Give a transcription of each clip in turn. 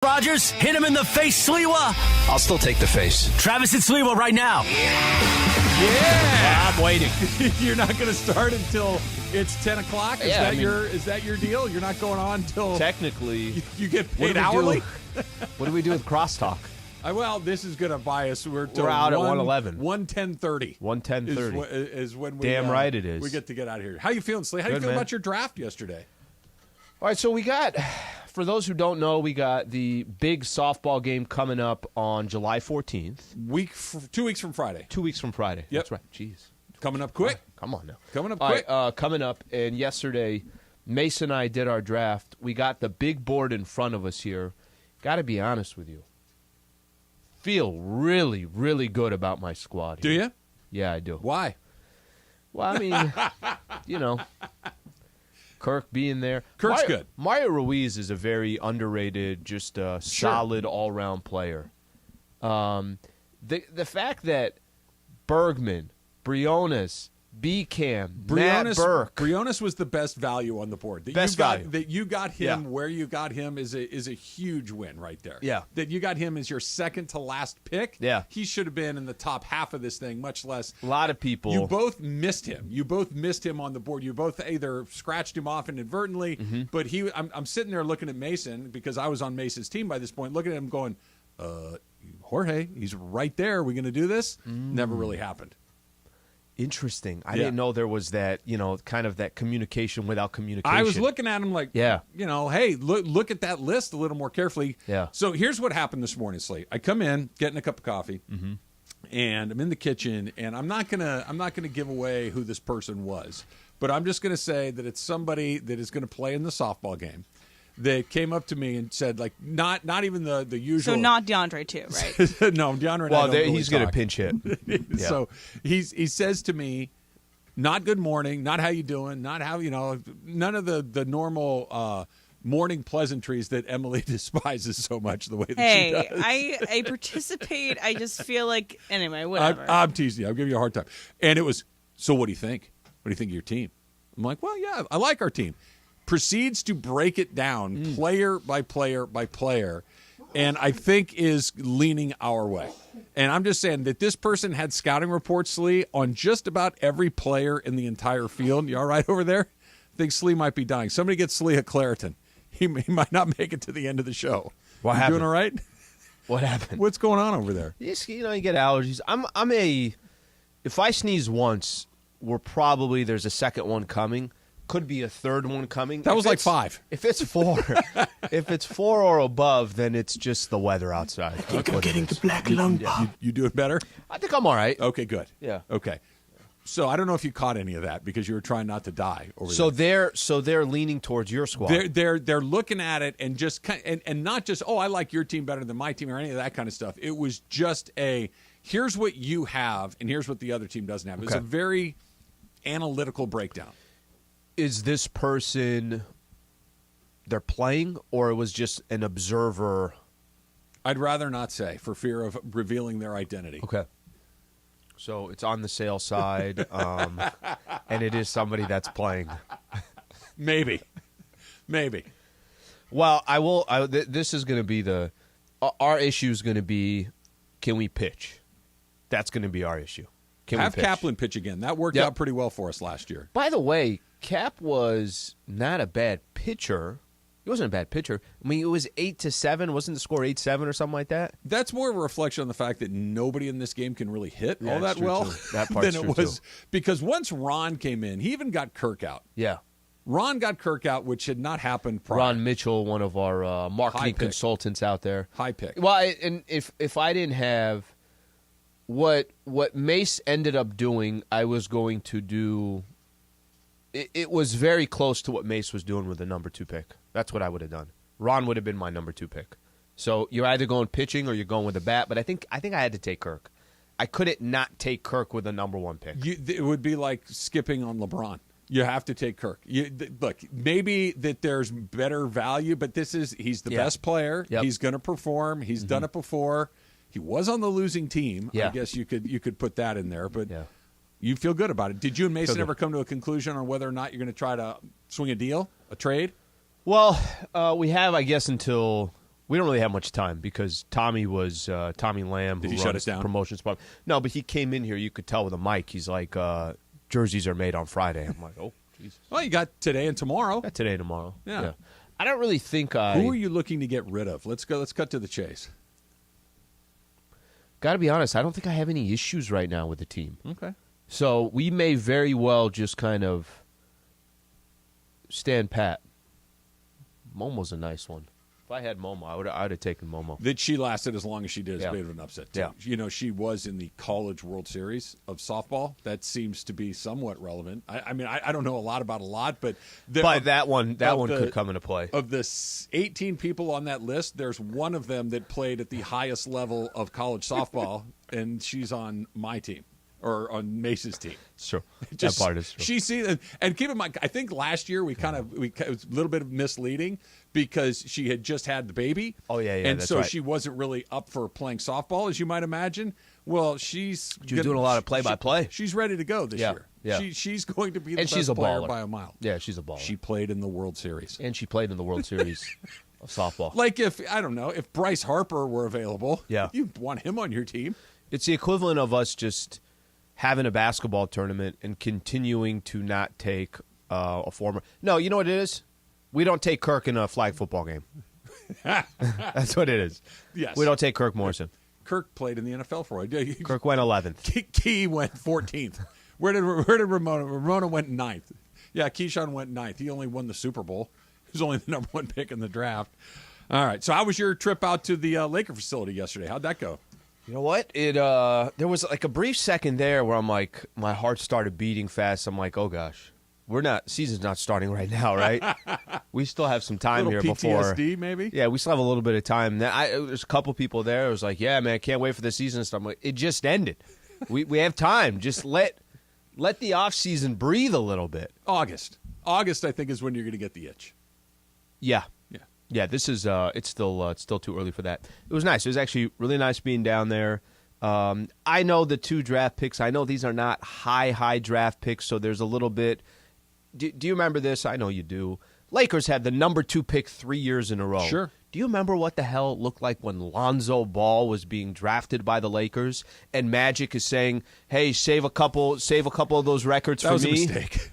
Rogers, hit him in the face, Sliwa. I'll still take the face. Travis and Sliwa right now. Yeah. I'm waiting. You're not going to start until it's 10 o'clock? Is that your deal? You're not going on until Technically, you get paid hourly? What do we do with crosstalk? Well, this is going to buy us. We're out at 1:11. 1:10:30. 1:10:30 is when we. Damn right it is. We get to get out of here. How you feeling, Slee? How you feel about your draft yesterday? All right, so we got, for those who don't know, we got the big softball game coming up on July 14th. 2 weeks from Friday. 2 weeks from Friday. Yep. That's right. Jeez. Coming up quick. Come on now. Coming up All quick. right, coming up, and yesterday, Mason and I did our draft. We got the big board in front of us here. Got to be honest with you. Feel really, really good about my squad here. Do you? Yeah, I do. Why? Well, I mean, Kirk being there. Kirk's good. Mario Ruiz is a very underrated, just solid all-around player. The fact that Bergman, Briones, Matt Burke. Briones was the best value on the board. That you got him where you got him is a huge win right there. Yeah. That you got him as your second to last pick. Yeah. He should have been in the top half of this thing, much less. A lot of people. You both missed him. You both missed him on the board. You both either scratched him off inadvertently, but I'm sitting there looking at Mason because I was on Mason's team by this point, looking at him going, Jorge, he's right there. Are we going to do this? Never really happened. Interesting. I didn't know there was that, kind of that communication without communication. I was looking at him like, hey, look at that list a little more carefully. Yeah. So here's what happened this morning, Slate. I come in, getting a cup of coffee, and I'm in the kitchen, and I'm not gonna give away who this person was, but I'm just gonna say that it's somebody that is gonna play in the softball game. They came up to me and said, like, not even the usual. So not DeAndre too, right? No, DeAndre. Well, he's going to pinch hit. Yeah. So he says to me, "Not good morning, not how you doing, not how none of the normal morning pleasantries that Emily despises so much the way that she does." I participate. I just feel like anyway, whatever. I'm teasing you. I'm giving you a hard time. And it was, so what do you think? What do you think of your team? I'm like, well, yeah, I like our team. Proceeds to break it down player by player by player, and I think is leaning our way. And I'm just saying that this person had scouting reports, Slee, on just about every player in the entire field. You all right over there? I think Slee might be dying. Somebody get Slee a Claritin. He might not make it to the end of the show. What you happened? Doing all right? What happened? What's going on over there? You get allergies. If I sneeze once, there's a second one coming. Could be a third one coming. That was like 5. If it's 4, if it's 4 or above, then it's just the weather outside. I think I'm getting the black lung pop. You doing better? I think I'm all right. Okay, good. Yeah. Okay. So I don't know if you caught any of that because you were trying not to die over there. So they're leaning towards your squad. They're looking at it and just and not just, I like your team better than my team or any of that kind of stuff. It was just here's what you have and here's what the other team doesn't have. It was a very analytical breakdown. Is this person they're playing, or it was just an observer? I'd rather not say for fear of revealing their identity. Okay. So it's on the sales side, and it is somebody that's playing. Maybe. Well, I will. This is going to be our issue is going to be, can we pitch? That's going to be our issue. Have Kaplan pitch again. That worked out pretty well for us last year. By the way, Cap was not a bad pitcher. He wasn't a bad pitcher. I mean, it was 8-7. Wasn't the score 8-7 or something like that? That's more of a reflection on the fact that nobody in this game can really hit all that well. That part's than true, it was too. Because once Ron came in, he even got Kirk out. Yeah. Ron got Kirk out, which had not happened prior. Ron Mitchell, one of our marketing consultants out there. High pick. Well, and if I didn't have what Mace ended up doing, I was going to do. It was very close to what Mace was doing with the number 2 pick. That's what I would have done. Ron would have been my number 2 pick. So you're either going pitching or you're going with a bat. But I think I had to take Kirk. I couldn't not take Kirk with the number 1 pick. It would be like skipping on LeBron. You have to take Kirk. Look, maybe that there's better value, but he's the best player. Yep. He's going to perform. He's done it before. He was on the losing team. Yeah. I guess you could put that in there, but you feel good about it. Did you and Mason ever come to a conclusion on whether or not you're going to try to swing a deal, a trade? Well, we have, I guess, until We don't really have much time because Tommy Lamb, who Did he runs shut us down? promotion spot. No, but he came in here. You could tell with a mic. He's like, jerseys are made on Friday. I'm like, oh, Jesus. Well, you got today and tomorrow. Got today and tomorrow. Yeah. I don't really think I. Who are you looking to get rid of? Let's go. Let's cut to the chase. Got to be honest. I don't think I have any issues right now with the team. Okay. So we may very well just kind of stand pat. Momo's a nice one. If I had Momo, I would have taken Momo. That she lasted as long as she did is Yeah. a bit of an upset, too. Yeah. You know, she was in the College World Series of softball. That seems to be somewhat relevant. I mean, I don't know a lot about a lot, but... That one could come into play. Of the 18 people on that list, there's one of them that played at the highest level of college softball, and she's on my team. Or on Mace's team. It's true. Just, that part is true. She sees, and keep in mind, I think last year it was a little bit of misleading because she had just had the baby. Oh, yeah, and that's so right. she wasn't really up for playing softball, as you might imagine. Well, she's doing a lot of play-by-play. She's ready to go this year. Yeah. She's going to be the And best she's a player baller. by a mile. Yeah, she's a baller. She played in the World Series. And she played in the World Series of softball. Like if Bryce Harper were available, Yeah. you'd want him on your team. It's the equivalent of us just having a basketball tournament and continuing to not take a former. No, you know what it is? We don't take Kirk in a flag football game. That's what it is. Yes. We don't take Kirk Morrison. Kirk played in the NFL for a while. Kirk went 11th. Key went 14th. Where did Ramona? Ramona went 9th. Yeah, Keyshawn went 9th. He only won the Super Bowl. He was only the number one pick in the draft. All right. So how was your trip out to the Laker facility yesterday? How'd that go? You know what? There was like a brief second there where I'm like, my heart started beating fast. I'm like, oh gosh, season's not starting right now, right? We still have some time here Little before. PTSD, maybe? Yeah, we still have a little bit of time. There's a couple people there. It was like, yeah, man, I can't wait for the season. So I'm like, it just ended. We have time. Just let the off season breathe a little bit. August, I think, is when you're going to get the itch. Yeah. Yeah. Yeah, this is it's still too early for that. It was nice. It was actually really nice being down there. I know the 2 draft picks. I know these are not high draft picks, so there's a little bit. Do you remember this? I know you do. Lakers had the number 2 pick 3 years in a row. Sure. Do you remember what the hell it looked like when Lonzo Ball was being drafted by the Lakers and Magic is saying, "Hey, save a couple of those records That for was me"? a mistake.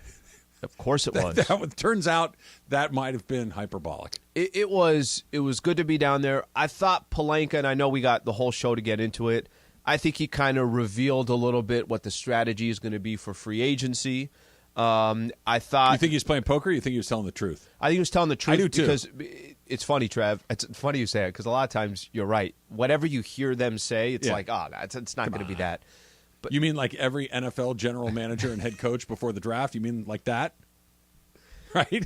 Of course it was. Turns out that might have been hyperbolic. It was good to be down there. I thought Palinka, and I know we got the whole show to get into it, I think he kind of revealed a little bit what the strategy is going to be for free agency. I thought. You think he was playing poker or you think he was telling the truth? I think he was telling the truth. I do, too. Because it's funny, Trev. It's funny you say it because a lot of times you're right. Whatever you hear them say, it's like, it's not going to be that. You mean like every NFL general manager and head coach before the draft? You mean like that? Right?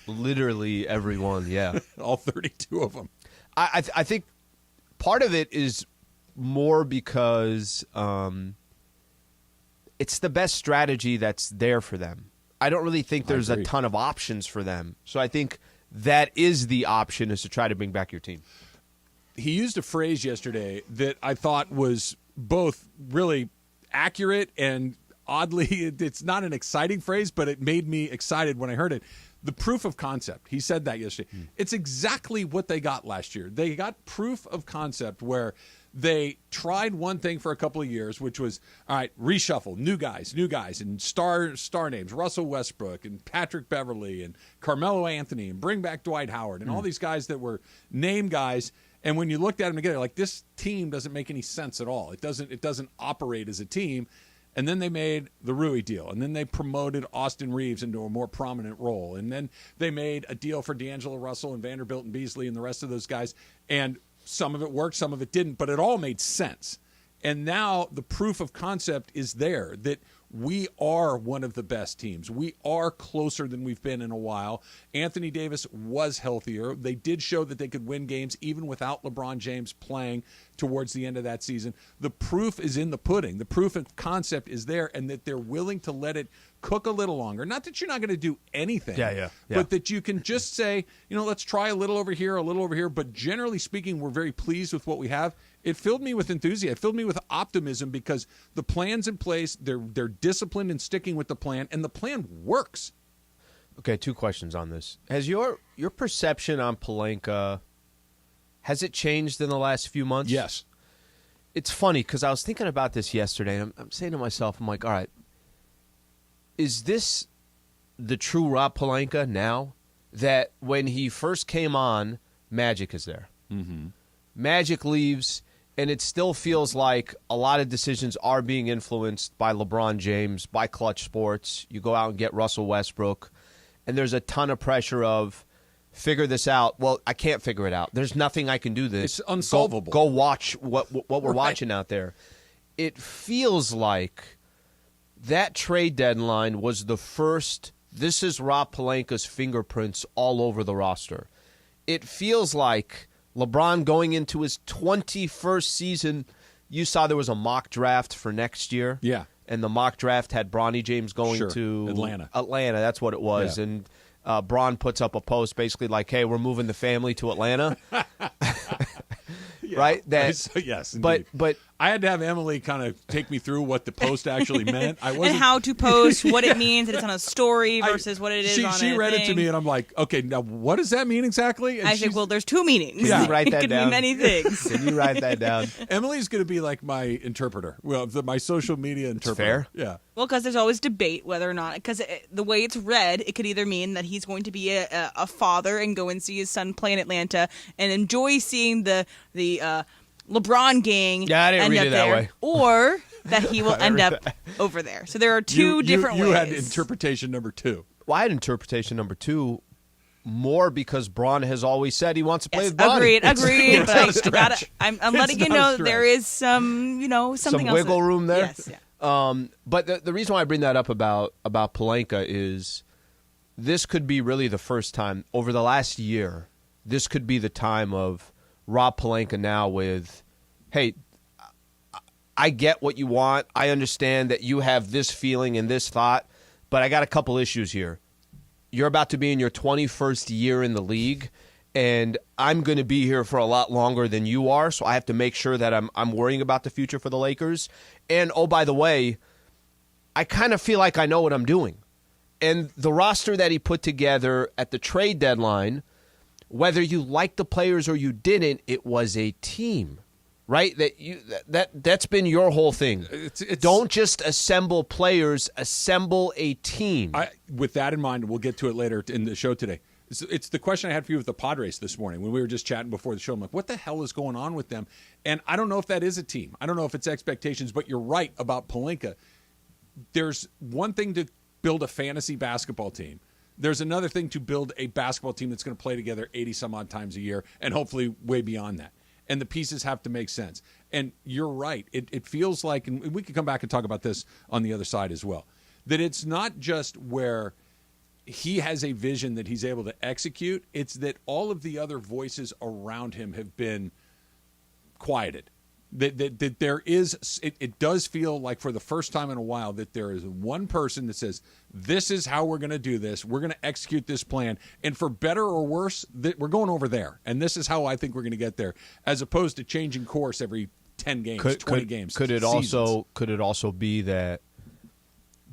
Literally everyone, yeah. All 32 of them. I think part of it is more because it's the best strategy that's there for them. I don't really think there's a ton of options for them. So I think that is the option, is to try to bring back your team. He used a phrase yesterday that I thought was both really accurate and oddly, it's not an exciting phrase, but it made me excited when I heard it. The proof of concept. He said that yesterday. It's exactly what they got last year. They got proof of concept where they tried one thing for a couple of years, which was, all right, reshuffle, new guys, and star names, Russell Westbrook and Patrick Beverley and Carmelo Anthony, and bring back Dwight Howard and all these guys that were name guys. And when you looked at them together, like, this team doesn't make any sense at all. It doesn't operate as a team. And then they made the Rui deal. And then they promoted Austin Reeves into a more prominent role. And then they made a deal for D'Angelo Russell and Vanderbilt and Beasley and the rest of those guys. And some of it worked, some of it didn't. But it all made sense. And now the proof of concept is there that we are one of the best teams. We are closer than we've been in a while. Anthony Davis was healthier. They did show that they could win games even without LeBron James playing towards the end of that season. The proof is in the pudding. The proof of concept is there, and that they're willing to let it cook a little longer. Not that you're not going to do anything, but that you can just say, let's try a little over here, but generally speaking, we're very pleased with what we have. It filled me with enthusiasm. It filled me with optimism because the plan's in place. They're disciplined in sticking with the plan, and the plan works. Okay, 2 questions on this. Has your perception on Palinka has it changed in the last few months? Yes. It's funny because I was thinking about this yesterday, and I'm saying to myself, I'm like, all right, is this the true Rob Palinka now? That when he first came on, Magic is there. Mm-hmm. Magic leaves, and it still feels like a lot of decisions are being influenced by LeBron James, by Clutch Sports. You go out and get Russell Westbrook, and there's a ton of pressure of figure this out. Well, I can't figure it out. There's nothing I can do this. It's unsolvable. Go watch what we're Right. watching out there. It feels like that trade deadline was the first. This is Rob Palinka's fingerprints all over the roster. It feels like LeBron going into his 21st season. You saw there was a mock draft for next year. Yeah. And the mock draft had Bronny James going Sure. to Atlanta. That's what it was. Yeah. And Bron puts up a post basically like, hey, we're moving the family to Atlanta. Right? Yes, indeed. But I had to have Emily kind of take me through what the post actually meant. I wasn't. And how to post, what it means, that it's on a story versus what it is on She a read thing. it to me, and I'm like, okay, now what does that mean exactly? And I think, well, there's two meanings. Can you write it that could down? mean many things. can you write that down? Emily's going to be like my interpreter. Well, my social media interpreter. fair. Yeah. Well, because there's always debate whether or not, because the way it's read, it could either mean that he's going to be a father and go and see his son play in Atlanta and enjoy seeing the LeBron gang Yeah, I didn't end read up it that there, way. or that he will end up over there. So there are two different you ways. had interpretation number 2. Well, I had interpretation number 2 more because Braun has always said he wants to play Yes, with Bronny. agreed. It's But not a I stretch. gotta, I'm It's letting you not a know stretch. there is some, something else. wiggle room there. Yes. Yeah. But the reason why I bring that up about Palinka is this could be really the first time over the last year. This could be the time of Rob Palinka now with, hey, I get what you want. I understand that you have this feeling and this thought, but I got a couple issues here. You're about to be in your 21st year in the league, and I'm going to be here for a lot longer than you are, so I have to make sure that I'm worrying about the future for the Lakers. And, oh, by the way, I kind of feel like I know what I'm doing. And the roster that he put together at the trade deadline, whether you liked the players or you didn't, it was a team, right? That's been your whole thing. It's Don't just assemble players, assemble a team. With that in mind, we'll get to it later in the show today. It's the question I had for you with the Padres this morning when we were just chatting before the show. I'm like, what the hell is going on with them? And I don't know if that is a team. I don't know if it's expectations, but you're right about Palinka. There's one thing to build a fantasy basketball team. There's another thing to build a basketball team that's going to play together 80-some-odd times a year and hopefully way beyond that. And the pieces have to make sense. And you're right. It feels like, and we could come back and talk about this on the other side as well, that it's not just where he has a vision that he's able to execute. It's that all of the other voices around him have been quieted. That there is, it does feel like for the first time in a while that there is one person that says, this is how we're going to do this. We're going to execute this plan. And for better or worse, that we're going over there. And this is how I think we're going to get there, as opposed to changing course every 10 games, 20 games. Could it also be that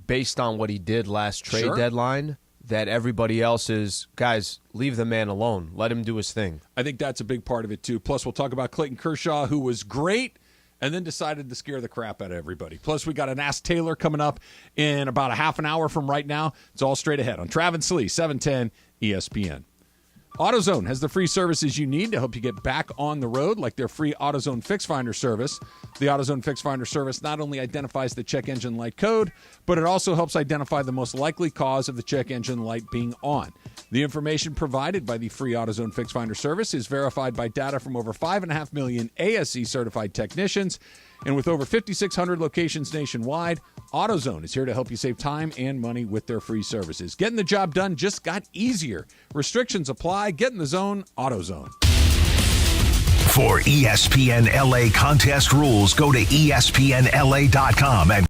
based on what he did last trade Sure. deadline, that everybody else is, guys, leave the man alone. Let him do his thing. I think that's a big part of it, too. Plus, we'll talk about Clayton Kershaw, who was great and then decided to scare the crap out of everybody. Plus, we got an Ask Taylor coming up in about a half an hour from right now. It's all straight ahead on Travis Lee, 710 ESPN. AutoZone has the free services you need to help you get back on the road, like their free AutoZone Fix Finder service. The AutoZone Fix Finder service not only identifies the check engine light code, but it also helps identify the most likely cause of the check engine light being on. The information provided by the free AutoZone Fix Finder service is verified by data from over 5.5 million ASE-certified technicians. And with over 5,600 locations nationwide, AutoZone is here to help you save time and money with their free services. Getting the job done just got easier. Restrictions apply. Get in the zone, AutoZone. For ESPN LA contest rules, go to ESPNLA.com and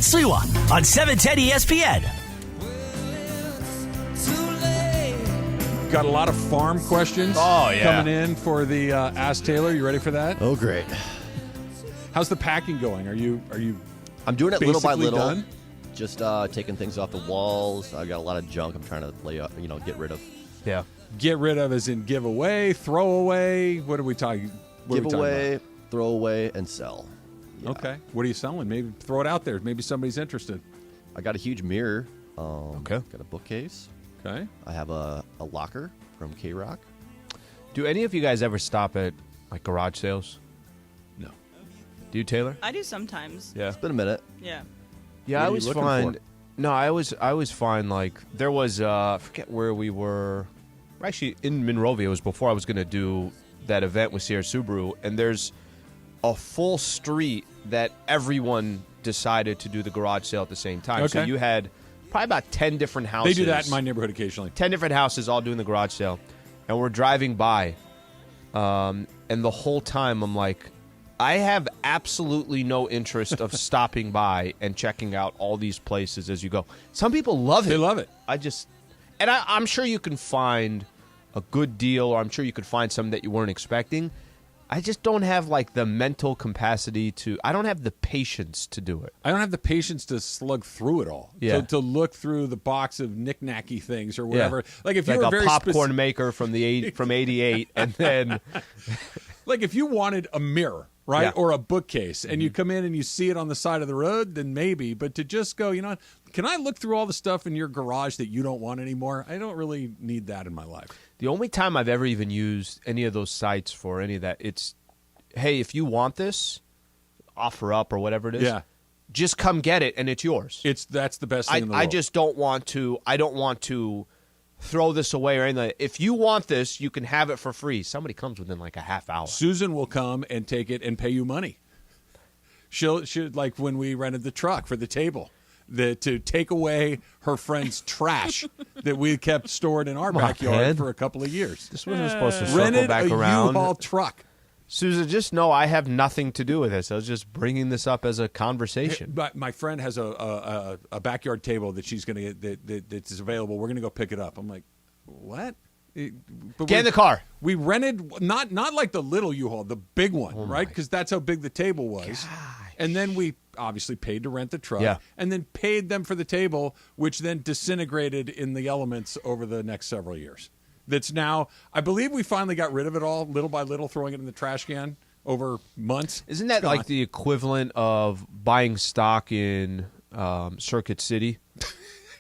Sliwa on 710 ESPN. Got a lot of farm questions coming in for the Ask Taylor. You ready for that? Oh, great. How's the packing going? Are you I'm doing it little by basically little. done? Just taking things off the walls. I got a lot of junk I'm trying to lay up, get rid of. Yeah. Get rid of as in give away, throw away? What are we talking Give away, throw away, and sell. Yeah. Okay. What are you selling? Maybe throw it out there. Maybe somebody's interested. I got a huge mirror. Okay. Got a bookcase. Okay. I have a locker from K-Rock. Do any of you guys ever stop at like garage sales? No. Do you, Taylor? I do sometimes. Yeah. It's been a minute. Yeah. Yeah, What I are you always looking find. for? No, I always find like there was I forget where we were. We're actually in Monrovia. It was before I was going to do that event with Sierra Subaru, and there's a full street that everyone decided to do the garage sale at the same time. So Okay. you had probably about 10 different They houses. do that in my neighborhood occasionally. 10 different houses all doing the garage sale, and we're driving by, and the whole time I'm like, I have absolutely no interest of stopping by and checking out all these places as you go. Some people love it. They love it. I'm sure you can find a good deal, or I'm sure you could find some that you weren't expecting. I just don't have like the mental capacity I don't have the patience to do it. I don't have the patience to slug through it all. Yeah. To look through the box of knick-knacky things or whatever. Like if you like were a very popcorn maker from from '88, and then like if you wanted a mirror, right, Yeah. or a bookcase, and you come in and you see it on the side of the road, then maybe. But to just go, can I look through all the stuff in your garage that you don't want anymore? I don't really need that in my life. the only time I've ever even used any of those sites for any of that, it's, hey, if you want this, offer up or whatever it is. Yeah. Just come get it, and it's yours. That's the best thing in the I world. just don't want to. I don't want to throw this away or anything. If you want this, you can have it for free. Somebody comes within like a half hour. Susan will come and take it and pay you money. She'll like when we rented the truck for the table, to take away her friend's trash that we kept stored in our backyard man. for a couple of years. This wasn't supposed to circle Rented back a around. U-Haul truck. Susan, just know I have nothing to do with this. I was just bringing this up as a conversation. My friend has a backyard table that she's going to get that's available. We're going to go pick it up. I'm like, what? Get in the car. We rented not like the little U-Haul, the big one, right? Because that's how big the table was. And then we obviously paid to rent the truck, Yeah. and then paid them for the table, which then disintegrated in the elements over the next several years. That's now, I believe we finally got rid of it all, little by little, throwing it in the trash can over months. Isn't that It's gone. like the equivalent of buying stock in Circuit City?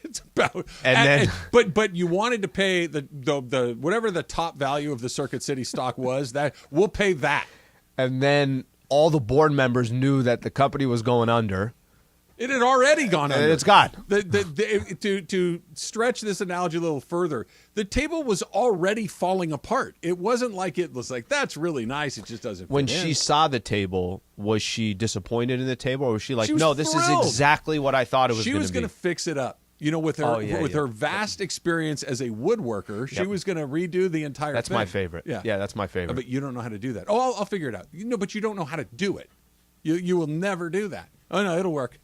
It's about, And then- but you wanted to pay the whatever the top value of the Circuit City stock was, that we'll pay that. And then all the board members knew that the company was going under. It had already gone under. And it's gone. To stretch this analogy a little further, the table was already falling apart. It wasn't like it was like, that's really nice. It just doesn't fit When in. she saw the table, was she disappointed in the table, or was she like, She was no, this thrilled. is exactly what I thought it was She going was to be? going to fix it up. With her her vast experience as a woodworker, she was going to redo the entire That's thing. my favorite. Yeah, that's my favorite. But you don't know how to do that. Oh, I'll figure it out. But you don't know how to do it. You will never do that. Oh, no, it'll work.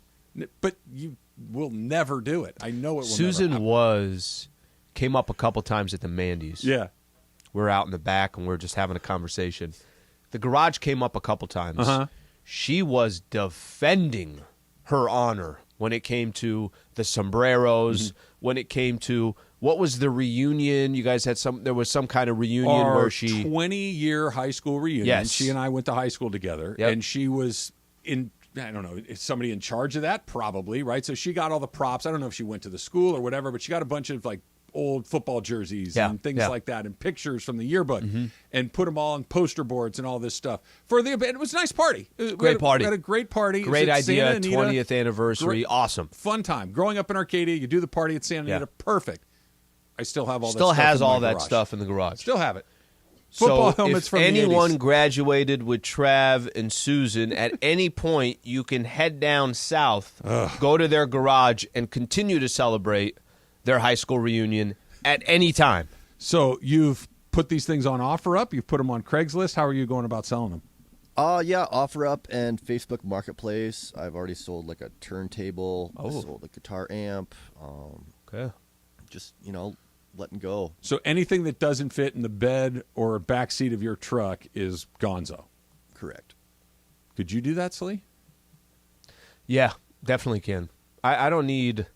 But you will never do it. I know it will Susan never. came up a couple times at the Mandy's. Yeah. We're out in the back, and we're just having a conversation. The garage came up a couple times. Uh-huh. She was defending her honor when it came to the sombreros, when it came to, what was the reunion? You guys had there was some kind of reunion Our where she 20-year high school reunion. Yes. She and I went to high school together, Yep. and she was in, I don't know, is somebody in charge of that? Probably, right? So she got all the props. I don't know if she went to the school or whatever, but she got a bunch of like old football jerseys and things like that, and pictures from the yearbook, and put them all on poster boards and all this stuff for the event. It was a nice party. Great party. We had a great party. It was great at idea, Santa Anita. 20th anniversary, Great- awesome. Fun time. Growing up in Arcadia, you do the party at Santa Anita. Perfect. I still have all that Still stuff has in my all that garage. stuff in the garage. Still have it. Football So helmets if from the anyone 80s. graduated with Trav and Susan, at any point you can head down south, go to their garage, and continue to celebrate their high school reunion at any time. So you've put these things on offer up. You've put them on Craigslist. How are you going about selling them? Yeah, OfferUp and Facebook Marketplace. I've already sold like a turntable. I sold a guitar amp. Okay. Just, letting go. So anything that doesn't fit in the bed or back seat of your truck is gonzo. Correct. Could you do that, Slee? Yeah, definitely can. I don't need.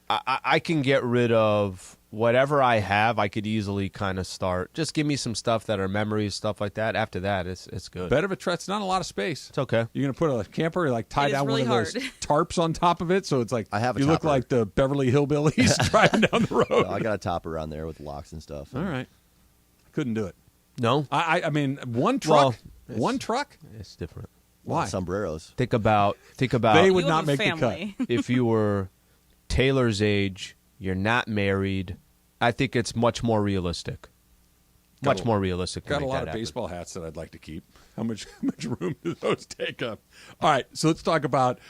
I can get rid of whatever I have. I could easily kind of start. Just give me some stuff that are memories, stuff like that. After that, it's good. Bed of a truck's not a lot of space. It's okay. You're gonna put a camper, like tie It is down really one of those hard. tarps on top of it, so it's like I have a you look topper. like the Beverly Hillbillies driving down the road. No, I got a topper on there with locks and stuff. All right, couldn't do it. No, I mean, one truck. Well, one truck. it's different. Why? Sombreros. Think about. They would You not have a make the cut. family. If you were Taylor's age, you're not married. I think it's much more realistic. Got Much a- more realistic. to Got a make lot that of happen. baseball hats that I'd like to keep. How much room do those take up? All right, so let's talk about.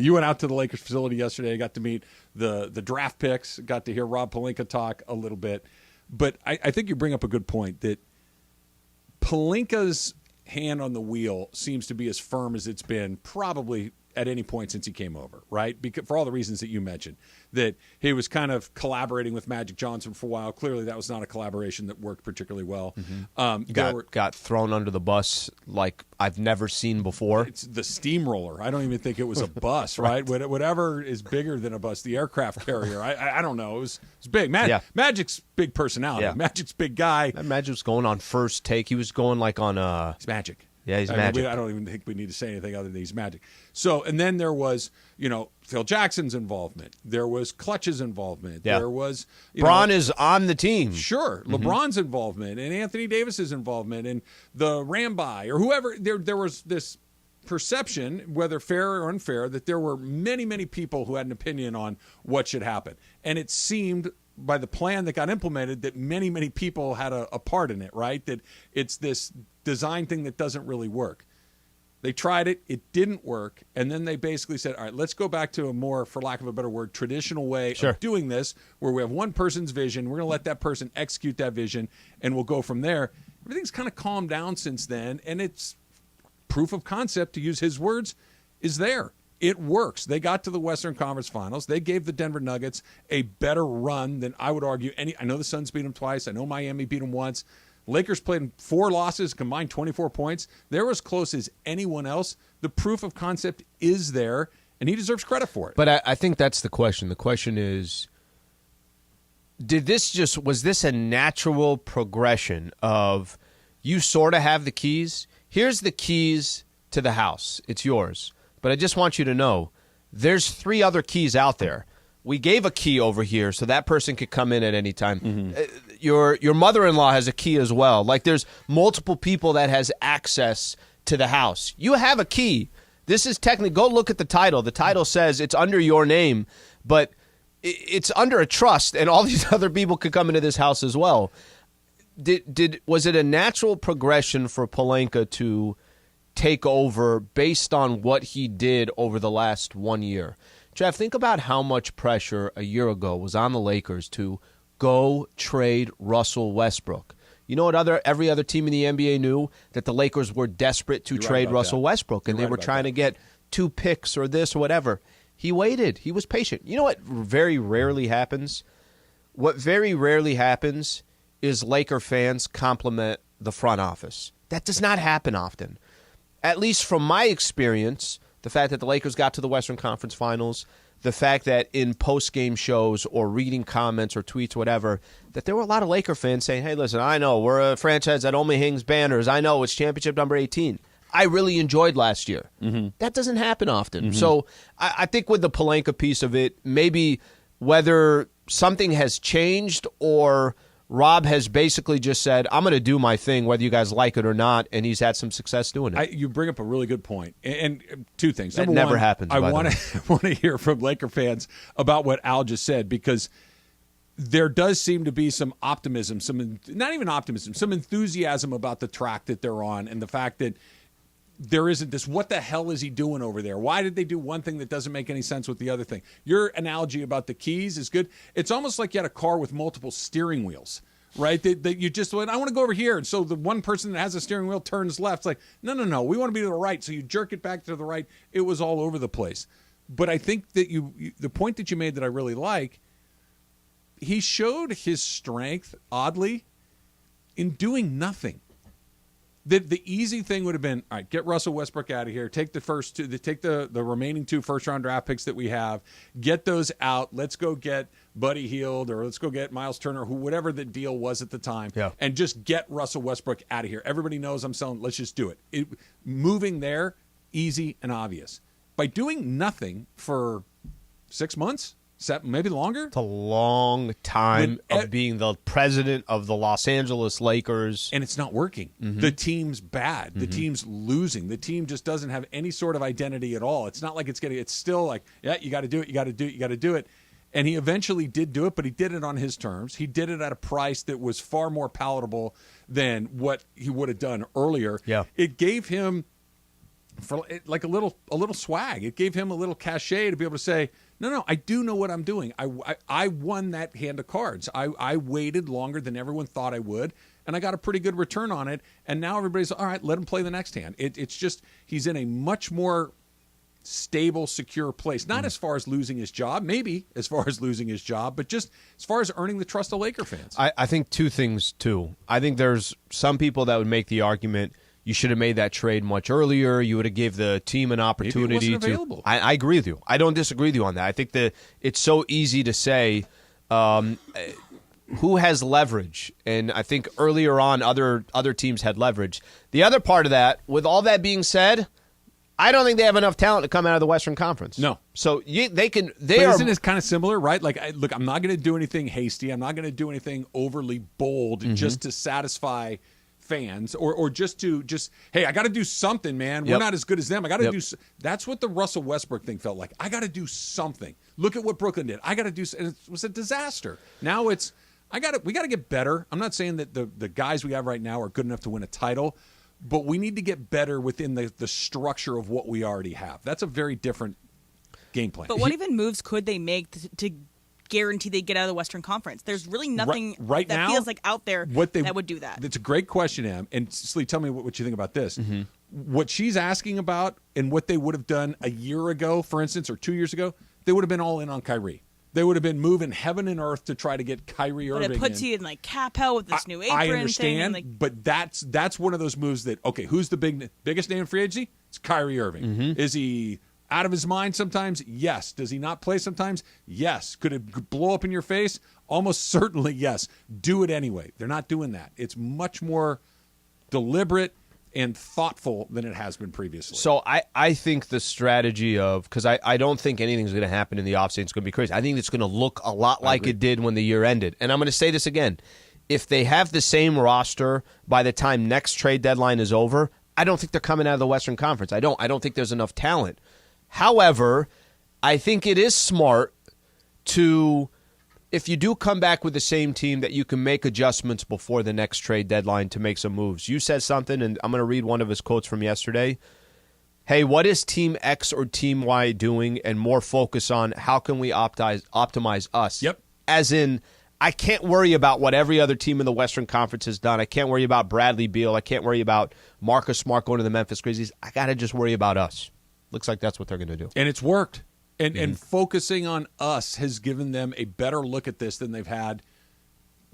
You went out to the Lakers facility yesterday. Got to meet the draft picks. Got to hear Rob Palinka talk a little bit. But I think you bring up a good point that Palinka's hand on the wheel seems to be as firm as it's been probably at any point since he came over, right? Because for all the reasons that you mentioned, that he was kind of collaborating with Magic Johnson for a while. Clearly, that was not a collaboration that worked particularly well. Got thrown under the bus like I've never seen before. It's the steamroller. I don't even think it was a bus, right? Whatever is bigger than a bus, the aircraft carrier. I don't know. It was big. Magic's big personality. Yeah. Magic's big guy. That Magic was going on first take. He was going like on He's Magic. Yeah, he's I mean, Magic. I don't even think we need to say anything other than he's Magic. So, and then there was, Phil Jackson's involvement. There was Clutch's involvement. Yeah. There was Braun is on the team. Sure, LeBron's involvement and Anthony Davis's involvement and the Ramby or whoever. There was this perception, whether fair or unfair, that there were many, many people who had an opinion on what should happen, and it seemed by the plan that got implemented that many, many people had a part in it. Right, that it's this design thing that doesn't really work. They tried it, it didn't work, and then they basically said, all right, let's go back to a more, for lack of a better word, traditional way of doing this, where we have one person's vision, we're going to let that person execute that vision, and we'll go from there. Everything's kind of calmed down since then, and it's proof of concept, to use his words, is there. It works. They got to the Western Conference Finals. They gave the Denver Nuggets a better run than I would argue any. I know the Suns beat them twice. I know Miami beat them once. Lakers played in 4 losses, combined 24 points. They're as close as anyone else. The proof of concept is there, and he deserves credit for it. But I think that's the question. The question is, was this a natural progression of you sort of have the keys? Here's the keys to the house. It's yours. But I just want you to know there's 3 other keys out there. We gave a key over here so that person could come in at any time. Mm-hmm. Your mother-in-law has a key as well. Like there's multiple people that has access to the house. You have a key. This is technically, go look at the title. The title says it's under your name, but it's under a trust, and all these other people could come into this house as well. Was it a natural progression for Palinka to take over based on what he did over the last 1 year? Jeff, think about how much pressure a year ago was on the Lakers to go trade Russell Westbrook. You know what every other team in the NBA knew? That the Lakers were desperate to trade Russell Westbrook, and they were trying to get 2 picks or this or whatever. He waited. He was patient. You know what very rarely happens? What very rarely happens is Laker fans compliment the front office. That does not happen often. At least from my experience, the fact that the Lakers got to the Western Conference Finals, the fact that in post-game shows or reading comments or tweets, whatever, that there were a lot of Laker fans saying, hey, listen, I know we're a franchise that only hangs banners. I know it's championship number 18. I really enjoyed last year. Mm-hmm. That doesn't happen often. Mm-hmm. So I think with the Palinka piece of it, maybe whether something has changed or Rob has basically just said, I'm going to do my thing, whether you guys like it or not, and he's had some success doing it. You bring up a really good point. And 2 things. That Number never one, happens. I want to hear from Laker fans about what Al just said, because there does seem to be some optimism, not even optimism, some enthusiasm about the track that they're on, and the fact that there isn't this, what the hell is he doing over there? Why did they do one thing that doesn't make any sense with the other thing? Your analogy about the keys is good. It's almost like you had a car with multiple steering wheels, right? That you just went, I want to go over here. And so the one person that has a steering wheel turns left. It's like, no, we want to be to the right. So you jerk it back to the right. It was all over the place. But I think that the point that you made that I really like, he showed his strength, oddly, in doing nothing. The easy thing would have been, all right, get Russell Westbrook out of here. Take the remaining 2 first-round draft picks that we have. Get those out. Let's go get Buddy Hield or let's go get Miles Turner, whatever the deal was at the time, and just get Russell Westbrook out of here. Everybody knows I'm selling. Let's just do it. Moving there, easy and obvious. By doing nothing for 6 months, maybe longer. It's a long time of being the president of the Los Angeles Lakers. And it's not working. Mm-hmm. The team's bad. The team's losing. The team just doesn't have any sort of identity at all. It's not like it's still like, yeah, you got to do it, you got to do it, you got to do it. And he eventually did do it, but he did it on his terms. He did it at a price that was far more palatable than what he would have done earlier. Yeah. It gave him like a little swag. It gave him a little cachet to be able to say, no, I do know what I'm doing. I won that hand of cards. I waited longer than everyone thought I would, and I got a pretty good return on it. And now everybody's, all right, let him play the next hand. It's just he's in a much more stable, secure place. Not as far as losing his job, maybe as far as losing his job, but just as far as earning the trust of Laker fans. I think 2 things, too. I think there's some people that would make the argument you should have made that trade much earlier. You would have gave the team an opportunity. Maybe it wasn't available. I agree with you. I don't disagree with you on that. I think that it's so easy to say who has leverage, and I think earlier on other teams had leverage. The other part of that, with all that being said, I don't think they have enough talent to come out of the Western Conference. No. So they can. Isn't it kind of similar, right? Like, look, I'm not going to do anything hasty. I'm not going to do anything overly bold just to satisfy fans or hey, I got to do something, man. We're not as good as them. I got to do. That's what the Russell Westbrook thing felt like. I got to do something. Look at what Brooklyn did. I got to do. And it was a disaster. Now we got to get better. I'm not saying that the guys we have right now are good enough to win a title, but we need to get better within the structure of what we already have. That's a very different game plan. But what even moves could they make to guarantee they get out of the Western Conference? There's really nothing right that now, feels like out there that would do that. It's a great question, Em. And Slee, tell me what you think about this. What she's asking about and what they would have done a year ago, for instance, or 2 years ago, they would have been all in on Kyrie. They would have been moving heaven and earth to try to get Kyrie Irving. But it puts you in like cap hell with this new apron I understand, thing. but that's one of those moves that, okay, who's the biggest name in free agency? It's Kyrie Irving. Is he out of his mind sometimes? Yes. Does he not play sometimes? Yes. Could it blow up in your face? Almost certainly yes. Do it anyway. They're not doing that. It's much more deliberate and thoughtful than it has been previously. So I think the strategy of, because I don't think anything's going to happen in the offseason. It's going to be crazy. I think it's going to look a lot like it did when the year ended. And I'm going to say this again. If they have the same roster by the time next trade deadline is over, I don't think they're coming out of the Western Conference. I don't think there's enough talent. However, I think it is smart to, if you do come back with the same team, that you can make adjustments before the next trade deadline to make some moves. You said something, and I'm going to read one of his quotes from yesterday. Hey, what is Team X or Team Y doing? And more focus on how can we optimize us? Yep. As in, I can't worry about what every other team in the Western Conference has done. I can't worry about Bradley Beal. I can't worry about Marcus Smart going to the Memphis Grizzlies. I got to just worry about us. Looks like that's what they're going to do. And it's worked. And focusing on us has given them a better look at this than they've had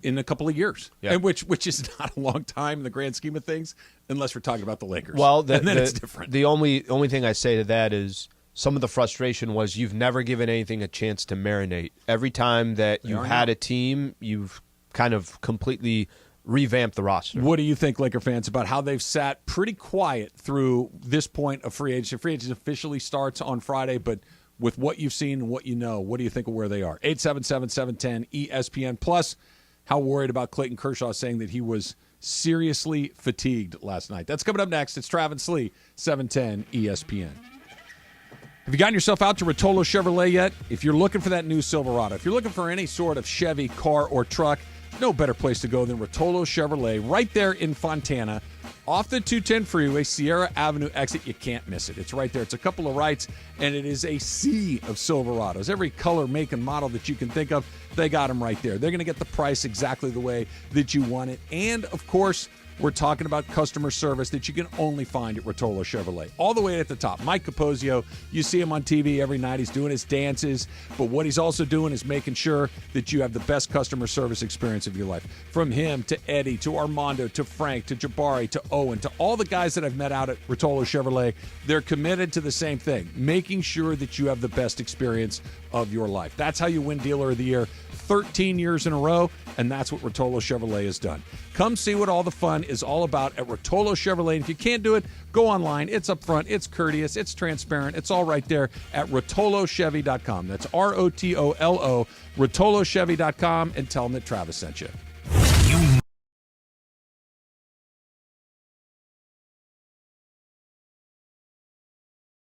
in a couple of years. Yeah. And which is not a long time in the grand scheme of things, unless we're talking about the Lakers. Well, and then it's different. The only thing I say to that is some of the frustration was you've never given anything a chance to marinate. Every time that you've had a team, you've kind of completely revamp the roster. What do you think, Laker fans, about how they've sat pretty quiet through this point of free agency? Free agency officially starts on Friday, but with what you've seen and what you know, what do you think of where they are? 877-710-ESPN. Plus, how worried about Clayton Kershaw saying that he was seriously fatigued last night. That's coming up next. It's Travis Slee, 710 ESPN. Have you gotten yourself out to Rotolo Chevrolet yet? If you're looking for that new Silverado, if you're looking for any sort of Chevy car or truck, no better place to go than Rotolo Chevrolet, right there in Fontana, off the 210 freeway, Sierra Avenue exit. You can't miss it. It's right there. It's a couple of rights, and it is a sea of Silverados. Every color, make, and model that you can think of. they got them right there. They're going to get the price exactly the way that you want it. And, of course, we're talking about customer service that you can only find at Rotolo Chevrolet. All the way at the top. Mike Capozio, you see him on TV every night. He's doing his dances. But what he's also doing is making sure that you have the best customer service experience of your life. From him to Eddie to Armando to Frank to Jabari to Owen to all the guys that I've met out at Rotolo Chevrolet, they're committed to the same thing, making sure that you have the best experience of your life. That's how you win Dealer of the Year 13 years in a row, and that's what Rotolo Chevrolet has done. Come see what all the fun is all about at Rotolo Chevrolet. And if you can't do it, go online. It's up front. It's courteous. It's transparent. It's all right there at RotoloChevy.com. That's ROTOLO, RotoloChevy.com, and tell them that Travis sent you.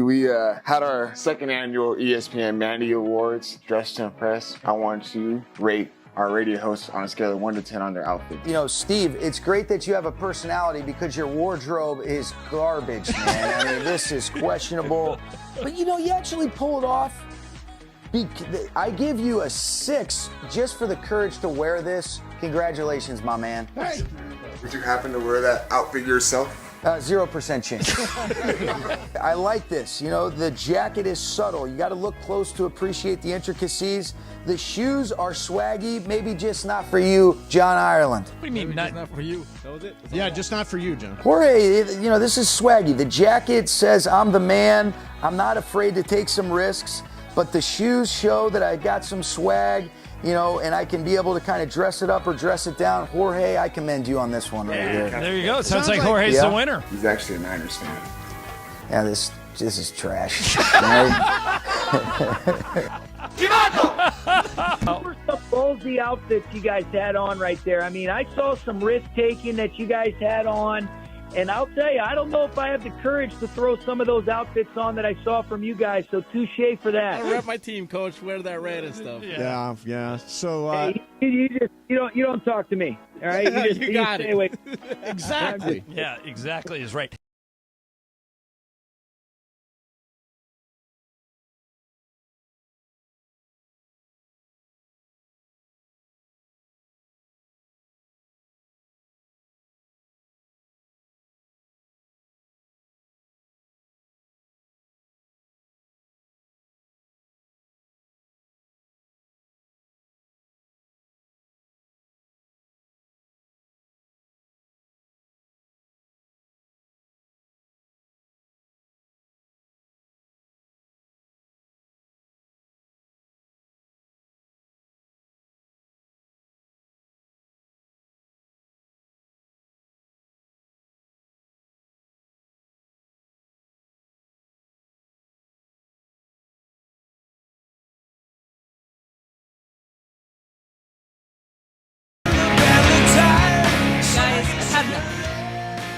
We had our second annual ESPN Mandy Awards, Dress to Impress. I want to rate our radio hosts on a scale of 1 to 10 on their outfit. You know, Steve, it's great that you have a personality because your wardrobe is garbage, man. I mean, this is questionable. But, you know, you actually pull it off. I give you a 6 just for the courage to wear this. Congratulations, my man. Hey. Would you happen to wear that outfit yourself? 0% chance. I like this. You know, the jacket is subtle. You got to look close to appreciate the intricacies. The shoes are swaggy, maybe just not for you, John Ireland. What do you mean, not for you? That was it? Yeah, just not for you, John. Jorge, you know, this is swaggy. The jacket says, I'm the man. I'm not afraid to take some risks. But the shoes show that I got some swag, you know, and I can be able to kind of dress it up or dress it down. Jorge, I commend you on this one right here. There you go. Sounds like Jorge's the winner. He's actually a Niners fan. Yeah, this is trash. Were some ballsy outfits you guys had on right there. I mean, I saw some risk taking that you guys had on, and I'll tell you, I don't know if I have the courage to throw some of those outfits on that I saw from you guys. So touche for that. I rep my team, coach. Wear that red and stuff. Yeah. So hey, you don't talk to me. All right, you got stay it. away. exactly. Yeah, exactly is right.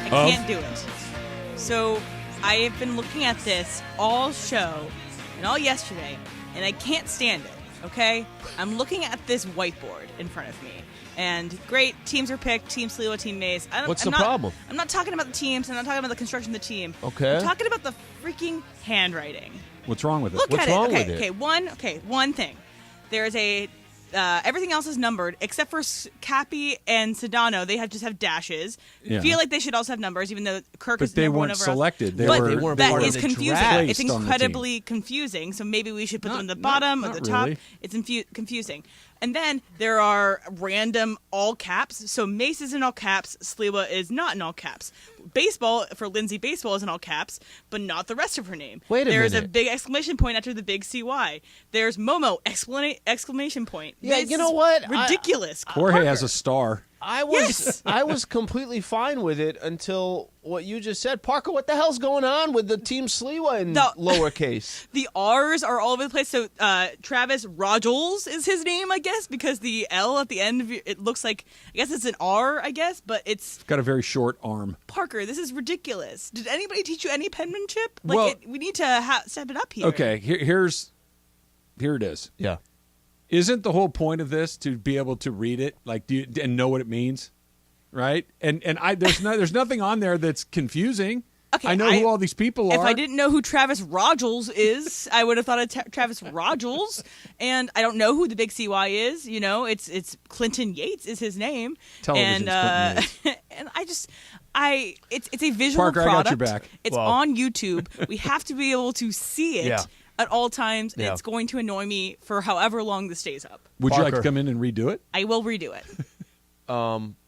I can't do it. So I have been looking at this all show and all yesterday, and I can't stand it, okay? I'm looking at this whiteboard in front of me, and great, teams are picked, Team Sliwa, Team Mace. What's the problem? I'm not talking about the teams, I'm not talking about the construction of the team. Okay. I'm talking about the freaking handwriting. What's wrong with it? Look What's at wrong it. with it? One thing. There's a everything else is numbered except for Cappy and Sedano. They just have dashes. Yeah. Feel like they should also have numbers, even though Kirk But is they number one weren't over us. selected. They But weren't that part is of the confusing. draft. It's Placed on the incredibly confusing. So maybe we should put them at the bottom or the top. really. It's confusing. And then there are random all caps. So Mace is in all caps. Sliwa is not in all caps. Baseball, for Lindsay, baseball is in all caps, but not the rest of her name. Wait a There's minute. a big exclamation point after the big CY. There's Momo, exclamation point. Yeah, This you know is what? Ridiculous. Jorge has a star. Yes. I was completely fine with it until what you just said. Parker, what the hell's going on with the Team Sliwa in lowercase? The R's are all over the place. So Travis Rogels is his name, I guess, because the L at the end of it looks like, I guess it's an R, I guess, but it's Got a very short arm. Parker. This is ridiculous. Did anybody teach you any penmanship? Well- We need to step it up here. Okay, here it is. Yeah. Isn't the whole point of this to be able to read it, and know what it means, right? And there's nothing on there that's confusing. Okay, I know who all these people are. If I didn't know who Travis Rogers is, I would have thought of Travis Rogers. And I don't know who the big CY is. You know, it's Clinton Yates is his name. Television's Clinton Yates. And it's a visual Parker, product. I got your back. It's on YouTube. We have to be able to see it at all times. Yeah. It's going to annoy me for however long this stays up. Would you like Parker. to come in and redo it? I will redo it.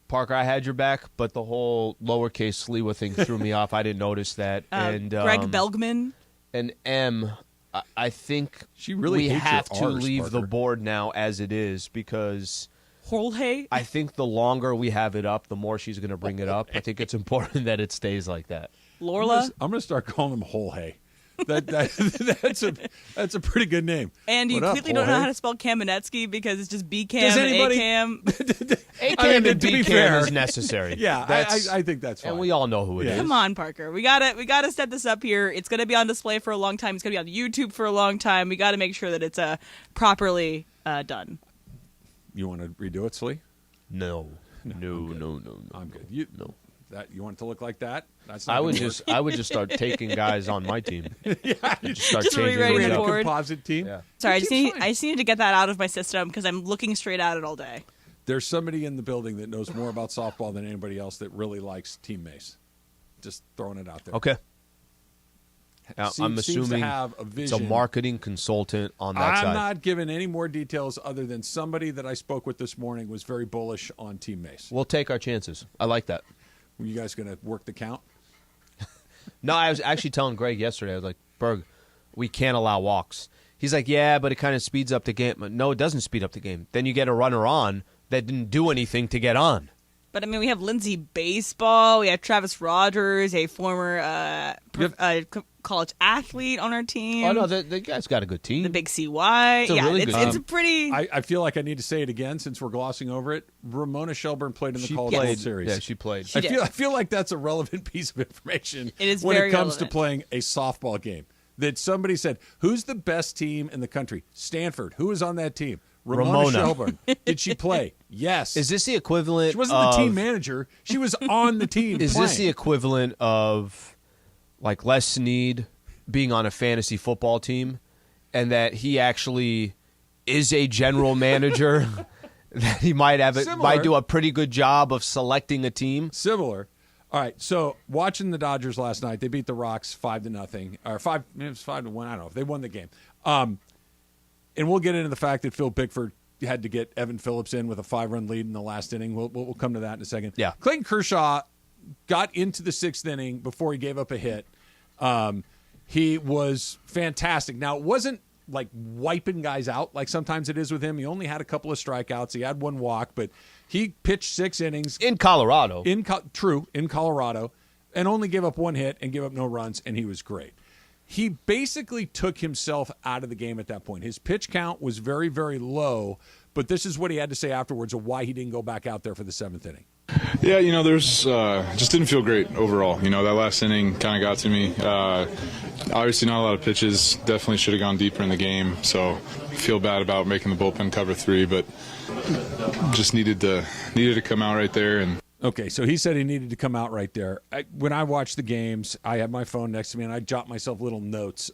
Parker, I had your back, but the whole lowercase Sliwa thing threw me off. I didn't notice that. And Greg Belgman. And M, I think She really we hates your have to Rs, leave the Parker. board now as it is because Jorge. I think the longer we have it up, the more she's going to bring it up. I think it's important that it stays like that. Lorla. I'm going to start calling him Jorge. That's a pretty good name. And you What up, clearly don't know Jorge? how to spell Kamenetsky because it's just B-Cam Does and anybody- A-Cam. A-Cam and to be B-Cam fair- is necessary. Yeah, I think that's fine. And we all know who it is. Come on, Parker. We gotta set this up here. It's gonna be on display for a long time. It's gonna be on YouTube for a long time. We gotta make sure that it's properly done. You want to redo it, Slee? No. I'm good. No. That you want it to look like that? That's not I would gonna just start taking guys on my team. Just start Just changing rewriting it the up. board. composite team. Yeah. Sorry, I Team's just need to get that out of my system because I'm looking straight at it all day. There's somebody in the building that knows more about softball than anybody else that really likes Team Mace. Just throwing it out there. Okay. Now, I'm Seems to assuming have a it's a vision. marketing consultant on that I'm side. not giving any more details other than somebody that I spoke with this morning was very bullish on Team Mace. We'll take our chances. I like that. Were you guys going to work the count? No, I was actually telling Greg yesterday. I was like, Berg, we can't allow walks. He's like, yeah, but it kind of speeds up the game. But no, it doesn't speed up the game. Then you get a runner on that didn't do anything to get on. But I mean, we have Lindsay Baseball, we have Travis Rogers, a former college athlete on our team. Oh, no, the guy's got a good team. The big CY. It's a really good it's team. a pretty. I feel like I need to say it again since we're glossing over it. Ramona Shelburne played in the College played, World Series. Yeah, she played. She did. I feel like that's a relevant piece of information It is when very it comes relevant. to playing a softball game. That somebody said, who's the best team in the country? Stanford. Who is on that team? Ramona Shelburne. Did she play? Yes. Is this the equivalent She wasn't the team manager. She was on the team Is playing. this the equivalent of like Les Snead being on a fantasy football team and that he actually is a general manager? That he might might do a pretty good job of selecting a team? Similar. All right, so watching the Dodgers last night, they beat the Rocks 5-0 or 5. It was 5-1. I don't know if they won the game. And we'll get into the fact that Phil Bickford had to get Evan Phillips in with a 5-run lead in the last inning. We'll come to that in a second. Yeah. Clayton Kershaw got into the 6th inning before he gave up a hit. He was fantastic. Now, it wasn't like wiping guys out like sometimes it is with him. He only had a couple of strikeouts. He had one walk, but he pitched 6 innings. In Colorado. In Colorado, and only gave up one hit and gave up no runs, and he was great. He basically took himself out of the game at that point. His pitch count was very, very low, but this is what he had to say afterwards of why he didn't go back out there for the 7th inning. Yeah, there's just didn't feel great overall. That last inning kind of got to me. Obviously not a lot of pitches. Definitely should have gone deeper in the game. So feel bad about making the bullpen cover 3, but just needed to come out right there. And okay, so he said he needed to come out right there. When I watch the games, I have my phone next to me, and I jot myself little notes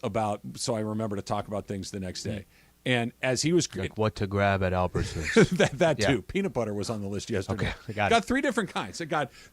so I remember to talk about things the next day. And as he was Like what to grab at Albertsons. that Yeah. too. Peanut butter was on the list yesterday. Okay, I got it. 3 different kinds.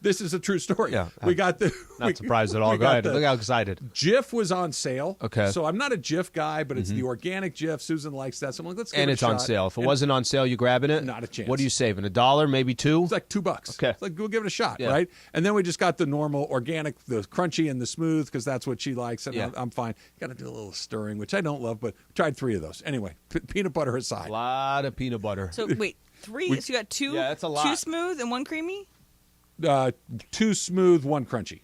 This is a true story. Yeah. We got the Not surprised at all. Go ahead. Look how excited. Jif was on sale. Okay. So I'm not a Jif guy, but it's the organic Jif. Susan likes that. So I'm like, let's give And it a it's on shot. sale. If it And wasn't on sale, you grabbing it? Not a chance. What are you saving? $1, maybe $2? it's like $2. Okay. It's like, we'll give it a shot, Yeah. right? And then we just got the normal organic, the crunchy and the smooth, because that's what she likes. And Yeah. I'm fine. Got to do a little stirring, which I don't love, but tried 3 of those. Anyway, peanut butter aside. A lot of peanut butter. So wait, 3. So you got 2. Yeah, that's a 2 lot. smooth and 1 creamy. 2 smooth, 1 crunchy.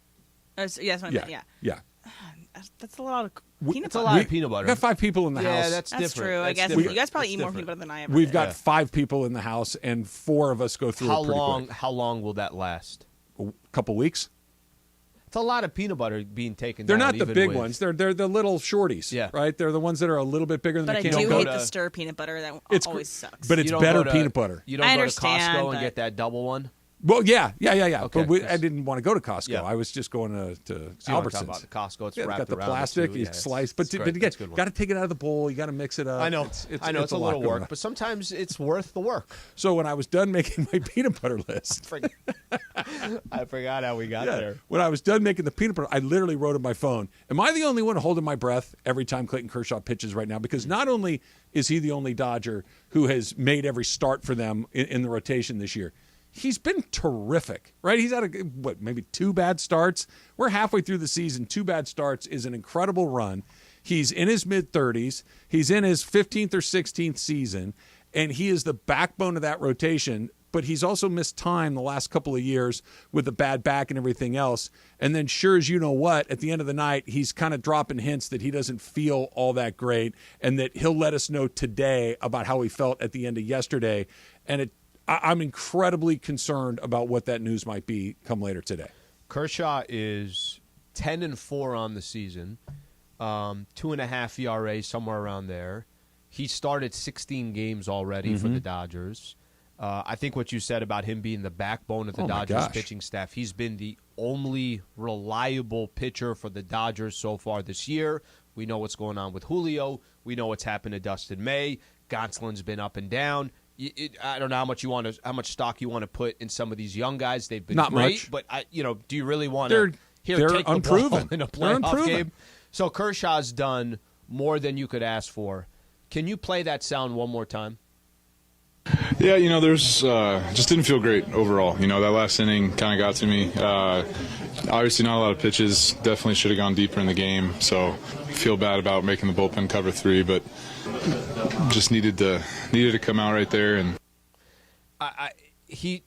So, yeah, that's what I meant. Yeah. Yeah. That's a lot of peanut It's a butter. lot of peanut butter. We got 5 people in the house. That's That's different. true. I That's guess different. you guys probably That's eat more different. peanut butter than I ever. We've did. got 5 people in the house, and 4 of us go through How it pretty long? quick. How long will that last? A couple weeks. It's a lot of peanut butter being taken. They're down, not the even big with- ones. They're the little shorties. Yeah. Right. They're the ones that are a little bit bigger than But they I can. do go hate to- the stir peanut butter. That It's always sucks. but it's You don't better go to- peanut butter. You don't I go to understand, Costco and but- get that double one. Well, yeah. Okay, But I didn't want to go to Costco. Yeah. I was just going to So you wanna talk Albertsons. about the Costco. It's Yeah, wrapped got the around plastic, it too. you Yeah, slice. it's But great. again, That's a good one. got to take it out of the bowl. You got to mix it up. I know. It's a little lot going work, on. but sometimes it's worth the work. So when I was done making my peanut butter list, I forgot how we got there. when I was done making the peanut butter, I literally wrote on my phone, am I the only one holding my breath every time Clayton Kershaw pitches right now? Because not only is he the only Dodger who has made every start for them in the rotation this year, he's been terrific, right? He's had maybe 2 bad starts. We're halfway through the season. 2 bad starts is an incredible run. He's in his mid-30s. He's in his 15th or 16th season, and he is the backbone of that rotation. But he's also missed time the last couple of years with a bad back and everything else. And then sure as you know what, at the end of the night, he's kind of dropping hints that he doesn't feel all that great and that he'll let us know today about how he felt at the end of yesterday. And I'm incredibly concerned about what that news might be come later today. Kershaw is 10-4 on the season, 2.5 ERA, somewhere around there. He started 16 games already for the Dodgers. I think what you said about him being the backbone of the Dodgers pitching staff, he's been the only reliable pitcher for the Dodgers so far this year. We know what's going on with Julio. We know what's happened to Dustin May. Gonsolin's been up and down. I don't know how much stock you want to put in some of these young guys. They've been not great, much. but do you really want to take unproven. the ball in a playoff game? So Kershaw's done more than you could ask for. Can you play that sound one more time? Yeah, there's just didn't feel great overall. That last inning kind of got to me. Obviously not a lot of pitches. Definitely should have gone deeper in the game. So feel bad about making the bullpen cover 3, but just needed to come out right there. And he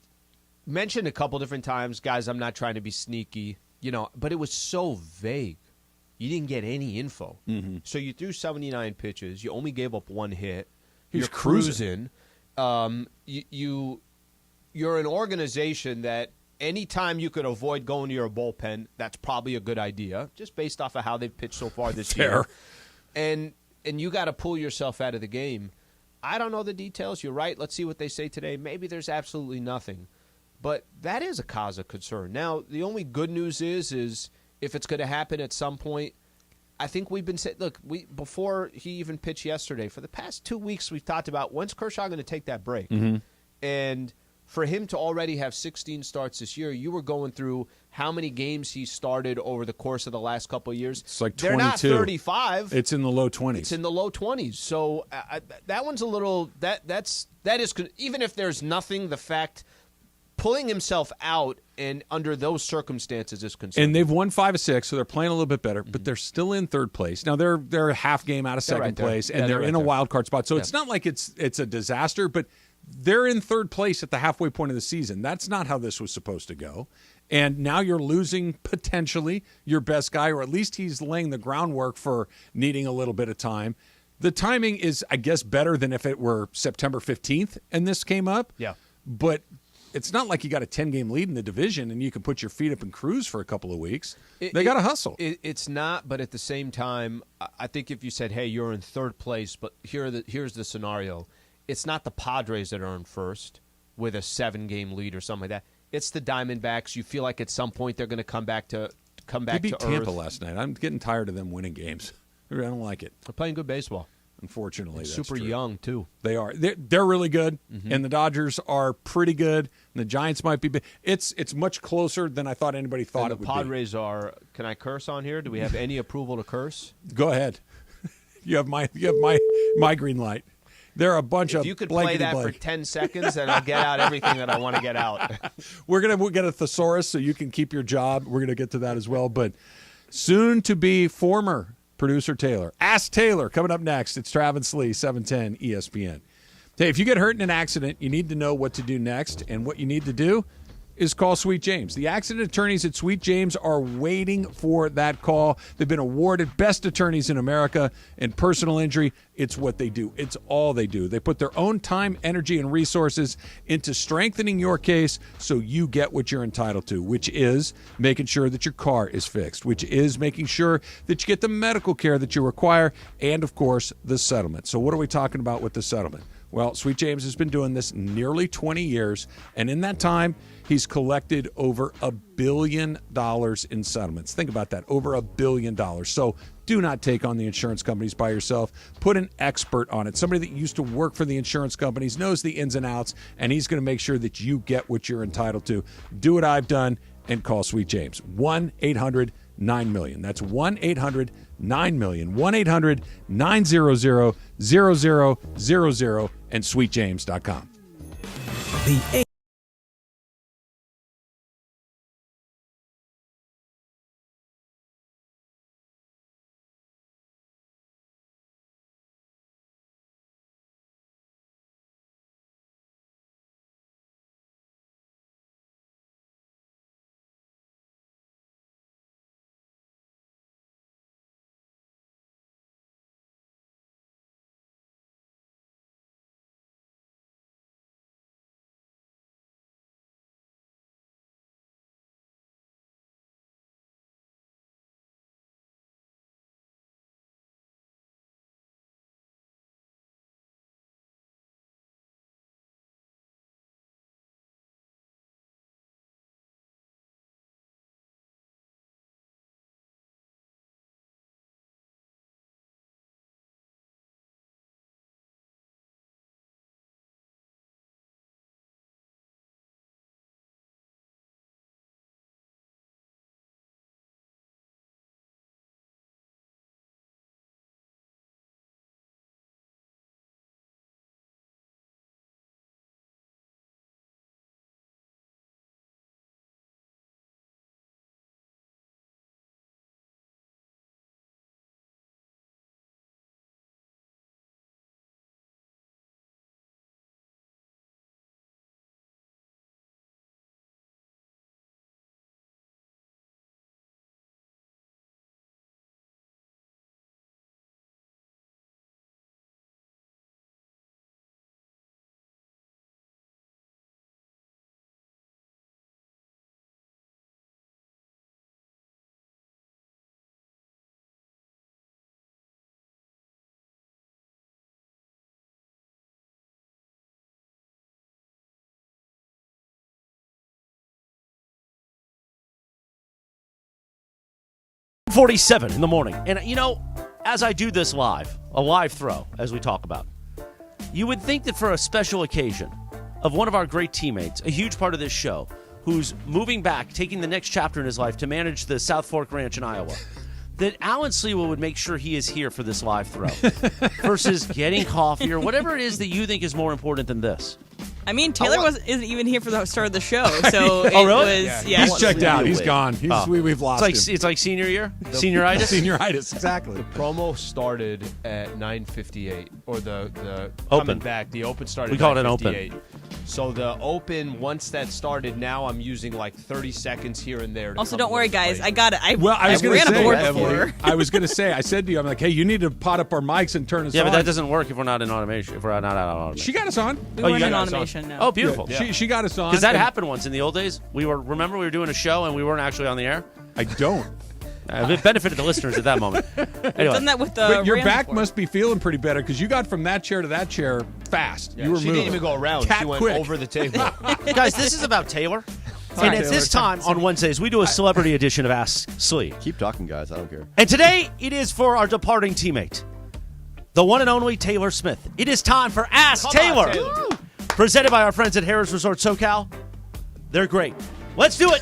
mentioned a couple different times, guys, I'm not trying to be sneaky, but it was so vague. You didn't get any info. Mm-hmm. So you threw 79 pitches. You only gave up 1 hit. You're cruising. You're an organization that anytime you could avoid going to your bullpen, that's probably a good idea, just based off of how they've pitched so far this year. And you got to pull yourself out of the game. I don't know the details. You're right. Let's see what they say today. Maybe there's absolutely nothing. But that is a cause of concern. Now, the only good news is if it's going to happen at some point, I think we've been saying, look, before he even pitched yesterday, for the past 2 weeks, we've talked about when's Kershaw going to take that break? Mm-hmm. And for him to already have 16 starts this year, you were going through how many games he started over the course of the last couple of years. It's like 22. They're not 35. It's in the low 20s. It's in the low 20s. So that one's a little that is even if there's nothing, the fact pulling himself out and under those circumstances is concerning. And they've won 5 of 6, so they're playing a little bit better, but they're still in 3rd place. Now they're a half game out of second place, and they're in a wild card spot. So it's not like it's a disaster, but they're in 3rd place at the halfway point of the season. That's not how this was supposed to go. And now you're losing potentially your best guy, or at least he's laying the groundwork for needing a little bit of time. The timing is, I guess, better than if it were September 15th and this came up. Yeah. But it's not like you got a 10-game lead in the division and you can put your feet up and cruise for a couple of weeks. They got to hustle. It's not, but at the same time, I think if you said, hey, you're in 3rd place, but here's the scenario. It's not the Padres that are in 1st with a 7-game lead or something like that. It's the Diamondbacks. You feel like at some point they're going to come back to They beat Tampa earth. last night. I'm getting tired of them winning games. I don't like it. They're playing good baseball. Unfortunately, that's super true. young too. They are. They're really good, and the Dodgers are pretty good. And the Giants might be big. It's much closer than I thought anybody thought it would be. The Padres are. Can I curse on here? Do we have any approval to curse? Go ahead. You have my green light. They're a bunch of. If you could play that for 10 seconds, then I'll get out everything that I want to get out. We'll get a thesaurus so you can keep your job. We're gonna get to that as well, but soon to be former producer Taylor. Ask Taylor coming up next. It's Travis Lee, 710 ESPN. Hey, if you get hurt in an accident, you need to know what to do next, and what you need to do is call Sweet James. The accident attorneys at Sweet James are waiting for that call. They've been awarded best attorneys in America in personal injury. It's what they do. It's all they do. They put their own time, energy, and resources into strengthening your case so you get what you're entitled to, which is making sure that your car is fixed, which is making sure that you get the medical care that you require, and, of course, the settlement. So what are we talking about with the settlement? Well, Sweet James has been doing this nearly 20 years, and in that time, he's collected over $1 billion in settlements. Think about that, over $1 billion. So do not take on the insurance companies by yourself. Put an expert on it, somebody that used to work for the insurance companies, knows the ins and outs, and he's going to make sure that you get what you're entitled to. Do what I've done and call Sweet James. 1-800-9-MILLION. That's 1-800-9-MILLION. 1-800-900-0000 and sweetjames.com. The .47 in the morning. And, as I do this live, a live throw, as we talk about, you would think that for a special occasion of one of our great teammates, a huge part of this show, who's moving back, taking the next chapter in his life to manage the South Fork Ranch in Iowa, that Alan Sliwa would make sure he is here for this live throw versus getting coffee or whatever it is that you think is more important than this. I mean, Taylor isn't even here for the start of the show, so oh, really? was He's checked out. He's gone. We've lost him. It's like senior year, senioritis. Senioritis, exactly. The promo started at 9:58, or the open. Coming back. The open started. We call it an open. So the open, once that started, now I'm using like 30 seconds here and there. Also, don't worry, guys. I got it. I was ran a board before. I was going to say, I said to you, I'm like, hey, you need to pot up our mics and turn us on. Yeah, but that doesn't work if we're not in automation. If we're not out of automation. She got us on. We weren't in automation now. Oh, beautiful. Yeah. She got us on. Because that happened once in the old days. Remember we were doing a show and we weren't actually on the air? I don't. It benefited the listeners at that moment. Anyway. Done that with the but your back must be feeling pretty better because you got from that chair to that chair fast. Yeah, you were she moving. didn't even go around. She went quick. over the table. Guys, this is about Taylor. And at this time on Wednesdays, we do a celebrity edition of Ask Slee. Keep talking, guys. I don't care. And today, it is for our departing teammate, the one and only Taylor Smith. It is time for Ask Taylor. Presented by our friends at Harrah's Resort SoCal. They're great. Let's do it.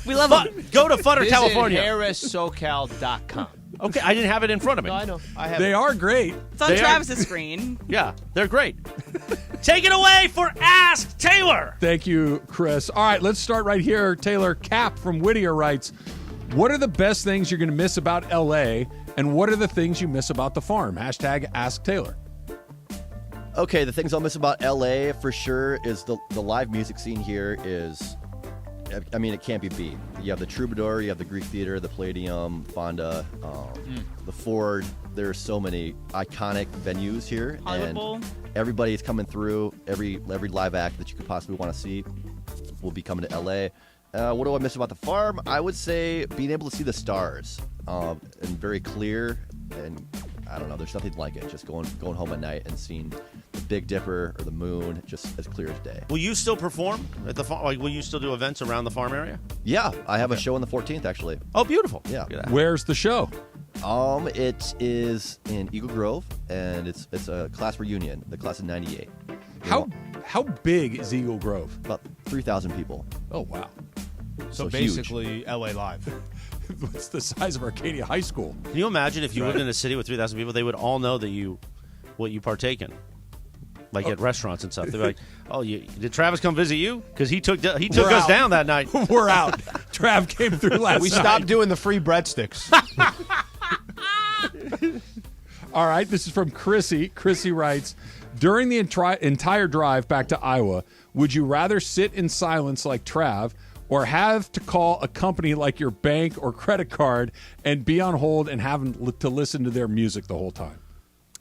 We love them. Go to Funner, California. HarrisSoCal.com. Okay, I didn't have it in front of me. No, I know. I have They are great. It's on Travis's screen. Yeah, they're great. Take it away for Ask Taylor. Thank you, Chris. All right, let's start right here. Taylor Cap from Whittier writes, what are the best things you're going to miss about L.A., and what are the things you miss about the farm? Hashtag Ask Taylor. Okay, the things I'll miss about LA for sure is the live music scene here is, I mean, it can't be beat. You have the Troubadour, you have the Greek Theater, the Palladium, Fonda, the Ford. There are so many iconic venues here. Hollywood and Bowl. Everybody's coming through. Every live act that you could possibly want to see will be coming to LA. What do I miss about the farm? I would say being able to see the stars and very clear. And I don't know. There's nothing like it. Just going home at night and seeing the Big Dipper or the moon just as clear as day. Will you still perform at the farm? Like, will you still do events around the farm area? Yeah, I have a show on the 14th actually. Oh, beautiful. Yeah. Where's the show? It is in Eagle Grove, and it's a class reunion. The class of '98. How big is Eagle Grove? About 3,000 people. Oh wow. So huge. basically, LA Live. It's the size of Arcadia High School. Can you imagine if you lived in a city with 3,000 people? They would all know that what you partake in, like at restaurants and stuff. They're like, "Oh, did Travis come visit you? Because he took us down that night." We're out. Trav came through last We night. stopped doing the free breadsticks. All right, this is from Chrissy. Chrissy writes, during the entire drive back to Iowa, would you rather sit in silence like Trav or have to call a company like your bank or credit card and be on hold and have to listen to their music the whole time?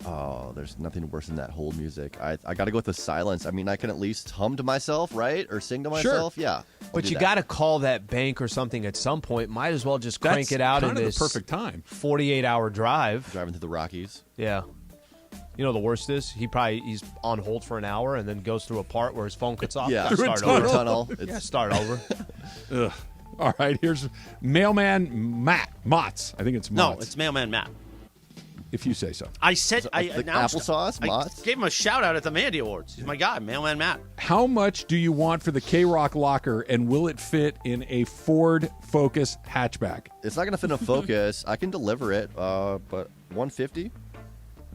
Oh, there's nothing worse than that hold music. I got to go with the silence. I mean, I can at least hum to myself, right? Or sing to myself. Sure. Yeah. But you got to call that bank or something at some point. Might as well just crank it out in kind of this the perfect time. 48-hour drive. Driving through the Rockies. Yeah. You know the worst is he's on hold for an hour and then goes through a part where his phone cuts off. Yeah. Start Through a over. tunnel. Start over. Ugh. All right, here's Mailman Motts. I think it's Motts. No, it's Mailman Matt. If you say so. I said So, I the announced applesauce, I Mott's? gave him a shout out at the Mandy Awards. He's my guy, Mailman Matt. How much do you want for the K-Rock locker, and will it fit in a Ford Focus hatchback? It's not going to fit in a Focus. I can deliver it, but $150.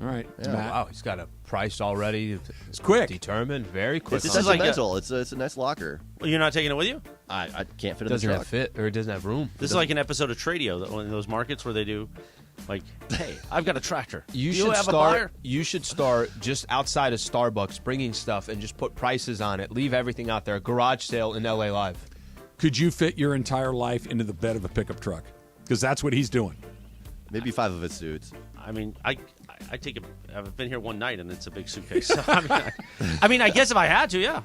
All right, Yeah. Matt. Wow, he's got a price already. It's quick. Determined, very quick. It's is like sentimental. It's a nice locker. Well, you're not taking it with you? I can't fit It in the doesn't truck. have fit, or it doesn't have room. This is like an episode of Tradio, one of those markets where they do, like, hey, I've got a tractor. Do you have a buyer? You should start just outside of Starbucks, bringing stuff and just put prices on it. Leave everything out there. Garage sale in LA Live. Could you fit your entire life into the bed of a pickup truck? Because that's what he's doing. Maybe 5 of his suits. I mean, I've been here one night and it's a big suitcase. So, I mean, I guess if I had to, yeah.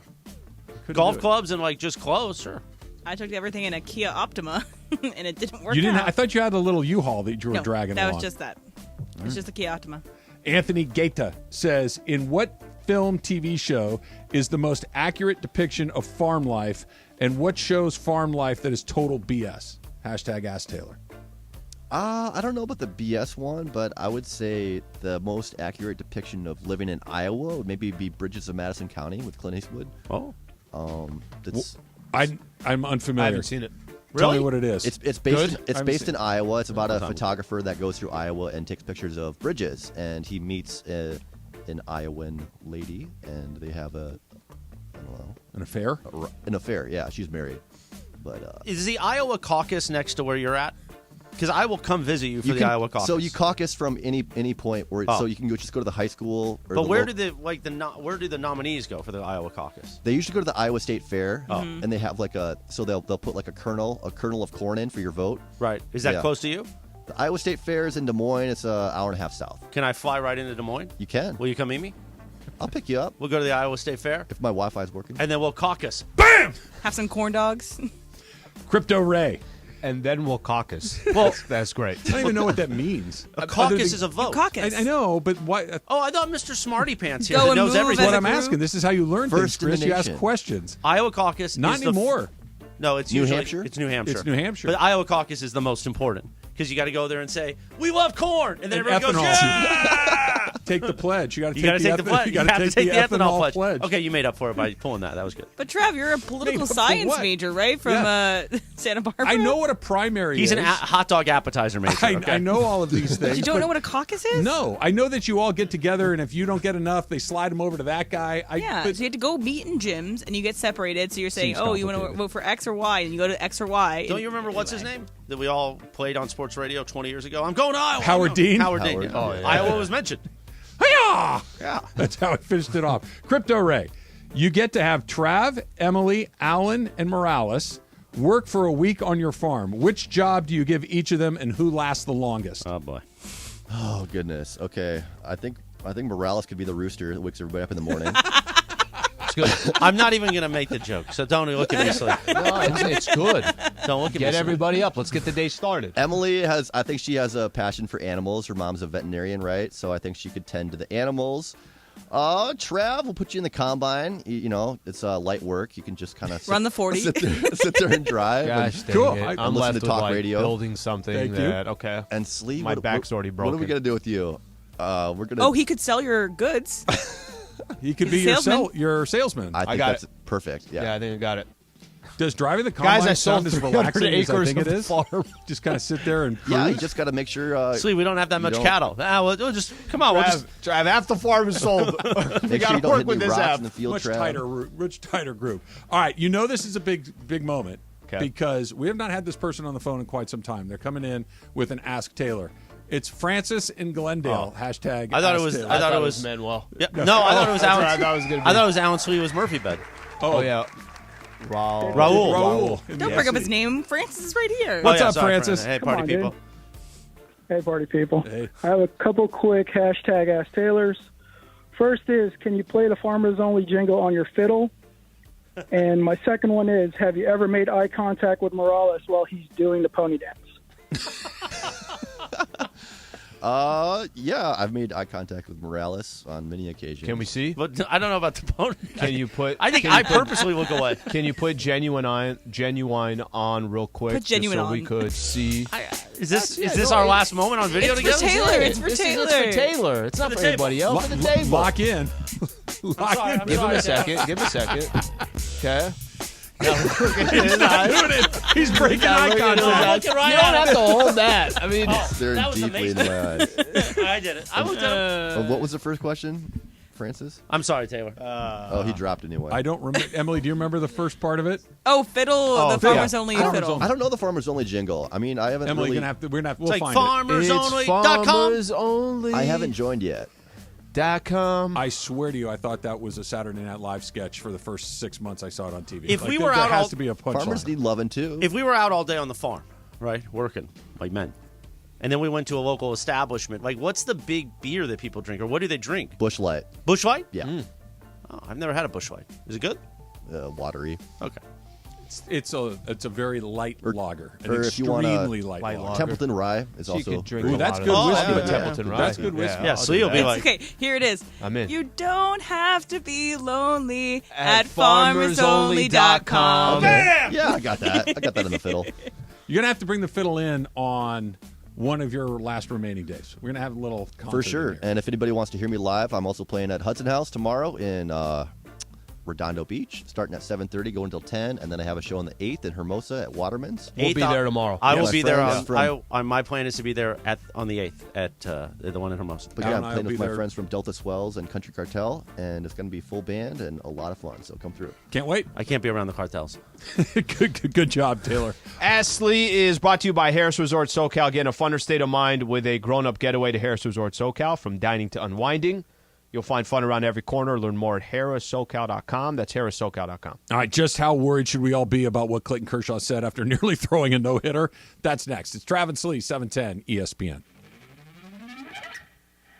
Golf clubs and like just clothes, sure. I took everything in a Kia Optima, and it didn't work You didn't. out. I thought you had a little U-Haul that you were No, dragging that along. was just that. It's just a Kia Optima. Anthony Gaeta says, in what film, TV show is the most accurate depiction of farm life, and what shows farm life that is total BS? Hashtag Ask Taylor. I don't know about the BS one, but I would say the most accurate depiction of living in Iowa would maybe be Bridges of Madison County with Clint Eastwood. Oh. That's I'm unfamiliar. I haven't seen it. Tell Really? me what it is. It's based Good? it's I based haven't in Iowa. It's about a photographer that goes through Iowa and takes pictures of bridges, and he meets an Iowan lady, and they have I don't know, An affair? an affair. Yeah, she's married, but Is the Iowa caucus next to where you're at? Because I will come visit you for the can- Iowa caucus. So you caucus from any point where so you can just go to the high school. Or But the where local- where do the nominees go for the Iowa caucus? They usually go to the Iowa State Fair, Mm-hmm. and they have like they'll put like a kernel of corn in for your vote. Right. Is that Yeah. close to you? The Iowa State Fair is in Des Moines. It's an hour and a half south. Can I fly right into Des Moines? You can. Will you come meet me? I'll pick you up We'll go to the Iowa State Fair, if my Wi-Fi is working. and then we'll caucus. Have some corn dogs. Crypto Ray. And then we'll caucus. Well, That's great. I don't even know what that means. A caucus is a vote. Caucus. I know, but why? Oh, I thought Mr. Smarty Pants here Go that and knows move everything. as What a I'm group? asking. This is how you learn First things, in Chris. the You ask nation. questions. Iowa caucus Not is anymore. No, it's New usually Hampshire? It's New Hampshire. It's New Hampshire. But the Iowa caucus is the most important because you got to go there and say, "We love corn," and then And everyone goes, ethanol. "Yeah!" Take the pledge. You got to You got to take the pledge. You have to take the ethanol pledge. Okay, you made up for it by pulling that. That was good. But Trav, you're a political Made up for science what? major, right? From Santa Barbara. I know what a primary He's is. an hot dog appetizer major. Okay? I know all of these things. You don't but know what a caucus is? No, I know that you all get together, and if you don't get enough, they slide them over to that guy. Yeah, but so you have to go meet in gyms, and you get separated. So you're saying, Seems "Oh, you want to complicated. vote for X or Y," and you go to X or Y. Don't you remember what's his name that we all played on sports radio 20 years ago? I'm going to Iowa. Howard Dean? Howard Dean. Howard. Yeah. Oh, yeah. Iowa was mentioned. Hi-yah! Yeah. That's how I finished it off. Crypto Ray, you get to have Trav, Emily, Alan, and Morales work for a week on your farm. Which job do you give each of them, and who lasts the longest? Oh boy. Oh goodness. Okay. I think Morales could be the rooster that wakes everybody up in the morning. I'm not even going to make the joke, so don't look at me like. No, it's good. Don't look at me. Get everybody up. Let's get the day started. Emily I think she has a passion for animals. Her mom's a veterinarian, right? So I think she could tend to the animals. Trav, we'll put you in the combine. You know, it's light work. You can just kind of run the 40. sit there and drive. Gosh, and, cool. I'm left to talk radio. Building something okay. And Slee, my back's already broken. What are we gonna do with you? We're gonna. Oh, he could sell your goods. He could be your salesman. I think that's perfect. Yeah, I think I got it. Does driving the combine Guys, I sold sound as 300 relaxing as I acres think it of is? farm. Just kind of sit there and cruise? Yeah, you just got to make sure. Sweet, we don't have that much don't- cattle. We'll just come on. Trav, half the farm is sold. We Make got sure you to don't work hit with any this rocks app. in the field, much Trav. tighter group. All right, you know this is a big moment Okay. because we have not had this person on the phone in quite some time. They're coming in with an Ask Taylor. It's Francis in Glendale. Hashtag. I thought Ask it was. Taylor. I thought it was Manuel. Yeah, no, I thought it was Alan. I thought it was gonna be. I thought it was Alan Sliwa's Murphy bed. Oh yeah. Raul. Raul. Don't bring up his name. Francis is right here. What's up, sorry, Francis? Hey, Come party on, people. dude. Hey, party people. Hey. I have a couple quick hashtag Ask Taylors. First is, can you play the Farmers Only jingle on your fiddle? And my second one is, have you ever made eye contact with Morales while he's doing the pony dance? Yeah, I've made eye contact with Morales on many occasions. Can we see? But I don't know about the pony. Can you put? I think I purposely look away. Can you put genuine on real quick? Put genuine just so we on. could see. Is this our last moment on video It's together? for Taylor. It's for Taylor. It's for Taylor. It's not for anybody else. For the table. Lock in. Lock in. Give him a second. Give him a second. Okay. He's breaking eye contact. You don't have to hold that. I mean, Staring that was deeply in the eyes. I did it. I looked at him. What was the first question, Francis? I'm sorry, Taylor. He dropped anyway. I don't remember. Emily, do you remember the first part of it? Oh, fiddle. The Farmers Only fiddle. I don't know the Farmers Only jingle. I mean, I haven't Emily, really. we're gonna have. We'll It's like find it. farmersonly.com. farmersonly.com. I haven't joined yet. I swear to you, I thought that was a Saturday Night Live sketch for the first 6 months I saw it on TV. If we were there out has all- to be a punchline. Farmers need loving too. If we were out all day on the farm, right, working like men, and then we went to a local establishment, like what's the big beer that people drink, or what do they drink? Bush Light. Bush Light? Yeah. Oh, I've never had a Bush Light. Is it good? Watery. Okay. It's a very light lager, an or if you want a extremely light light lager. Templeton Rye is You also. could drink Ooh, a that's lot good of whiskey. but Yeah. Templeton Rye. That's good whiskey. Yeah, Slee will be like, Okay, here it is. I'm in. You don't have to be lonely At at farmersonly.com. Okay. Yeah, I got that. I got that in the fiddle. You're gonna have to bring the fiddle in on one of your last remaining days. We're gonna have a little For concert in sure. here. And if anybody wants to hear me live, I'm also playing at Hudson House tomorrow in Redondo Beach, starting at 7:30, going until 10, and then I have a show on the 8th in Hermosa at Waterman's. We'll be there tomorrow. I Yeah, will my be there friends on my plan is to be there on the 8th at the one in Hermosa. But Al yeah, and I'm I playing will with be my there. friends from Delta Swells and Country Cartel, and it's going to be full band and a lot of fun. So come through. Can't wait. I can't be around the cartels. Good job, Taylor. Astley is brought to you by Harris Resort SoCal. Again, a funner state of mind with a grown-up getaway to Harris Resort SoCal. From dining to unwinding, you'll find fun around every corner. Learn more at harrissocal.com. That's harrissocal.com. All right, just how worried should we all be about what Clayton Kershaw said after nearly throwing a no-hitter? That's next. It's Travis Lee, 710 ESPN.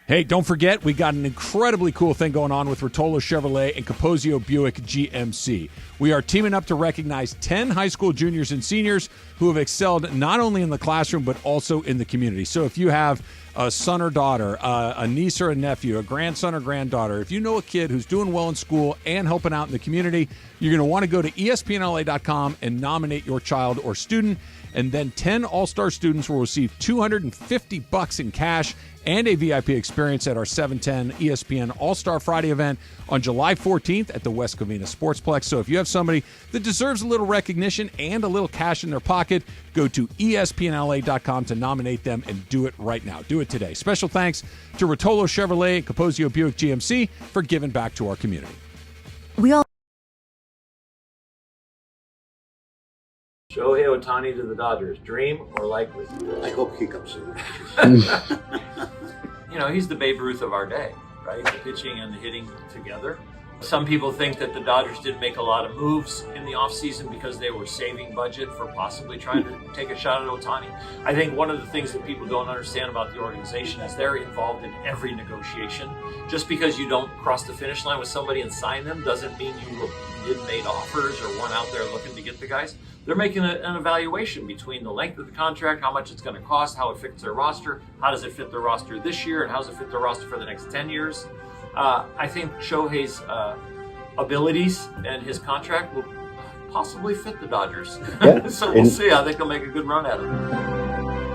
Hey, don't forget, we got an incredibly cool thing going on with Rotolo Chevrolet and Capozio Buick GMC. We are teaming up to recognize 10 high school juniors and seniors who have excelled not only in the classroom but also in the community. So if you have a son or daughter, a niece or a nephew, a grandson or granddaughter, if you know a kid who's doing well in school and helping out in the community, you're going to want to go to espnla.com and nominate your child or student. And then 10 All-Star students will receive $250 in cash and a VIP experience at our 710 ESPN All-Star Friday event on July 14th at the West Covina Sportsplex. So if you have somebody that deserves a little recognition and a little cash in their pocket, go to espnla.com to nominate them and do it right now. Do it today. Special thanks to Rotolo Chevrolet and Capozio Buick GMC for giving back to our community. We all Shohei Ohtani to the Dodgers, dream or likely? I hope he comes soon. You know, he's the Babe Ruth of our day, right? The pitching and the hitting together. Some people think that the Dodgers didn't make a lot of moves in the offseason because they were saving budget for possibly trying to take a shot at Ohtani. I think one of the things that people don't understand about the organization is they're involved in every negotiation. Just because you don't cross the finish line with somebody and sign them doesn't mean you didn't make offers or weren't out there looking to get the guys. They're making an evaluation between the length of the contract, how much it's going to cost, how it fits their roster, how does it fit their roster this year, and how does it fit their roster for the next 10 years. I think Shohei's abilities and his contract will possibly fit the Dodgers. Yeah. So we'll see. I think they'll make a good run at it.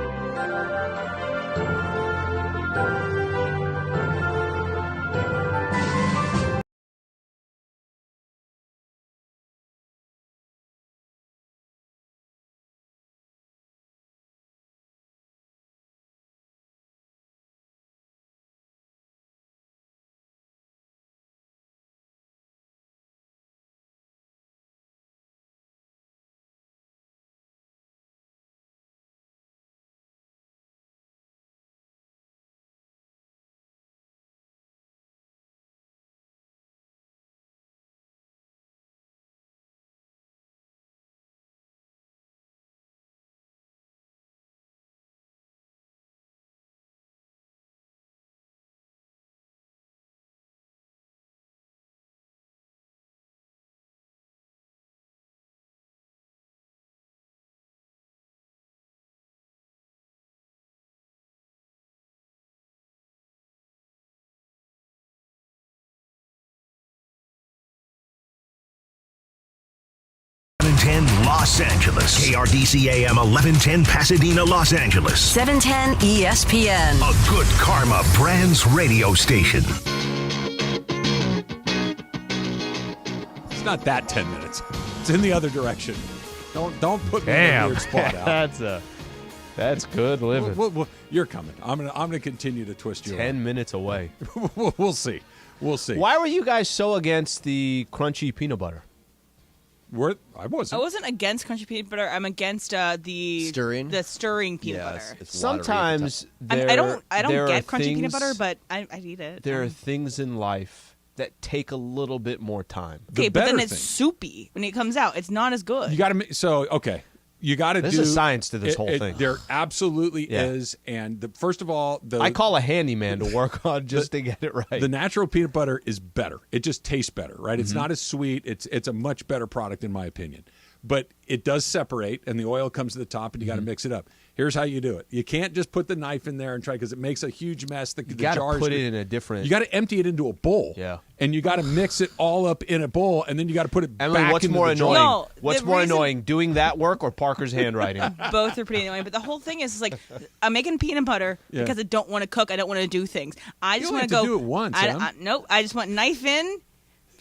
710 Los Angeles. KRDC AM 1110 Pasadena, Los Angeles. 710 ESPN. A Good Karma Brands radio station. It's not that 10 minutes. It's in the other direction. Don't put me in a weird spot out. That's good living. Well, you're coming. I'm gonna continue to twist you. 10 minutes away. We'll see. We'll see. Why were you guys so against the crunchy peanut butter? I wasn't. I wasn't against crunchy peanut butter. I'm against the stirring peanut butter. It's sometimes I don't there get are crunchy peanut things- butter, but I eat it. There are things in life that take a little bit more time. Okay, but then it's soupy when it comes out. It's not as good. You got to okay. You got to do. There's a science to this whole thing. There absolutely is. And first of all, I call a handyman to work on just to get it right. The natural peanut butter is better. It just tastes better, right? It's Mhm. not as sweet. It's a much better product in my opinion. But it does separate, and the oil comes to the top, and you got to mix it up. Here's how you do it. You can't just put the knife in there and try because it makes a huge mess. The got to jars put it in a different. You got to empty it into a bowl. Yeah. And you got to mix it all up in a bowl, and then you got to put it Emily, back what's into more the jar. annoying? What's more annoying, doing that work or Parker's handwriting? Both are pretty annoying, but the whole thing is like I'm making peanut butter Yeah. because I don't want to cook. I don't want to do things. I just don't want have to to go. do it once, Nope. I just want knife in,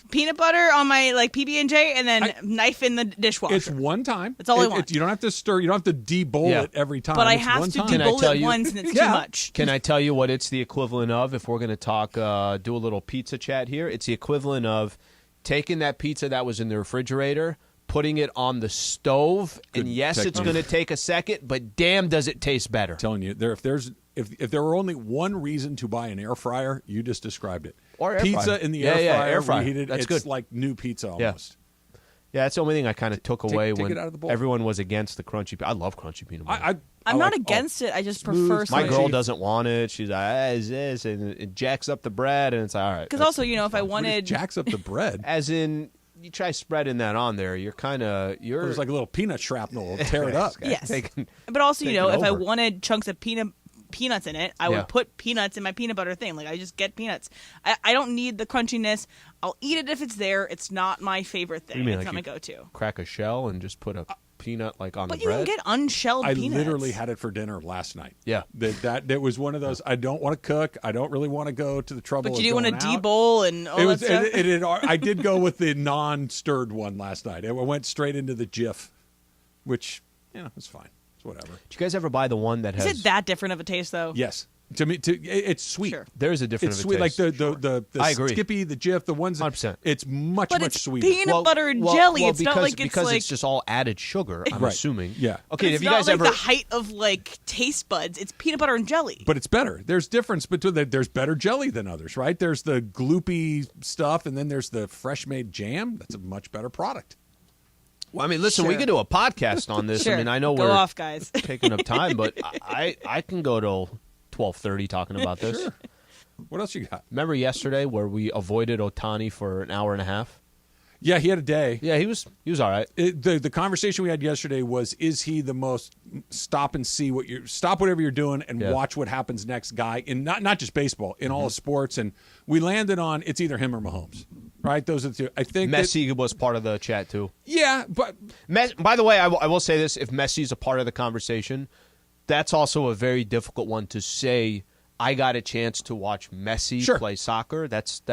peanut butter on my PB&J, and then knife in the dishwasher. It's one time. That's all I want. You don't have to stir. You don't have to de-bowl it every time. But I It's have one to time. de-bowl it once, and it's too much. Can I tell you what it's the equivalent of? If we're going to talk, do a little pizza chat here. It's the equivalent of taking that pizza that was in the refrigerator, putting it on the stove, and yes, it's technique. going to take a second, but damn, does it taste better? I'm telling you, if there were only one reason to buy an air fryer, you just described it. Or air pizza fryer. in the Yeah, air fryer, air reheated. fryer. That's it's good. like new pizza Yeah. almost. Yeah, that's the only thing I kind of took away take when it out of the bowl. everyone was against the crunchy. I love crunchy peanut butter. I'm not against it. I just prefer. My girl doesn't want it. She's like, is this? And it jacks up the bread, and it's all right. Because also, if I wanted jacks up the bread, as in you try spreading that on there, you're kind of There's like a little peanut shrapnel. It'll tear it up. Yes. Taking- But also, taking if I over. wanted chunks of peanuts in it, I Yeah. would put peanuts in my peanut butter thing. Like I just get peanuts. I don't need the crunchiness. I'll eat it if it's there. It's not my favorite thing. You mean It's like not my you go-to. Crack a shell and just put a peanut on But the you bread. can get unshelled I peanuts. literally had it for dinner last night. Yeah. That was one of those. I don't want to cook. I don't really want to go to the trouble. But of you do want to going out. de-bowl and all It was. that stuff. I did go with the non-stirred one last night. I went straight into the Jif, which it's fine. It's whatever. Did you guys ever buy the one that Is has? it that different of a taste though? Yes. To me, it's sweet. Sure. There is a difference. It's sweet, like the I agree. Skippy, the Jif, the ones. 100%. It's much But much it's sweeter. peanut butter and jelly. It's not like it's because like it's just all added sugar. I'm Right. assuming. Yeah. Okay. it's Have you not guys like ever? the height of like taste buds. It's peanut butter and jelly. But it's better. There's difference between there's better jelly than others, right? There's the gloopy stuff, and then there's the fresh made jam. That's a much better product. Well, I mean, listen, we Sure. could do a podcast on this. Sure. I mean, I know Go we're off, guys. taking up time, but I can go till 12:30 talking about this. Sure. What else you got? Remember yesterday where we avoided Ohtani for an hour and a half? Yeah, he had a day. Yeah, he was all right. The conversation we had yesterday was: is he the most stop and see stop whatever you're doing and watch what happens next guy in not just baseball, in all sports? And we landed on it's either him or Mahomes, right? Those are the two. I think Messi was part of the chat too. Yeah, but by the way, I will say this: if Messi's a part of the conversation, that's also a very difficult one to say. I got a chance to watch Messi play soccer. That's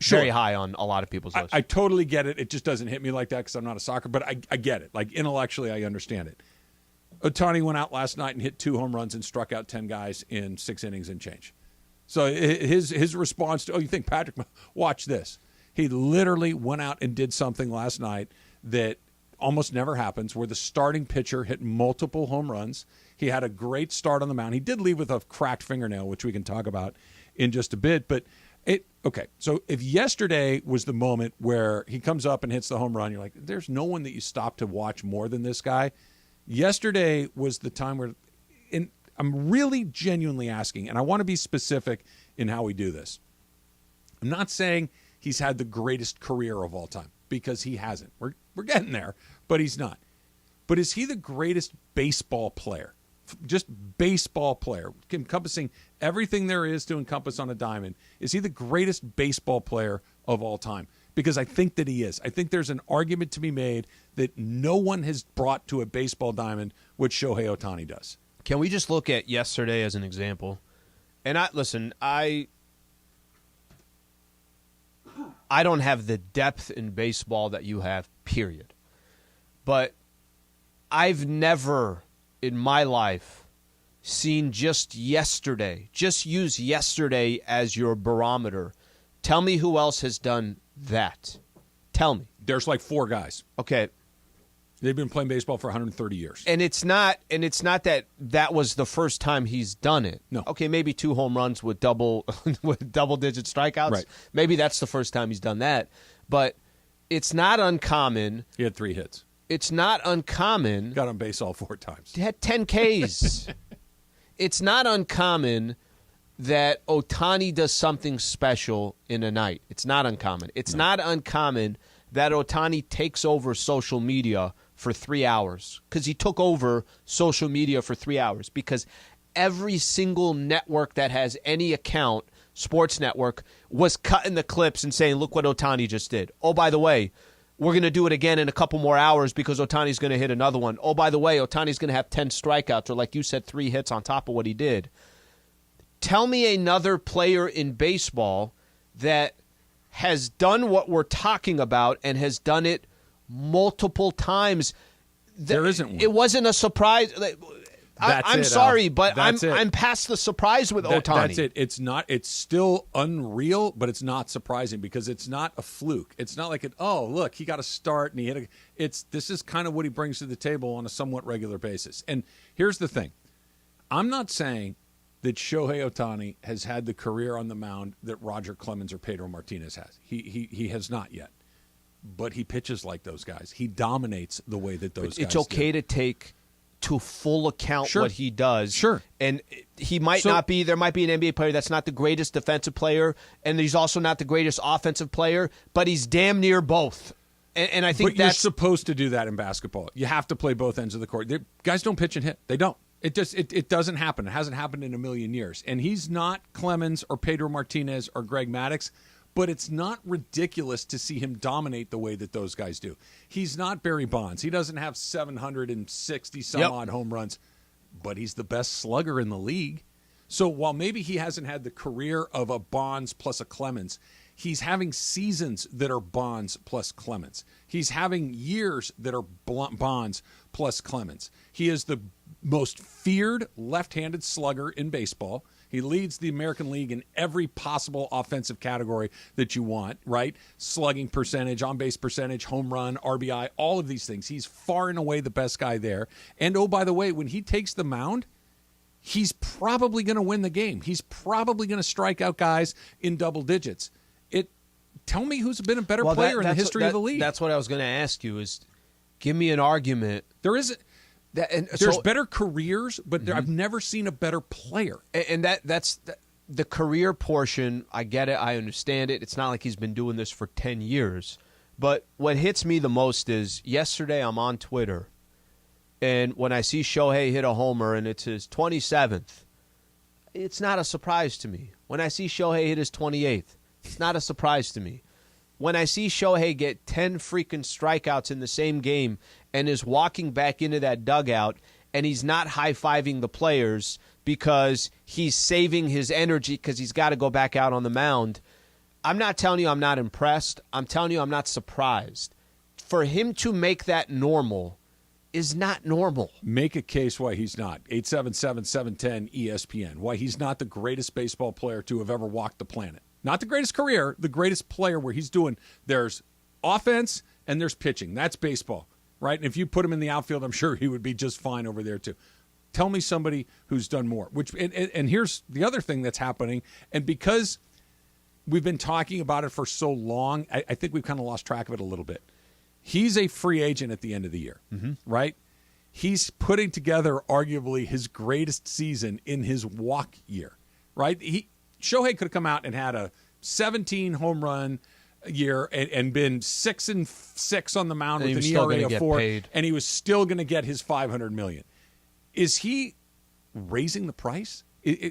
very high on a lot of people's lists. I totally get it. It just doesn't hit me like that because I'm not a soccer, but I get it. Like intellectually, I understand it. Ohtani went out last night and hit 2 home runs and struck out 10 guys in 6 innings and change. So his response to, you think Patrick, watch this. He literally went out and did something last night that almost never happens, where the starting pitcher hit multiple home runs. He had a great start on the mound. He did leave with a cracked fingernail, which we can talk about in just a bit. But okay, so if yesterday was the moment where he comes up and hits the home run, you're like, there's no one that you stop to watch more than this guy. Yesterday was the time where, and I'm really genuinely asking, and I want to be specific in how we do this. I'm not saying he's had the greatest career of all time, because he hasn't. We're getting there, but he's not. But is he the greatest baseball player? Just baseball player, encompassing everything there is to encompass on a diamond. Is he the greatest baseball player of all time? Because I think that he is. I think there's an argument to be made that no one has brought to a baseball diamond what Shohei Ohtani does. Can we just look at yesterday as an example? And I don't have the depth in baseball that you have, period. But I've never in my life seen just use yesterday as your barometer. Tell me who else has done that. Tell me. There's like 4 guys. Okay. They've been playing baseball for 130 years. And it's not that was the first time he's done it. No. Okay, maybe 2 home runs with double digit strikeouts. Right. Maybe that's the first time he's done that. But it's not uncommon. He had 3 hits. It's not uncommon. Got on base all 4 times. He had 10 Ks. It's not uncommon that Ohtani does something special in a night. It's not uncommon. It's not uncommon that Ohtani takes over social media for 3 hours, because he took over social media for 3 hours, because every single network that has any account, sports network, was cutting the clips and saying, look what Ohtani just did. Oh, by the way, we're going to do it again in a couple more hours because Ohtani's going to hit another one. Oh, by the way, Ohtani's going to have 10 strikeouts, or like you said, 3 hits on top of what he did. Tell me another player in baseball that has done what we're talking about and has done it multiple times. There isn't one. It wasn't a surprise. I'm sorry, but I'm past the surprise with Ohtani. That's it. It's still unreal, but it's not surprising because it's not a fluke. It's not like look, he got a start and he hit this is kind of what he brings to the table on a somewhat regular basis. And here's the thing. I'm not saying that Shohei Ohtani has had the career on the mound that Roger Clemens or Pedro Martinez has. He has not yet. But he pitches like those guys. He dominates the way that those guys do. It's okay to take to full account what he does. Sure. And he might not be, there might be an NBA player that's not the greatest defensive player, and he's also not the greatest offensive player, but he's damn near both. And I think you're supposed to do that in basketball. You have to play both ends of the court. Guys don't pitch and hit. They don't. It doesn't happen. It hasn't happened in a million years. And he's not Clemens or Pedro Martinez or Greg Maddux, but it's not ridiculous to see him dominate the way that those guys do. He's not Barry Bonds. He doesn't have 760-some-odd home runs, but he's the best slugger in the league. So while maybe he hasn't had the career of a Bonds plus a Clemens, he's having seasons that are Bonds plus Clemens. He's having years that are Bonds plus Clemens. He is the most feared left-handed slugger in baseball. He leads the American League in every possible offensive category that you want, right? Slugging percentage, on-base percentage, home run, RBI, all of these things. He's far and away the best guy there. And, oh, by the way, when he takes the mound, he's probably going to win the game. He's probably going to strike out guys in double digits. Tell me who's been a better player in the history of the league. That's what I was going to ask you is give me an argument. There isn't. There's better careers, but I've never seen a better player. And that's the career portion. I get it. I understand it. It's not like he's been doing this for 10 years. But what hits me the most is yesterday I'm on Twitter, and when I see Shohei hit a homer and it's his 27th, it's not a surprise to me. When I see Shohei hit his 28th, it's not a surprise to me. When I see Shohei get 10 freaking strikeouts in the same game and is walking back into that dugout and he's not high-fiving the players because he's saving his energy because he's got to go back out on the mound, I'm not telling you I'm not impressed. I'm telling you I'm not surprised. For him to make that normal is not normal. Make a case why he's not. 877-710-ESPN. Why he's not the greatest baseball player to have ever walked the planet. Not the greatest career, the greatest player where he's doing, there's offense and there's pitching. That's baseball, right? And if you put him in the outfield, I'm sure he would be just fine over there too. Tell me somebody who's done more. And here's the other thing that's happening. And because we've been talking about it for so long, I think we've kind of lost track of it a little bit. He's a free agent at the end of the year, right? He's putting together arguably his greatest season in his walk year, right? Shohei could have come out and had a 17 home run year and been 6-6 on the mound with an ERA of 4, and he was still going to get his $500 million. Is he raising the price?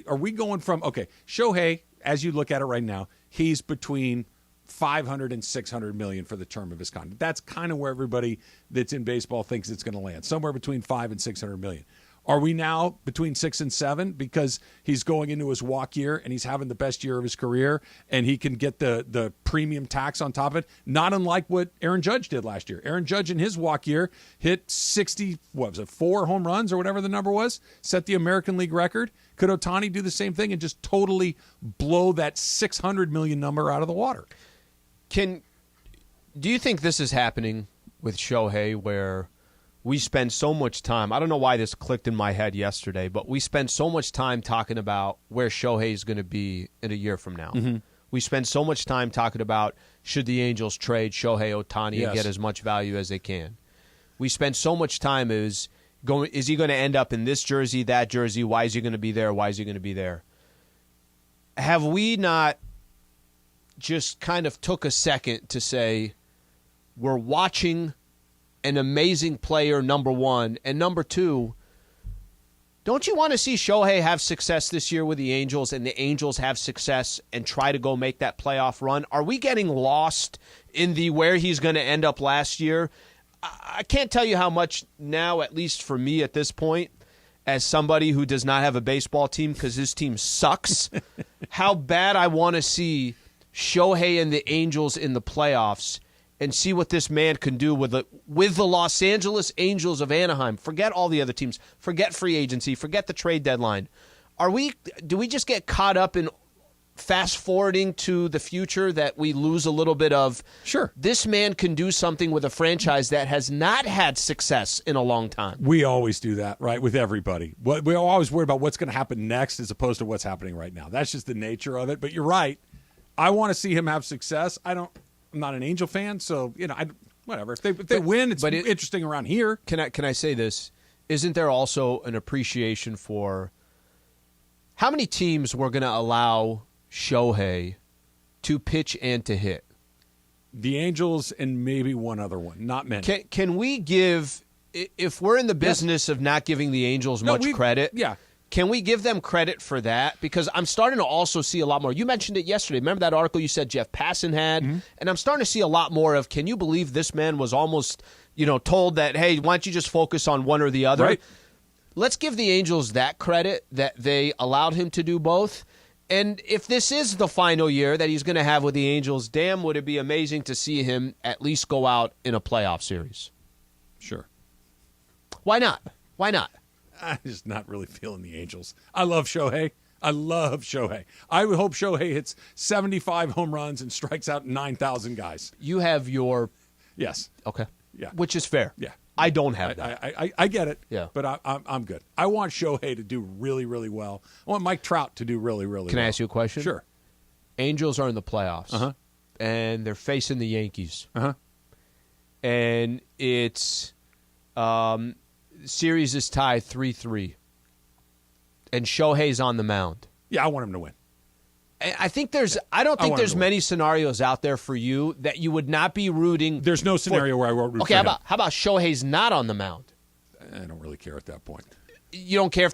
Are we going from Shohei, as you look at it right now, he's between $500 and $600 million for the term of his contract. That's kind of where everybody that's in baseball thinks it's going to land, somewhere between $500 and $600 million. Are we now between 6 and 7 because he's going into his walk year and he's having the best year of his career and he can get the premium tax on top of it? Not unlike what Aaron Judge did last year. Aaron Judge in his walk year hit 4 home runs or whatever the number was, set the American League record. Could Ohtani do the same thing and just totally blow that $600 million number out of the water? Do you think this is happening with Shohei where we spend so much time, I don't know why this clicked in my head yesterday, but we spend so much time talking about where Shohei is going to be in a year from now. We spend so much time talking about should the Angels trade Shohei Ohtani and get as much value as they can. We spend so much time is he going to end up in this jersey, that jersey? Why is he going to be there? Why is he going to be there? Have we not just kind of took a second to say we're watching an amazing player, number one, and number two, don't you want to see Shohei have success this year with the Angels and the Angels have success and try to go make that playoff run? Are we getting lost in the where he's going to end up last year? I can't tell you how much now, at least for me at this point, as somebody who does not have a baseball team because his team sucks, how bad I want to see Shohei and the Angels in the playoffs and see what this man can do with the Los Angeles Angels of Anaheim. Forget all the other teams. Forget free agency. Forget the trade deadline. Do we just get caught up in fast forwarding to the future that we lose a little bit of? Sure. This man can do something with a franchise that has not had success in a long time. We always do that, right, with everybody. We're always worried about what's going to happen next as opposed to what's happening right now. That's just the nature of it. But you're right. I want to see him have success. I'm not an Angel fan, so whatever. If they win, it's interesting around here. Can I say this? Isn't there also an appreciation for how many teams were going to allow Shohei to pitch and to hit? The Angels and maybe one other one. Not many. Can we give, if we're in the business of not giving the Angels much credit, can we give them credit for that? Because I'm starting to also see a lot more. You mentioned it yesterday. Remember that article you said Jeff Passan had? And I'm starting to see a lot more of, can you believe this man was almost, told that, hey, why don't you just focus on one or the other? Right. Let's give the Angels that credit that they allowed him to do both. And if this is the final year that he's going to have with the Angels, damn, would it be amazing to see him at least go out in a playoff series. Sure. Why not? Why not? I'm just not really feeling the Angels. I love Shohei. I love Shohei. I would hope Shohei hits 75 home runs and strikes out 9,000 guys. You have your Yes. okay, Yeah. which is fair. Yeah. I don't have that. I get it. Yeah. But I'm good. I want Shohei to do really, really well. I want Mike Trout to do really, really well. Can I ask you a question? Sure. Angels are in the playoffs. Uh-huh. And they're facing the Yankees. Uh-huh. And it's series is tied 3-3. And Shohei's on the mound. Yeah, I want him to win. I think I don't think want there's him to many scenarios out there for you that you would not be rooting. There's no scenario where I won't root okay, for him. how about Shohei's not on the mound? I don't really care at that point. You don't care if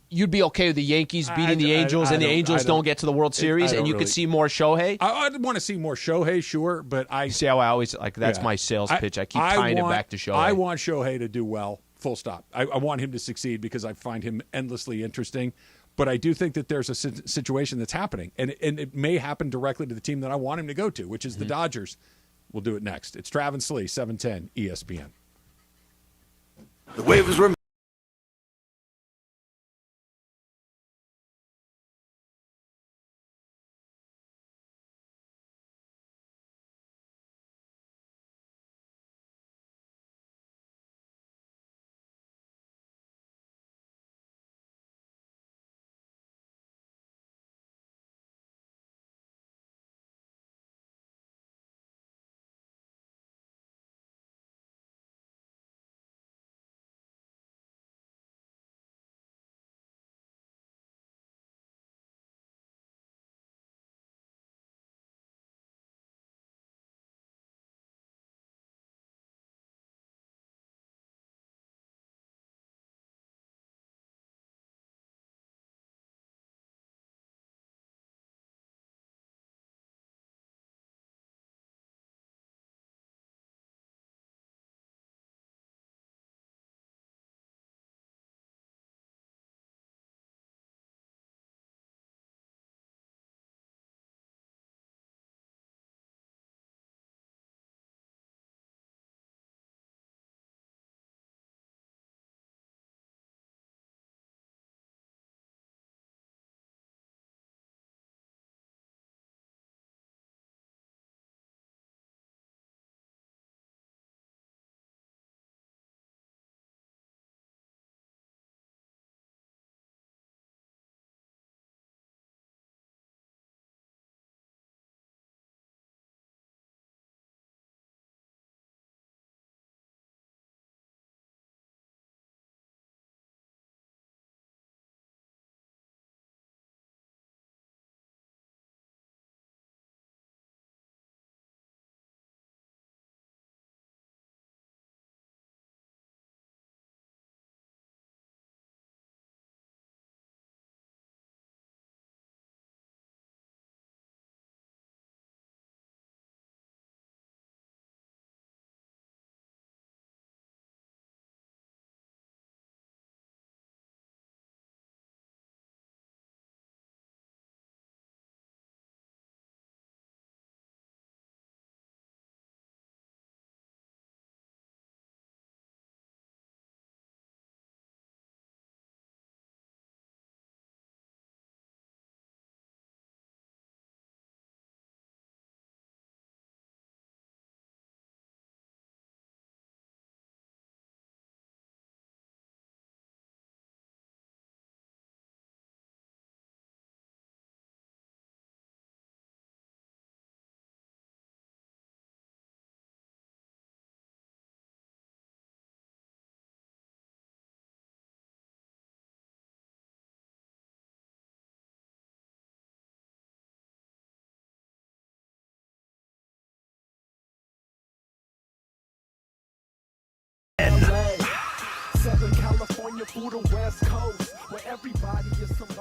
you'd be okay with the Yankees beating the Angels and the Angels don't get to the World Series and you could see more Shohei? I'd want to see more Shohei, sure, but I see how I always that's my sales pitch. I keep tying it back to Shohei. I want Shohei to do well, full stop. I want him to succeed because I find him endlessly interesting. But I do think that there's a situation that's happening, and it may happen directly to the team that I want him to go to, which is the Dodgers. We'll do it next. It's Travis Slee, 710 ESPN. The waivers were.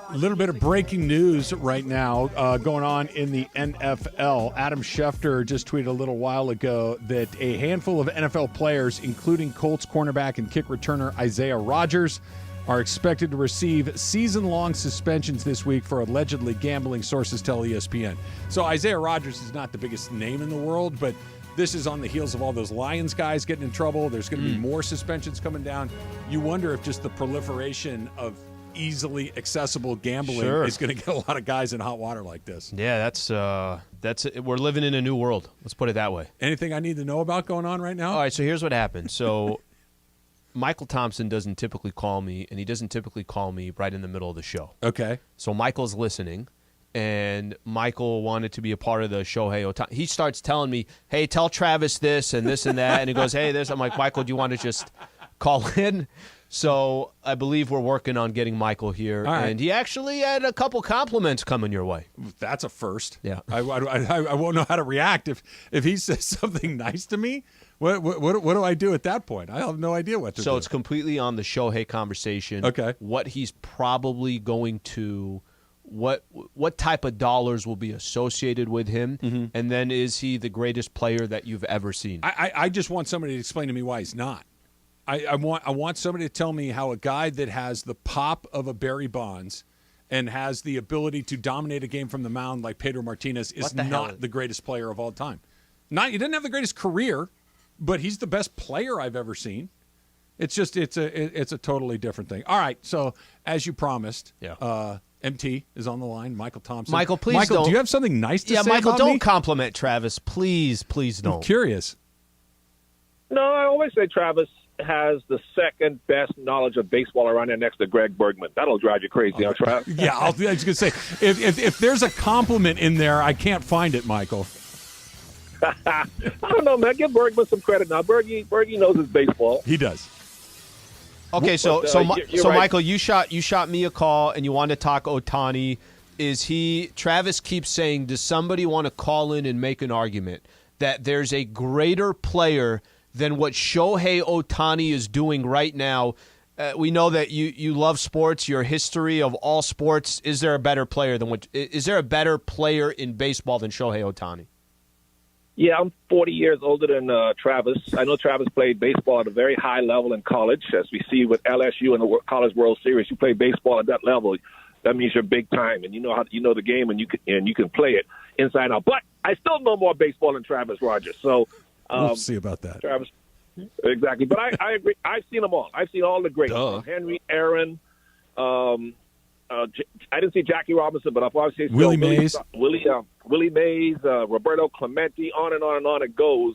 A little bit of breaking news right now going on in the NFL. Adam Schefter just tweeted a little while ago that a handful of NFL players, including Colts cornerback and kick returner Isaiah Rodgers, are expected to receive season-long suspensions this week for allegedly gambling, sources tell ESPN. So Isaiah Rodgers is not the biggest name in the world, but this is on the heels of all those Lions guys getting in trouble. There's going to be more suspensions coming down. You wonder if just the proliferation of easily accessible gambling Sure. is going to get a lot of guys in hot water like this. Yeah, that's we're living in a new world. Let's put it that way. Anything I need to know about going on right now? All right, so here's what happened. So Michael Thompson doesn't typically call me, and he doesn't typically call me right in the middle of the show. Okay. So Michael's listening, and Michael wanted to be a part of the Shohei Ohtani. He starts telling me, hey, tell Travis this and this and that, and he goes, hey, this. I'm like, Michael, do you want to just call in? So I believe we're working on getting Michael here, right. and he actually had a couple compliments coming your way. That's a first. Yeah. I won't know how to react if he says something nice to me. What do I do at that point? I have no idea what to do. So it's completely on the Shohei conversation. Okay. What he's probably going to, what type of dollars will be associated with him, and then is he the greatest player that you've ever seen? I just want somebody to explain to me why he's not. I want somebody to tell me how a guy that has the pop of a Barry Bonds and has the ability to dominate a game from the mound like Pedro Martinez is not the greatest player of all time. He didn't have the greatest career, but he's the best player I've ever seen. It's a totally different thing. All right, so as you promised, MT is on the line. Michael Thompson. Michael, please don't. Do you have something nice to say Michael, about don't me? compliment Travis. Please don't. I'm curious. No, I always say Travis has the second best knowledge of baseball around there next to Greg Bergman. That'll drive you crazy, huh, Travis? Yeah, I was going to say, if there's a compliment in there, I can't find it, Michael. I don't know, man. Give Bergman some credit now. Bergie knows his baseball. He does. Okay, so you're right. Michael, you shot me a call and you wanted to talk Ohtani. Travis keeps saying, does somebody want to call in and make an argument that there's a greater player than what Shohei Ohtani is doing right now? We know that you love sports, your history of all sports. Is there a better player in baseball than Shohei Ohtani? Yeah, I'm 40 years older than Travis. I know Travis played baseball at a very high level in college, as we see with LSU in the College World Series. You play baseball at that level, that means you're big time, and you know the game, and you can play it inside out. But I still know more baseball than Travis Rogers. So we'll see about that. Travis, exactly. But I agree. I've seen them all. I've seen all the greats. Henry Aaron. I didn't see Jackie Robinson, but I've obviously seen Willie Mays. Willie Mays, Roberto Clemente, on and on and on it goes.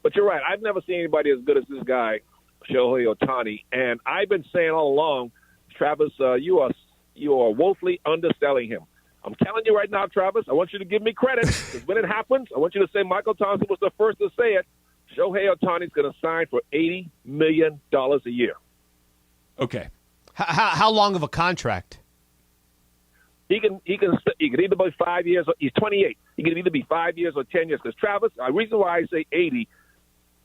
But you're right. I've never seen anybody as good as this guy, Shohei Ohtani. And I've been saying all along, Travis, you are woefully underselling him. I'm telling you right now, Travis, I want you to give me credit, because when it happens, I want you to say Michael Thompson was the first to say it. Shohei Ohtani is going to sign for $80 million a year. Okay. How long of a contract? He can either be 5 years, or he's 28. He can either be 5 years or 10 years. Because Travis, the reason why I say 80,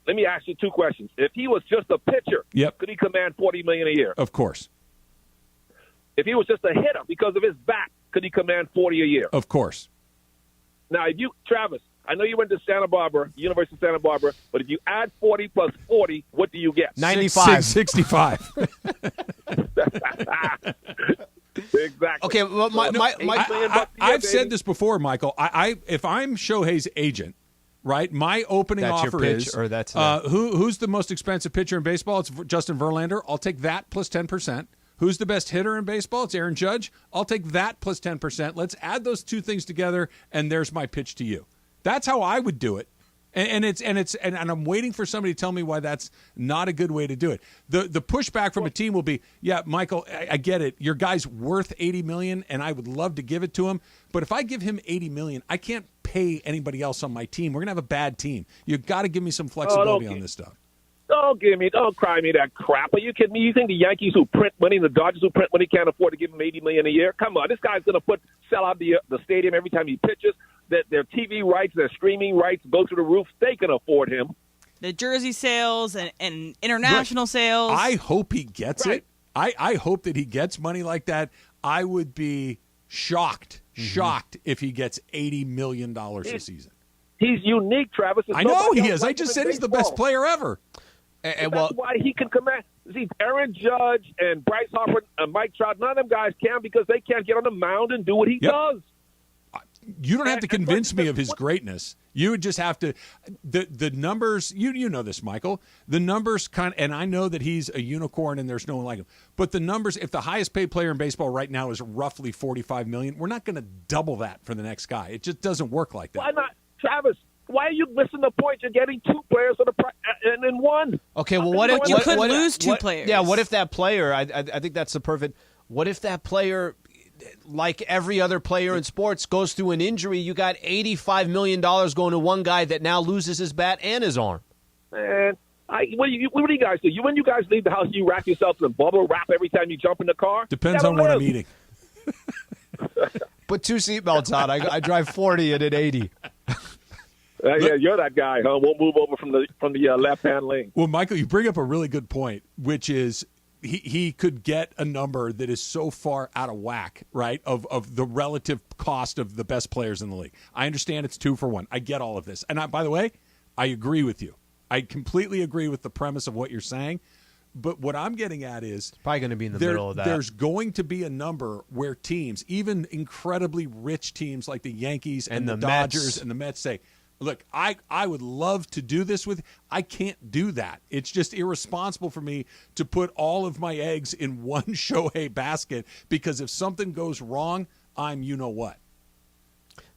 let me ask you two questions. If he was just a pitcher, could he command $40 million a year? Of course. If he was just a hitter because of his bat, could he command $40 a year? Of course. Now, Travis, I know you went to University of Santa Barbara, but if you add 40 plus 40, what do you get? 95. 65. Exactly. Okay, well, I've said this before, Michael. If I'm Shohei's agent, right, my opening That's offer your pitch, is or that's who's the most expensive pitcher in baseball? It's Justin Verlander. I'll take that plus 10%. Who's the best hitter in baseball? It's Aaron Judge. I'll take that plus 10%. Let's add those two things together, and there's my pitch to you. That's how I would do it. And I'm waiting for somebody to tell me why that's not a good way to do it. The pushback from a team will be, yeah, Michael, I get it. Your guy's worth $80 million, and I would love to give it to him. But if I give him $80 million, I can't pay anybody else on my team. We're gonna have a bad team. You've got to give me some flexibility on this stuff. Don't cry me that crap. Are you kidding me? You think the Yankees who print money and the Dodgers who print money can't afford to give him $80 million a year? Come on, this guy's going to sell out the stadium every time he pitches. Their TV rights, their streaming rights go through the roof. They can afford him. The jersey sales and international sales. I hope he gets it. I hope that he gets money like that. I would be shocked if he gets $80 million a season. He's unique, Travis. I know he is. I just said he's the best player ever. And that's why he can command. See, Aaron Judge and Bryce Harper and Mike Trout, none of them guys can because they can't get on the mound and do what he does. you don't have to convince me of his greatness. You would just have to the numbers. You know this, Michael. The numbers and I know that he's a unicorn and there's no one like him. But the numbers, if the highest paid player in baseball right now is roughly $45 million, we're not going to double that for the next guy. It just doesn't work like that. Why not, Travis? Why are you missing the point? You're getting two players and then one. Okay, well, what if you could lose two players? Yeah, what if that player? I think that's the perfect. What if that player, like every other player in sports, goes through an injury? You got $85 million going to one guy that now loses his bat and his arm. Man, what do you guys do? When you guys leave the house, you wrap yourself in bubble wrap every time you jump in the car? Depends on what I'm eating. Put two seatbelts on. I drive 40 and at 80. Yeah, you're that guy, huh? We'll move over from the left-hand lane. Well, Michael, you bring up a really good point, which is he could get a number that is so far out of whack, right, of the relative cost of the best players in the league. I understand it's 2 for 1. I get all of this. And by the way, I agree with you. I completely agree with the premise of what you're saying. But what I'm getting at is it's probably going to be in the middle of that. There's going to be a number where teams, even incredibly rich teams like the Yankees and the Dodgers Mets. and the Mets say, look, I would love to do this with. I can't do that. It's just irresponsible for me to put all of my eggs in one Shohei basket because if something goes wrong, I'm you know what.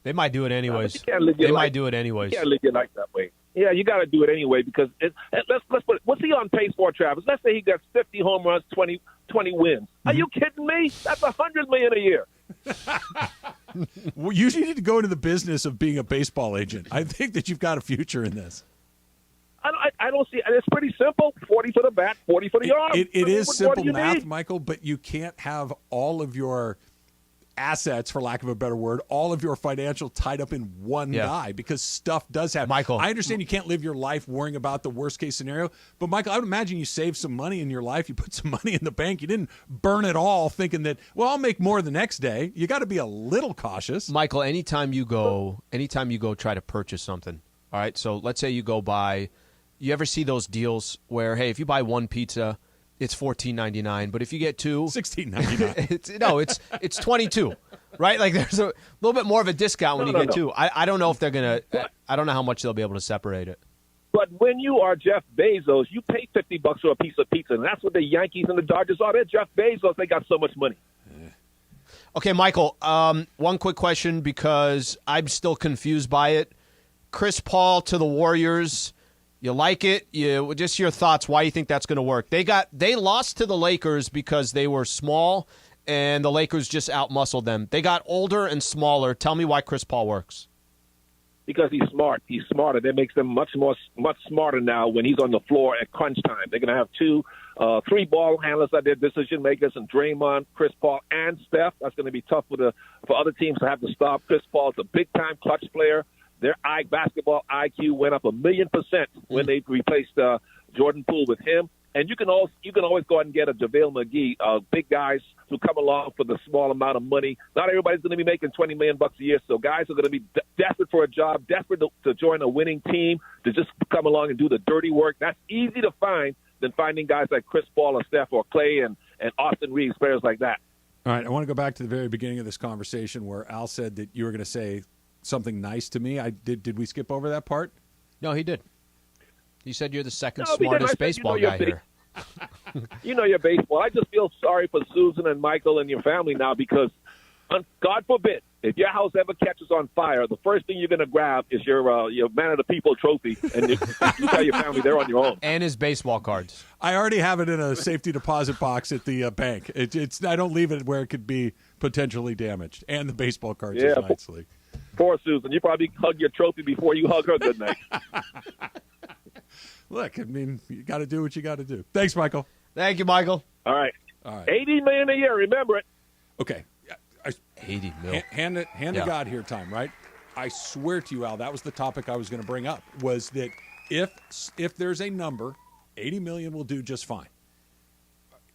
They might do it anyways. They might do it anyways. You can't live your life that way. Yeah, you got to do it anyway because let's put it. What's he on pace for, Travis? Let's say he gets 50 home runs, 20 wins. Are you kidding me? That's $100 million a year. Well, you need to go into the business of being a baseball agent. I think that you've got a future in this. I don't see. It's pretty simple. 40 for the bat, 40 for the arm. It is simple math, need? Michael, but you can't have all of your assets, for lack of a better word, all of your financial tied up in one guy because stuff does happen. Michael, I understand you can't live your life worrying about the worst case scenario, but Michael, I would imagine you saved some money in your life. You put some money in the bank. You didn't burn it all thinking that, well, I'll make more the next day. You got to be a little cautious. Michael, anytime you go try to purchase something, all right, so let's say you go buy, you ever see those deals where, hey, if you buy one pizza, it's $14.99, but if you get two, $16.99. it's $22, right? Like there's a little bit more of a discount when you get two. I don't know if they're gonna. I don't know how much they'll be able to separate it. But when you are Jeff Bezos, you pay $50 for a piece of pizza, and that's what the Yankees and the Dodgers are. They're Jeff Bezos. They got so much money. Okay, Michael. One quick question because I'm still confused by it. Chris Paul to the Warriors. You like it? Just your thoughts. Why you think that's going to work? They lost to the Lakers because they were small, and the Lakers just outmuscled them. They got older and smaller. Tell me why Chris Paul works. Because he's smart. He's smarter. That makes them much smarter now when he's on the floor at crunch time. They're going to have 3 ball handlers that they're decision makers, and Draymond, Chris Paul, and Steph. That's going to be tough for other teams to have to stop. Chris Paul's a big time clutch player. Their basketball IQ went up 1,000,000% when they replaced Jordan Poole with him. And you can always go out and get a JaVale McGee, big guys who come along for the small amount of money. Not everybody's going to be making $20 million a year, so guys are going to be desperate for a job, desperate to join a winning team, to just come along and do the dirty work. That's easy to find than finding guys like Chris Paul or Steph or Clay and Austin Reeves, players like that. All right, I want to go back to the very beginning of this conversation where Al said that you were going to say something nice to me. Did we skip over that part? No, he did. He said you're the second smartest baseball guy here. You know your baseball. I just feel sorry for Susan and Michael and your family now because, God forbid, if your house ever catches on fire, the first thing you're going to grab is your Man of the People trophy, and you tell your family they're on your own. And his baseball cards. I already have it in a safety deposit box at the bank. I don't leave it where it could be potentially damaged, and the baseball cards is nicely. Poor Susan. You probably hug your trophy before you hug her good night. Look, I mean, you got to do what you got to do. Thanks, Michael. Thank you, Michael. All right. $80 million a year. Remember it. Okay. $80 million. Hand to God here, time, right? I swear to you, Al, that was the topic I was going to bring up, was that if there's a number, $80 million will do just fine.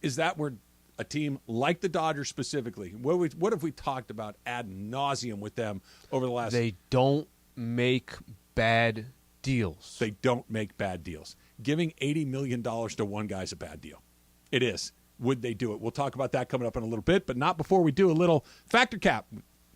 Is that where a team like the Dodgers specifically, what have we talked about ad nauseum with them over the last... They don't make bad deals. They don't make bad deals. Giving $80 million to one guy is a bad deal. It is. Would they do it? We'll talk about that coming up in a little bit, but not before we do a little factor cap.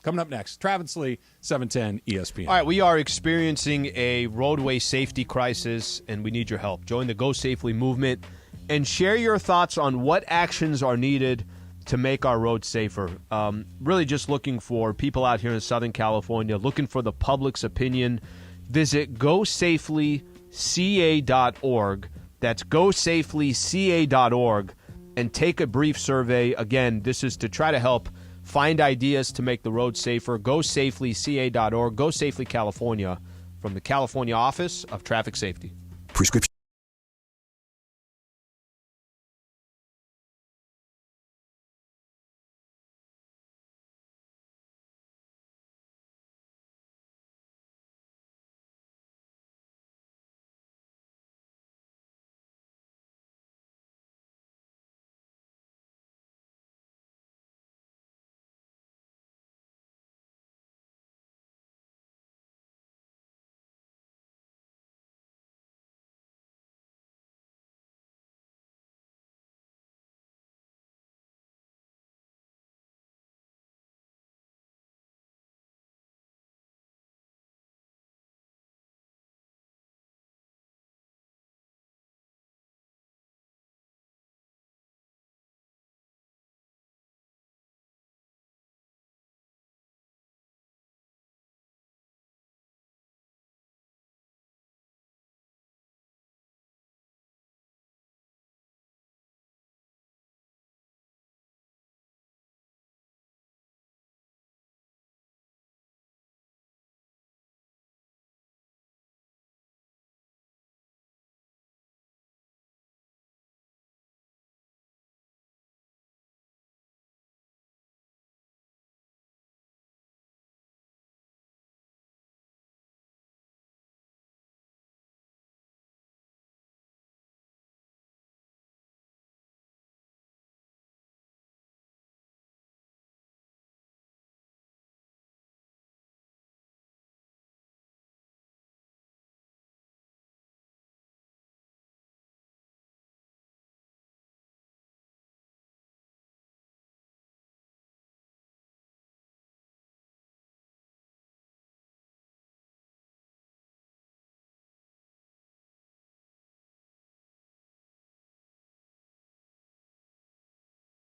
Coming up next, Travis Lee, 710 ESPN. All right, we are experiencing a roadway safety crisis, and we need your help. Join the Go Safely movement and share your thoughts on what actions are needed to make our roads safer. Really just looking for people out here in Southern California, looking for the public's opinion. Visit GoSafelyCA.org. That's GoSafelyCA.org, and take a brief survey. Again, this is to try to help find ideas to make the road safer. GoSafelyCA.org. Go Safely California, from the California Office of Traffic Safety. Prescription.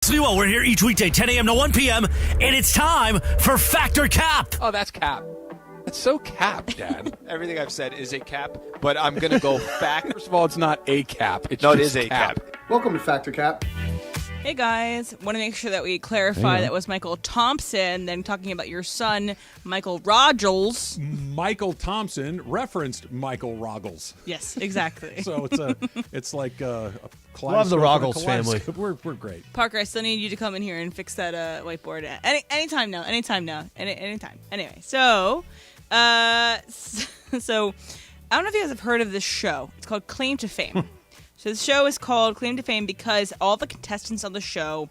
Sliwa, we're here each weekday, 10 a.m. to 1 p.m., and it's time for Factor Cap. Oh, that's cap. That's so cap, Dad. Everything I've said is a cap, but I'm going to go back. First of all, it's not a cap. It's no, it just is a cap. Welcome to Factor Cap. Hey guys, want to make sure that we clarify that was Michael Thompson, then talking about your son, Michael Rogers. Michael Thompson referenced Michael Roggles. Yes, exactly. So it's like a Love the Roggles family. We're great. Parker, I still need you to come in here and fix that whiteboard. Anytime now. Anytime. Anyway, so I don't know if you guys have heard of this show. It's called Claim to Fame. So the show is called Claim to Fame because all the contestants on the show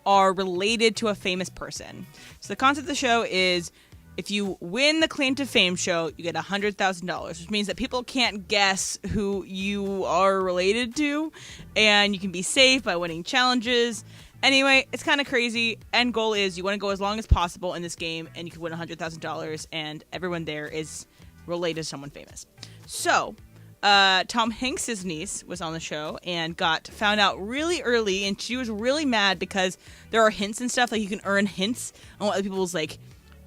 are related to a famous person. So the concept of the show is if you win the Claim to Fame show, you get $100,000, which means that people can't guess who you are related to, and you can be safe by winning challenges. Anyway, it's kind of crazy. End goal is you want to go as long as possible in this game, and you can win $100,000, and everyone there is related to someone famous. So Tom Hanks' niece was on the show and got found out really early, and she was really mad because there are hints and stuff, like you can earn hints on what other people's like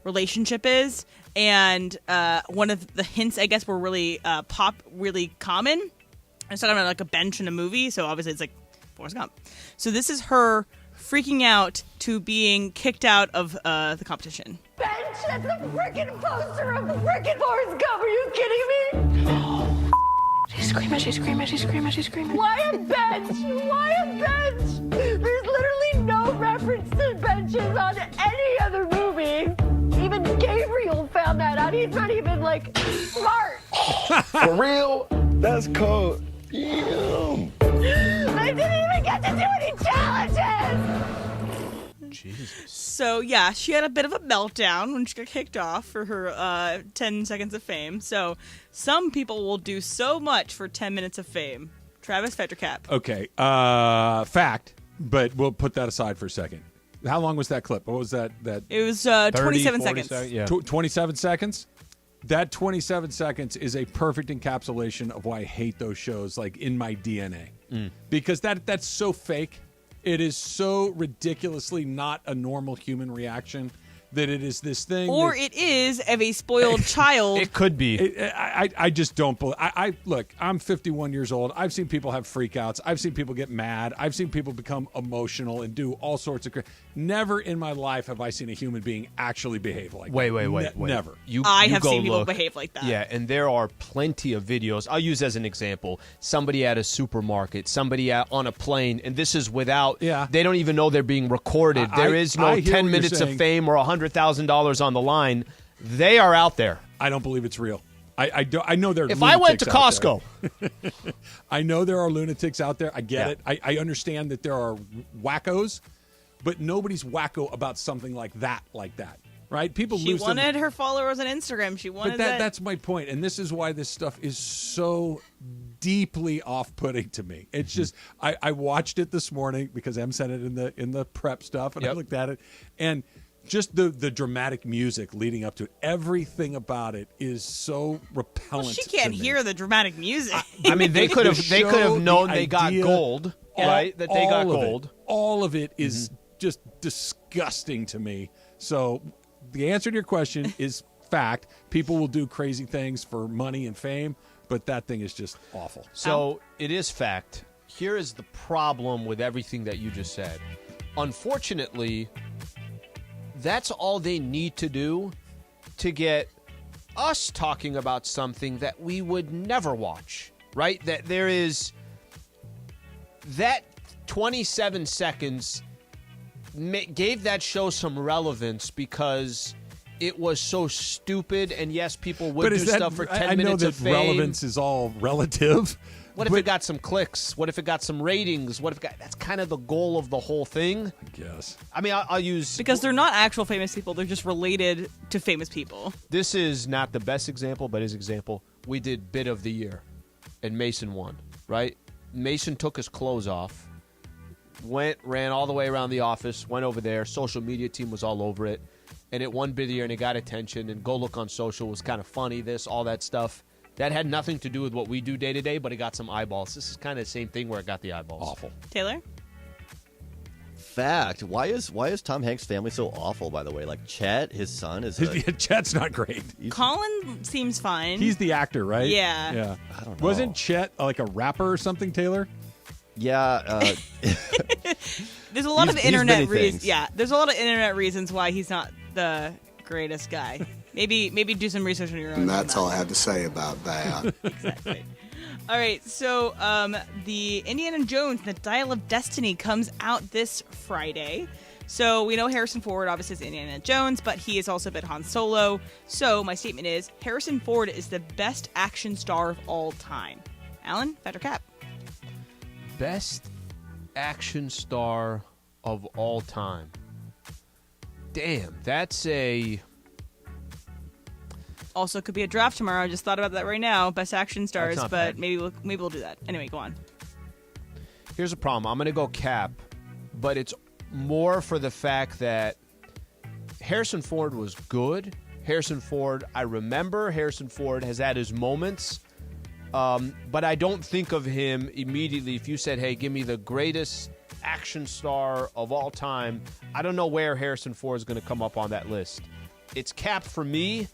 relationship is, and one of the hints I guess were really really common. I'm talking about like a bench in a movie, so obviously it's like Forrest Gump. So this is her freaking out to being kicked out of the competition. Bench, that's the frickin' poster of the frickin' Forrest Gump. Are you kidding me? She's screaming. Why a bench? Why a bench? There's literally no reference to benches on any other movie. Even Gabriel found that out. He's not even, like, smart. For real? That's cold. Damn. I didn't even get to do any challenges. Jesus. So, yeah, she had a bit of a meltdown when she got kicked off for her 10 seconds of fame. So, some people will do so much for 10 minutes of fame. Travis, Factor Cap. Okay. Fact, but we'll put that aside for a second. How long was that clip? What was that? It was 27 seconds. Yeah. 27 seconds? That 27 seconds is a perfect encapsulation of why I hate those shows, like in my DNA. Because that's so fake. It is so ridiculously not a normal human reaction that it is this thing. Or it is of a spoiled child. It could be. I just don't believe. Look, I'm 51 years old. I've seen people have freakouts. I've seen people get mad. I've seen people become emotional and do all sorts of. Never in my life have I seen a human being actually behave like that. Wait. Never. I have seen people behave like that. Yeah, and there are plenty of videos. I'll use as an example somebody at a supermarket, somebody on a plane, and this is without. Yeah. They don't even know they're being recorded. There is no 10 minutes of fame or $100,000 on the line. They are out there. I don't believe it's real. I know there are If I went to lunatics out Costco. there. I know there are lunatics out there. I get it. I understand that there are wackos, but nobody's wacko about something like that. Right? People She lose their- wanted her followers on Instagram. She wanted But that's my point, and this is why this stuff is so deeply off-putting to me. It's just I watched it this morning because Em sent it in the prep stuff, and I looked at it, and just the dramatic music leading up to it, everything about it is so repellent. Well, she can't to me. hear the dramatic music. I mean, they could have known the they got idea, gold, right? That they got gold. All of it is just disgusting to me. So the answer to your question is fact. People will do crazy things for money and fame, but that thing is just awful. So it is fact. Here is the problem with everything that you just said. Unfortunately, that's all they need to do to get us talking about something that we would never watch, right? That there is that 27 seconds gave that show some relevance because it was so stupid, and yes, people would do stuff for 10 minutes of fame. I know that relevance is all relative. What if it got some clicks? What if it got some ratings? What if that's kind of the goal of the whole thing? I guess. I mean, I'll use... Because they're not actual famous people. They're just related to famous people. This is not the best example, but his example. We did Bit of the Year, and Mason won, right? Mason took his clothes off, ran all the way around the office, went over there. Social media team was all over it, and it won Bit of the Year, and it got attention, and Go Look on Social was kind of funny, all that stuff. That had nothing to do with what we do day to day, but it got some eyeballs. This is kind of the same thing where it got the eyeballs. Awful. Taylor? Fact. Why is Tom Hanks' family so awful, by the way? Like Chet, his son, is Chet's not great. Colin seems fine. He's the actor, right? Yeah. Yeah. I don't know. Wasn't Chet like a rapper or something, Taylor? Yeah. There's a lot of internet reasons. reasons. Yeah, there's a lot of internet reasons why he's not the greatest guy. Maybe do some research on your own. And that's all I have to say about that. Exactly. All right, so the Indiana Jones, The Dial of Destiny, comes out this Friday. So we know Harrison Ford obviously is Indiana Jones, but he has also been Han Solo. So my statement is Harrison Ford is the best action star of all time. Alan, fact or cap? Best action star of all time. Damn, that's a... Also could be a draft tomorrow. I just thought about that right now. Best action stars, not but bad. maybe we'll do that. Anyway, go on. Here's a problem. I'm going to go cap, but it's more for the fact that Harrison Ford was good. Harrison Ford, I remember Harrison Ford has had his moments, but I don't think of him immediately. If you said, hey, give me the greatest action star of all time, I don't know where Harrison Ford is going to come up on that list. It's cap for me.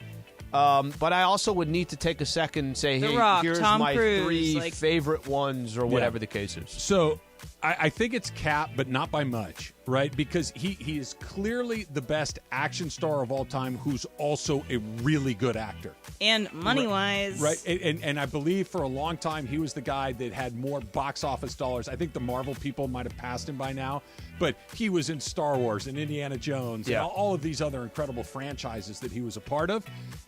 But I also would need to take a second and say, hey, Rock, here's Tom my Cruise, 3 favorite ones or whatever the case is. So I think it's Cap, but not by much, right? Because he is clearly the best action star of all time who's also a really good actor. And money-wise. Right. And I believe for a long time he was the guy that had more box office dollars. I think the Marvel people might have passed him by now, but he was in Star Wars and Indiana Jones and all of these other incredible franchises that he was a part of.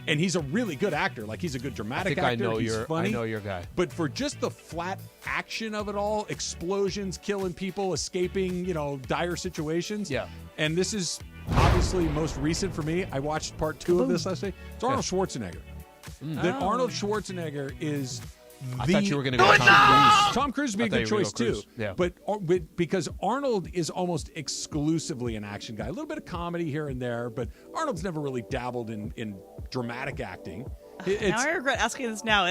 And he's a really good actor. Like, he's a good dramatic actor. He's funny. I know your guy. But for just the flat action of it all, explosions, killing people, escaping, dire situations. Yeah. And this is obviously most recent for me. I watched part 2 of this last night. It's Arnold Schwarzenegger. That Arnold Schwarzenegger is I thought you were going to go Tom Cruise. Tom Cruise would be a good choice too. Yeah. But because Arnold is almost exclusively an action guy. A little bit of comedy here and there, but Arnold's never really dabbled in dramatic acting. Now I regret asking this now.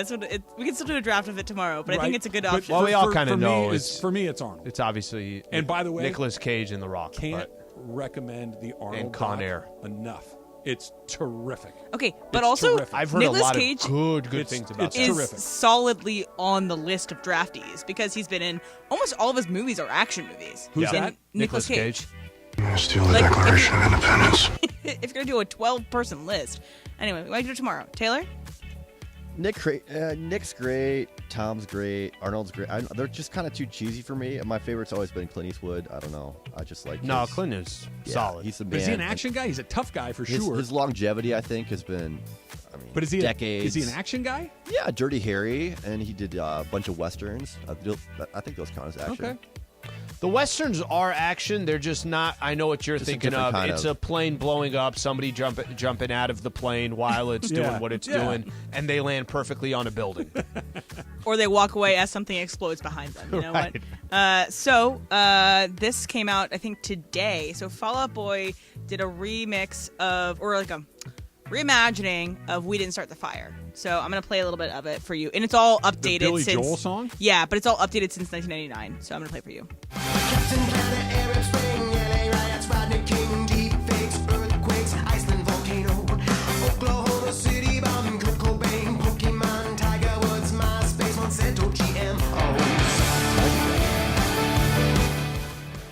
We can still do a draft of it tomorrow, but I think it's a good option. Well, we all kind of know. For me, it's Arnold. It's obviously, and by the way, Nicolas Cage in The Rock. Can't recommend the Arnold and Con doc Air enough. It's terrific. Okay, but It's also terrific. I've heard Nicolas a lot Cage of good things about it's that. is terrific. solidly on the list of draftees because he's been in almost all of his movies are action movies. Who's that? Nicolas Cage. Steal the Declaration of Independence. If you're gonna do a 12-person list, anyway, we might do it tomorrow. Taylor. Nick's great. Tom's great. Arnold's great. They're just kind of too cheesy for me. My favorite's always been Clint Eastwood. I don't know. I just like. No, Clint is solid. He's the man. But is he an action guy? He's a tough guy for sure. His longevity, I think, has been. But is he decades? Is he an action guy? Yeah, Dirty Harry, and he did a bunch of westerns. I think those count as action. Okay. The westerns are action. They're just not. I know what you're Just a thinking different of. kind It's of- a plane blowing up, somebody jumping out of the plane while it's doing what it's doing, and they land perfectly on a building. Or they walk away as something explodes behind them. You know Right. what? This came out, I think, today. So Fall Out Boy did a remix of, or like a reimagining of "We Didn't Start the Fire." So I'm gonna play a little bit of it for you, and it's all updated. Billy since Joel song? Yeah, but it's all updated since 1999. So I'm gonna play it for you.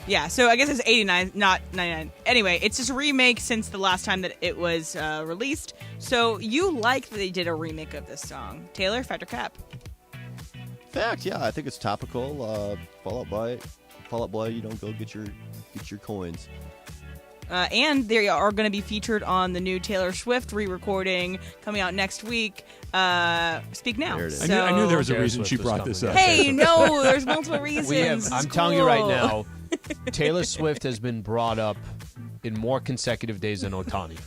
Yeah, so I guess it's 89, not 99. Anyway, it's just a remake since the last time that it was released. So you like that they did a remake of this song. Taylor, fact or cap? Fact, yeah, I think it's topical. Fall Out Boy, you don't go get your coins. And they are going to be featured on the new Taylor Swift re-recording coming out next week. Speak Now. There it is. I knew there was a Taylor reason Swift she was brought coming. this up. Hey, no, there's multiple reasons. I'm telling you right now, Taylor Swift has been brought up in more consecutive days than Ohtani.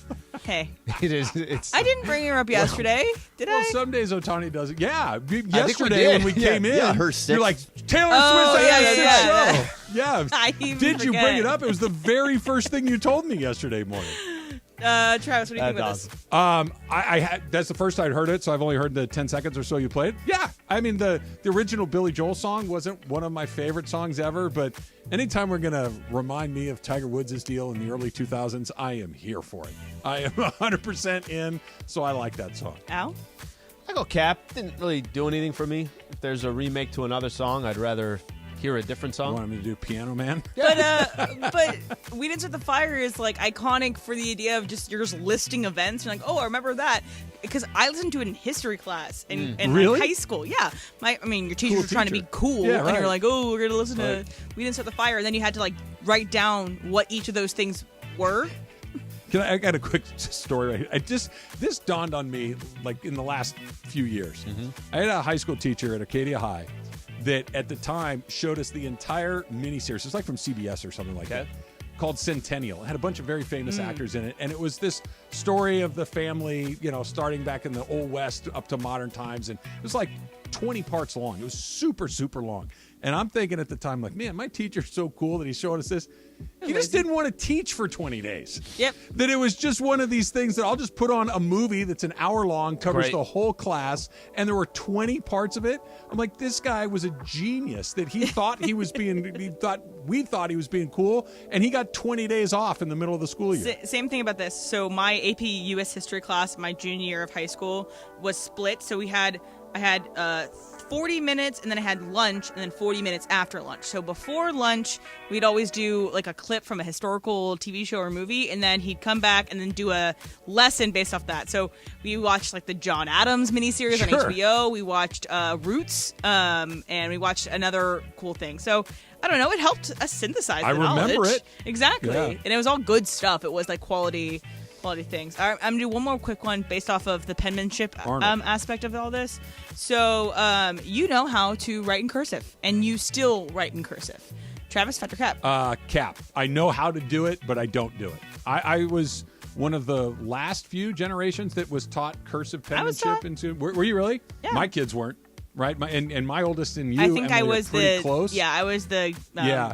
Hey. It's. I didn't bring her up yesterday, did Well, I? some days Ohtani does it. Yeah, think we yesterday did. when we came in, Yeah, her you're sixth- like, Taylor Oh, Swift yeah, had a yeah, sick show. Yeah. I even Did you bring forget. it up? It was the very first thing you told me yesterday morning. Travis, what do you think about this? I had that's the first I'd heard it, so I've only heard the 10 seconds or so you played. Yeah, I mean the original Billy Joel song wasn't one of my favorite songs ever, but anytime we're gonna remind me of Tiger Woods' deal in the early 2000s, I am here for it. I am 100% in, so I like that song. Al? I go cap. Didn't really do anything for me. If there's a remake to another song, I'd rather hear a different You song. want me to do Piano Man? But We Didn't Start the Fire is like iconic for the idea of you're just listing events. You're like, oh, I remember that because I listened to it in history class in Really? high school. Yeah, your teachers were trying to be teacher. cool, Yeah, and right. you're like, oh, we're gonna listen Right. to We Didn't Start the Fire, and then you had to like write down what each of those things were. I got a quick story. This dawned on me like in the last few years. I had a high school teacher at Acadia High that at the time showed us the entire miniseries. It's like from CBS or something like that, called Centennial. It had a bunch of very famous actors in it, and it was this story of the family, starting back in the Old West up to modern times, and it was like 20 parts long. It was super, super long. And I'm thinking at the time, like, man, my teacher's so cool that he's showing us this. He just didn't want to teach for 20 days. Yep. That it was just one of these things that I'll just put on a movie that's an hour long, covers Great. the whole class, and there were 20 parts of it. I'm like, this guy was a genius that he thought we thought he was being cool, and he got 20 days off in the middle of the school year. Same thing about this. So my AP U.S. history class, my junior year of high school, was split. So I had 40 minutes, and then I had lunch, and then 40 minutes after lunch. So before lunch, we'd always do like a clip from a historical TV show or movie, and then he'd come back and then do a lesson based off that. So we watched like the John Adams miniseries on HBO. We watched Roots, and we watched another cool thing. So I don't know. It helped us synthesize the knowledge. remember it. Exactly. Yeah. And it was all good stuff. It was like quality things. All right, I'm going to do one more quick one based off of the penmanship aspect of all this. So you know how to write in cursive, and you still write in cursive. Travis, fact or cap? Cap. I know how to do it, but I don't do it. I was one of the last few generations that was taught cursive I was penmanship. taught. Were you really? Yeah. My kids weren't. right? And my oldest and you, I think Emily, I was are pretty close. Yeah, I was the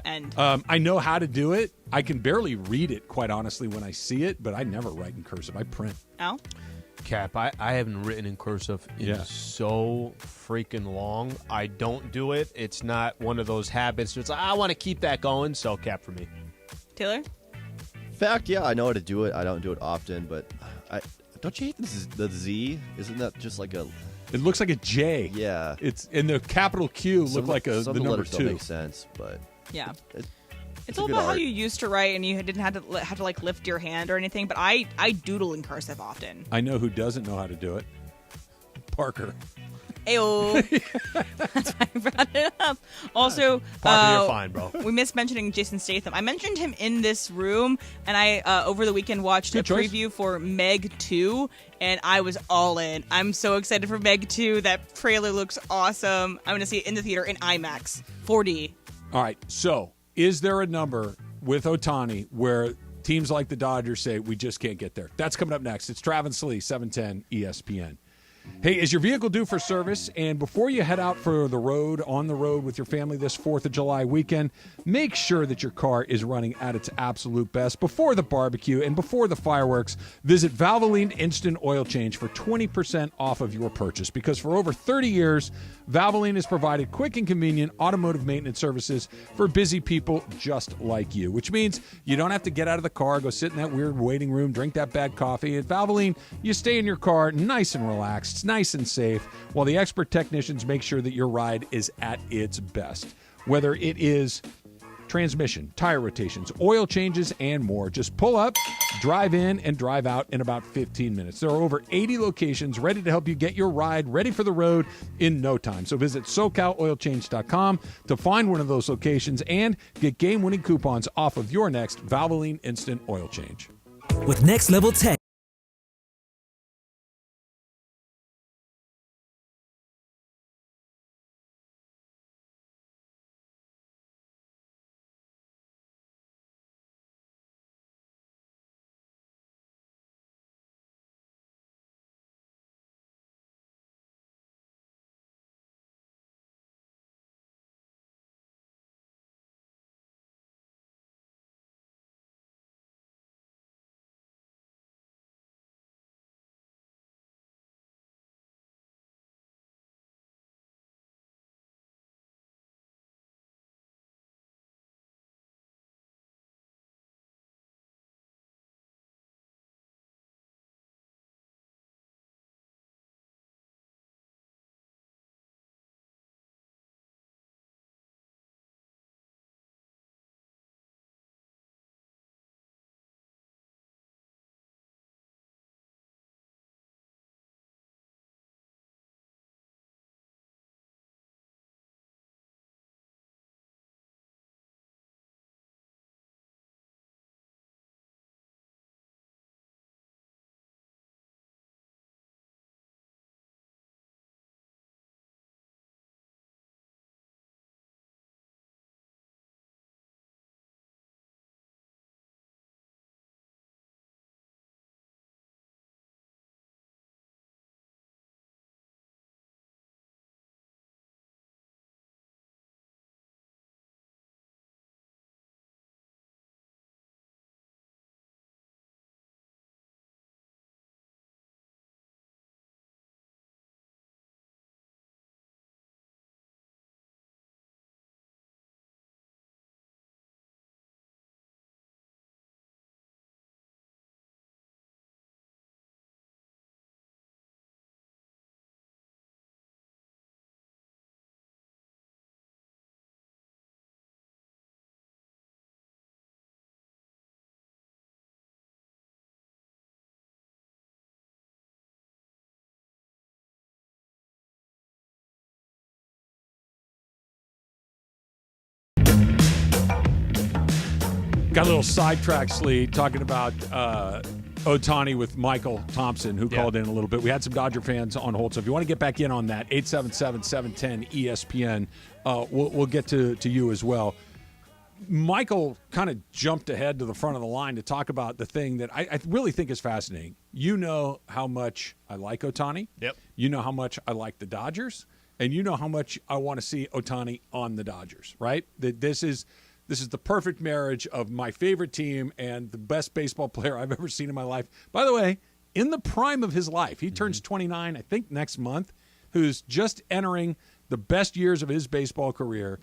end. I know how to do it. I can barely read it, quite honestly, when I see it, but I never write in cursive. I print. Al? Cap, I haven't written in cursive in so freaking long. I don't do it. It's not one of those habits. It's like, I want to keep that going, so Cap for me. Taylor? Fact, yeah, I know how to do it. I don't do it often, but don't you hate the Z? Isn't that just like a... It looks like a J. Yeah. It's in the capital Q look like the some number letters 2. Don't make sense, but... Yeah. It's a all good about how art. you used to write and you didn't have to like lift your hand or anything, but I doodle in cursive often. I know who doesn't know how to do it. Parker. Ayo. That's why I brought it up. Also, Parker, you're fine, bro. We missed mentioning Jason Statham. I mentioned him in this room, and I over the weekend watched a preview for Meg 2, and I was all in. I'm so excited for Meg 2. That trailer looks awesome. I'm going to see it in the theater in IMAX 4D. All right, so is there a number with Ohtani where teams like the Dodgers say, we just can't get there? That's coming up next. It's Travis Lee, 710 ESPN. Hey, is your vehicle due for service? And before you head out for on the road with your family this 4th of July weekend, make sure that your car is running at its absolute best before the barbecue and before the fireworks. Visit Valvoline Instant Oil Change for 20% off of your purchase, because for over 30 years, Valvoline has provided quick and convenient automotive maintenance services for busy people just like you, which means you don't have to get out of the car, go sit in that weird waiting room, drink that bad coffee. At Valvoline, you stay in your car nice and relaxed. It's nice and safe, while the expert technicians make sure that your ride is at its best. Whether it is transmission, tire rotations, oil changes, and more, just pull up, drive in, and drive out in about 15 minutes. There are over 80 locations ready to help you get your ride ready for the road in no time. So visit SoCalOilChange.com to find one of those locations and get game-winning coupons off of your next Valvoline Instant Oil Change. With Next Level Tech. Got a little sidetracked, Slee, talking about Ohtani with Michael Thompson, who called in a little bit. We had some Dodger fans on hold, so if you want to get back in on that, 877-710-ESPN, we'll get to you as well. Michael kind of jumped ahead to the front of the line to talk about the thing that I really think is fascinating. You know how much I like Ohtani. Yep. You know how much I like the Dodgers. and you know how much I want to see Ohtani on the Dodgers, right? This is the perfect marriage of my favorite team and the best baseball player I've ever seen in my life. By the way, in the prime of his life, he turns 29, I think, next month, who's just entering the best years of his baseball career,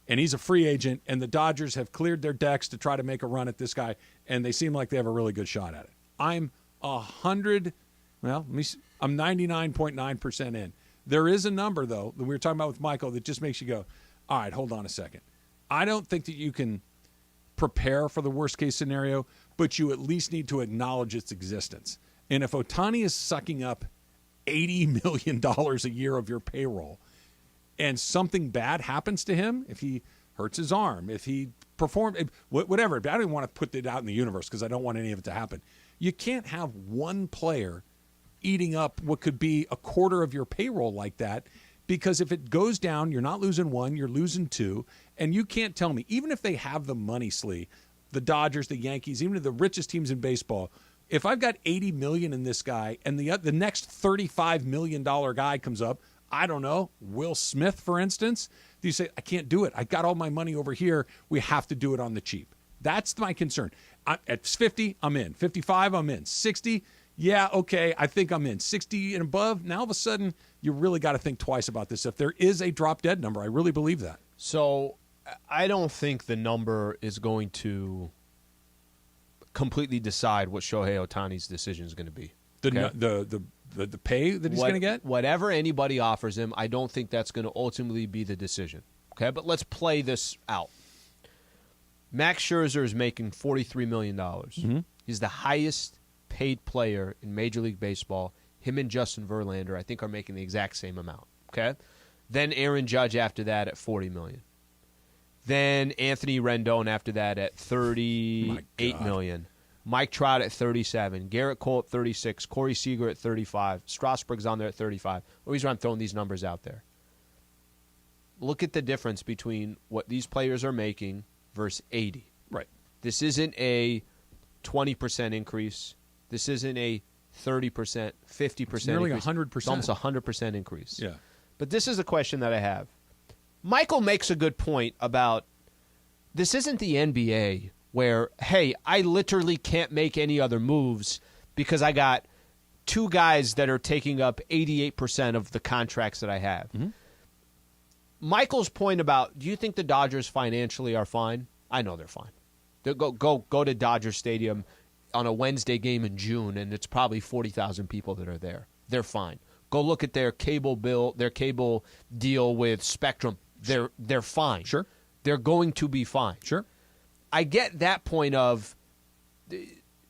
and he's a free agent, and the Dodgers have cleared their decks to try to make a run at this guy, and they seem like they have a really good shot at it. I'm 99.9% in. There is a number, though, that we were talking about with Michael that just makes you go, all right, hold on a second. I don't think that you can prepare for the worst-case scenario, but you at least need to acknowledge its existence. And if Ohtani is sucking up $80 million a year of your payroll, and something bad happens to him, if he hurts his arm, if he performs, whatever, I don't even want to put it out in the universe because I don't want any of it to happen. You can't have one player eating up what could be a quarter of your payroll like that, because if it goes down, you're not losing one, you're losing two, and you can't tell me, even if they have the money, Slee, the Dodgers, the Yankees, even the richest teams in baseball, if I've got $80 million in this guy and the next $35 million guy comes up, I don't know, Will Smith, for instance, do you say, I can't do it. I got all my money over here. We have to do it on the cheap. That's my concern. At 50, I'm in. 55, I'm in. 60, yeah, okay, I think I'm in. 60 and above, now all of a sudden, you really got to think twice about this. If there is a drop-dead number, I really believe that. So I don't think the number is going to completely decide what Shohei Ohtani's decision is going to be. The pay that he's going to get? Whatever anybody offers him, I don't think that's going to ultimately be the decision. Okay, but let's play this out. Max Scherzer is making $43 million. Mm-hmm. He's the highest paid player in Major League Baseball. Him and Justin Verlander, I think, are making the exact same amount. Okay, then Aaron Judge after that at $40 million. Then Anthony Rendon after that at $38 million. Mike Trout at 37, Garrett Cole at 36, Corey Seager at 35, Strasburg's on there at 35. Always I'm throwing these numbers out there. Look at the difference between what these players are making versus 80. Right. This isn't a 20% increase. This isn't a 30%, 50% it's nearly increase. 100%. It's almost 100% increase. Yeah. But this is a question that I have. Michael makes a good point about this isn't the NBA where, hey, I literally can't make any other moves because I got two guys that are taking up 88% of the contracts that I have. Mm-hmm. Michael's point about, do you think the Dodgers financially are fine? I know they're fine. Go to Dodger Stadium on a Wednesday game in June, and it's probably 40,000 people that are there. They're fine. Go look at their cable bill, their cable deal with Spectrum. They're fine. Sure. They're going to be fine. Sure. I get that point of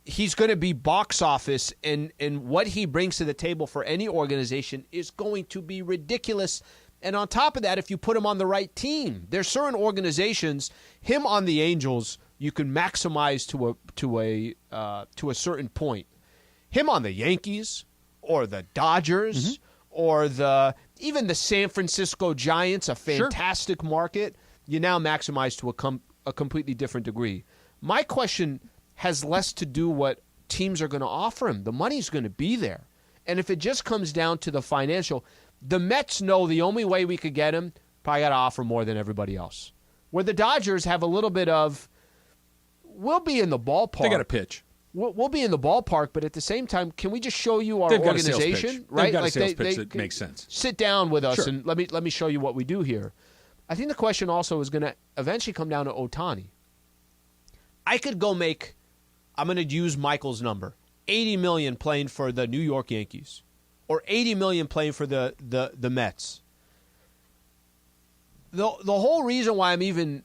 he's going to be box office, and what he brings to the table for any organization is going to be ridiculous. And on top of that, if you put him on the right team, there's certain organizations, him on the Angels, you can maximize to a certain point. Him on the Yankees or the Dodgers or even the San Francisco Giants, a fantastic market, you now maximize to a completely different degree. My question has less to do what teams are going to offer him. The money's going to be there. And if it just comes down to the financial, the Mets know the only way we could get him, probably got to offer more than everybody else. Where the Dodgers have a little bit of, we'll be in the ballpark. They got a pitch. We'll be in the ballpark, but at the same time, can we just show you our They've organization? Got a sales pitch. Right? They've got like a sales pitch that makes sense. Sit down with us Sure. and let me show you what we do here. I think the question also is going to eventually come down to Ohtani. I could go make, I'm going to use Michael's number, $80 million playing for the New York Yankees, or $80 million playing for the Mets. The whole reason why I'm even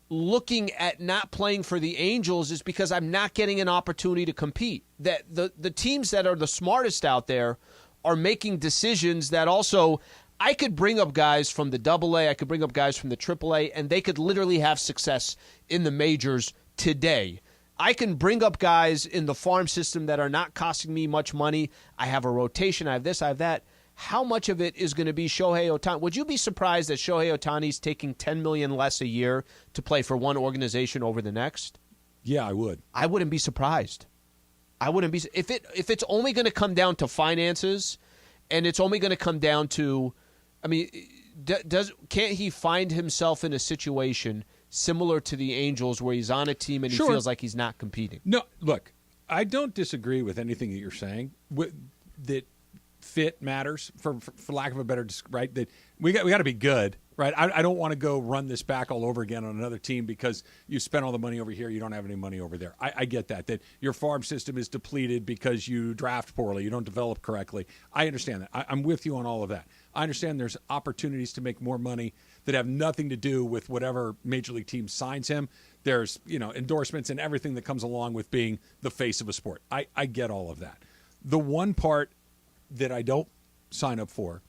looking at not playing for the Angels is because I'm not getting an opportunity to compete. That the teams that are the smartest out there are making decisions that also, I could bring up guys from the AA, I could bring up guys from the AAA, and they could literally have success in the majors today. I can bring up guys in the farm system that are not costing me much money. I have a rotation, I have this, I have that. How much of it is going to be Shohei Ohtani? Would you be surprised that Shohei Ohtani's taking $10 million less a year to play for one organization over the next? Yeah, I would. I wouldn't be surprised. I wouldn't be if it's only going to come down to finances and it's only going to come down to, I mean, can't he find himself in a situation similar to the Angels where he's on a team and he feels like he's not competing? No, look, I don't disagree with anything that you're saying. That fit matters, for lack of a better, right? That we got to be good, right? I don't want to go run this back all over again on another team because you spent all the money over here, you don't have any money over there. I get that your farm system is depleted because you draft poorly, you don't develop correctly. I understand that. I'm with you on all of that. I understand there's opportunities to make more money that have nothing to do with whatever major league team signs him. There's, endorsements and everything that comes along with being the face of a sport. I get all of that. The one part that I don't sign up for,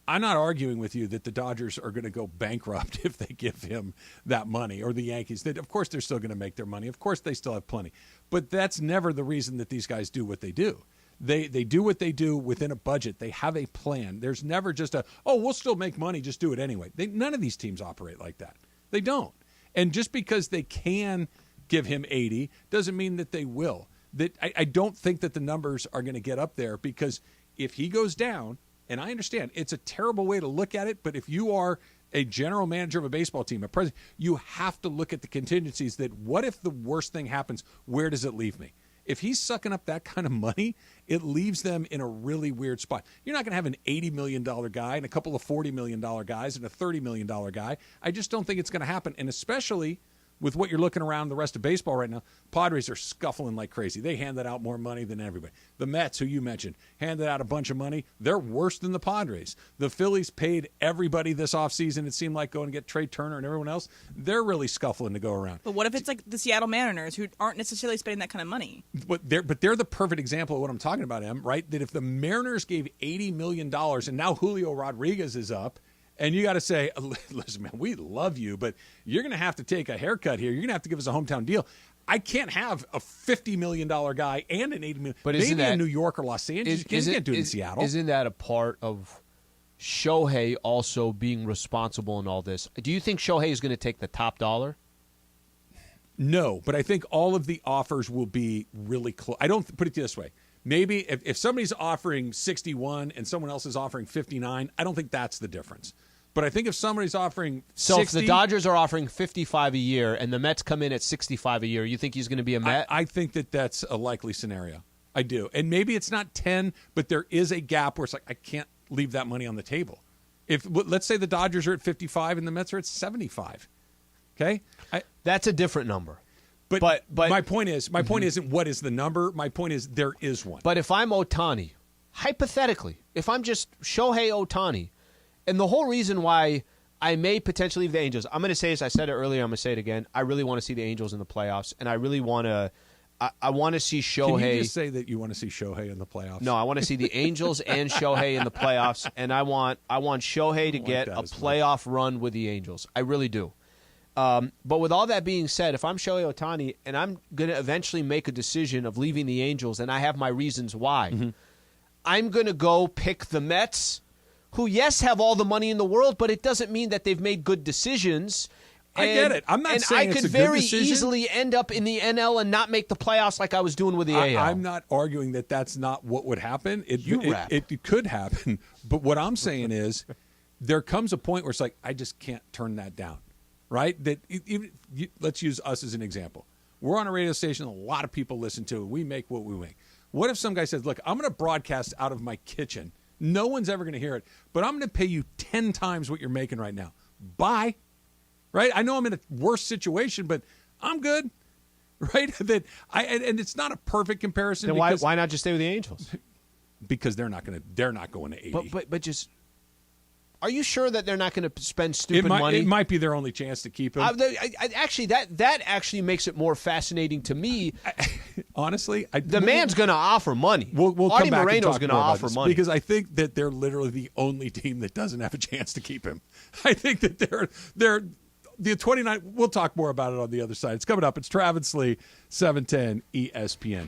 I'm not arguing with you that the Dodgers are going to go bankrupt if they give him that money, or the Yankees. That, of course, they're still going to make their money. Of course, they still have plenty. But that's never the reason that these guys do what they do. They do what they do within a budget. They have a plan. There's never just we'll still make money, just do it anyway. None of these teams operate like that. They don't. And just because they can give him 80 doesn't mean that they will. I don't think that the numbers are going to get up there, because if he goes down, and I understand it's a terrible way to look at it, but if you are a general manager of a baseball team, a president, you have to look at the contingencies. That what if the worst thing happens? Where does it leave me? If he's sucking up that kind of money, it leaves them in a really weird spot. You're not going to have an $80 million guy and a couple of $40 million guys and a $30 million guy. I just don't think it's going to happen. And especially with what you're looking around the rest of baseball right now, Padres are scuffling like crazy. They handed out more money than everybody. The Mets, who you mentioned, handed out a bunch of money. They're worse than the Padres. The Phillies paid everybody this offseason, it seemed like, going to get Trey Turner and everyone else. They're really scuffling to go around. But what if it's like the Seattle Mariners, who aren't necessarily spending that kind of money? But they're the perfect example of what I'm talking about, Em, right? That if the Mariners gave $80 million and now Julio Rodriguez is up, and you got to say, listen, man, we love you, but you're going to have to take a haircut here. You're going to have to give us a hometown deal. I can't have a $50 million guy and an $80 million. But maybe in New York or Los Angeles. You can't do it in Seattle. Isn't that a part of Shohei also being responsible in all this? Do you think Shohei is going to take the top dollar? No, but I think all of the offers will be really close. I don't put it this way. Maybe if somebody's offering 61 and someone else is offering 59, I don't think that's the difference. But I think if somebody's offering 60, if the Dodgers are offering 55 a year and the Mets come in at 65 a year, you think he's going to be a Met? I think that's a likely scenario. I do. And maybe it's not 10, but there is a gap where it's like, I can't leave that money on the table. Let's say the Dodgers are at 55 and the Mets are at 75. Okay? That's a different number. But my point isn't what is the number. My point is there is one. But if I'm Ohtani, hypothetically, if I'm just Shohei Ohtani, and the whole reason why I may potentially leave the Angels, I'm going to say this. I said it earlier. I'm going to say it again. I really want to see the Angels in the playoffs, and I really want to. I want to see Shohei. Can you just say that you want to see Shohei in the playoffs? No, I want to see the Angels and Shohei in the playoffs, and I want Shohei to get a playoff run with the Angels. I really do. But with all that being said, if I'm Shohei Ohtani and I'm going to eventually make a decision of leaving the Angels, and I have my reasons why, I'm going to go pick the Mets, who, yes, have all the money in the world, but it doesn't mean that they've made good decisions. I get it. I'm not saying it's a good decision. And I could very easily end up in the NL and not make the playoffs like I was doing with the AL. I'm not arguing that that's not what would happen. It could happen. But what I'm saying is there comes a point where it's like, I just can't turn that down. Right? Let's use us as an example. We're on a radio station a lot of people listen to. We make what we make. What if some guy says, look, I'm going to broadcast out of my kitchen. No one's ever going to hear it, but I'm going to pay you 10 times what you're making right now. Bye. Right? I know I'm in a worse situation, but I'm good. Right? And it's not a perfect comparison. Then why not just stay with the Angels? Because they're not going to 80. But just... Are you sure that they're not going to spend stupid money? It might be their only chance to keep him. Actually, that actually makes it more fascinating to me. Honestly, the man's going to offer money. We'll Artie come back Moreno's going to offer money because I think that they're literally the only team that doesn't have a chance to keep him. I think that they're the 29. We'll talk more about it on the other side. It's coming up. It's Travis Lee, 710 ESPN.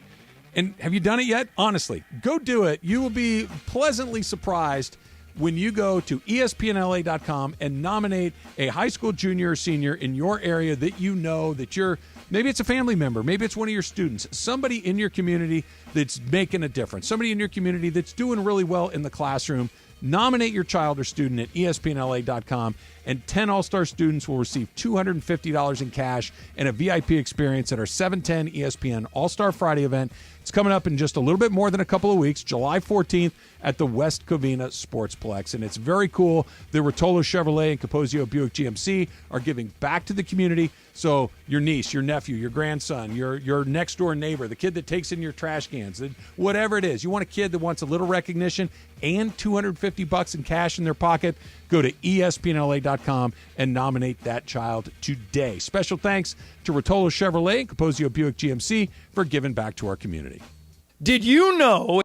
And have you done it yet? Honestly, go do it. You will be pleasantly surprised when you go to espnla.com and nominate a high school junior or senior in your area that you know that maybe it's a family member, maybe it's one of your students, somebody in your community that's making a difference, somebody in your community that's doing really well in the classroom. Nominate your child or student at espnla.com, and 10 All-Star students will receive $250 in cash and a VIP experience at our 710 ESPN All-Star Friday event. It's coming up in just a little bit more than a couple of weeks, July 14th at the West Covina Sportsplex. And it's very cool. The Rotolo Chevrolet and Capozio Buick GMC are giving back to the community. So your niece, your nephew, your grandson, your next-door neighbor, the kid that takes in your trash cans, whatever it is, you want a kid that wants a little recognition and $250 in cash in their pocket, go to espnla.com and nominate that child today. Special thanks to Rotolo Chevrolet and Capozio Buick GMC for giving back to our community. Did you know?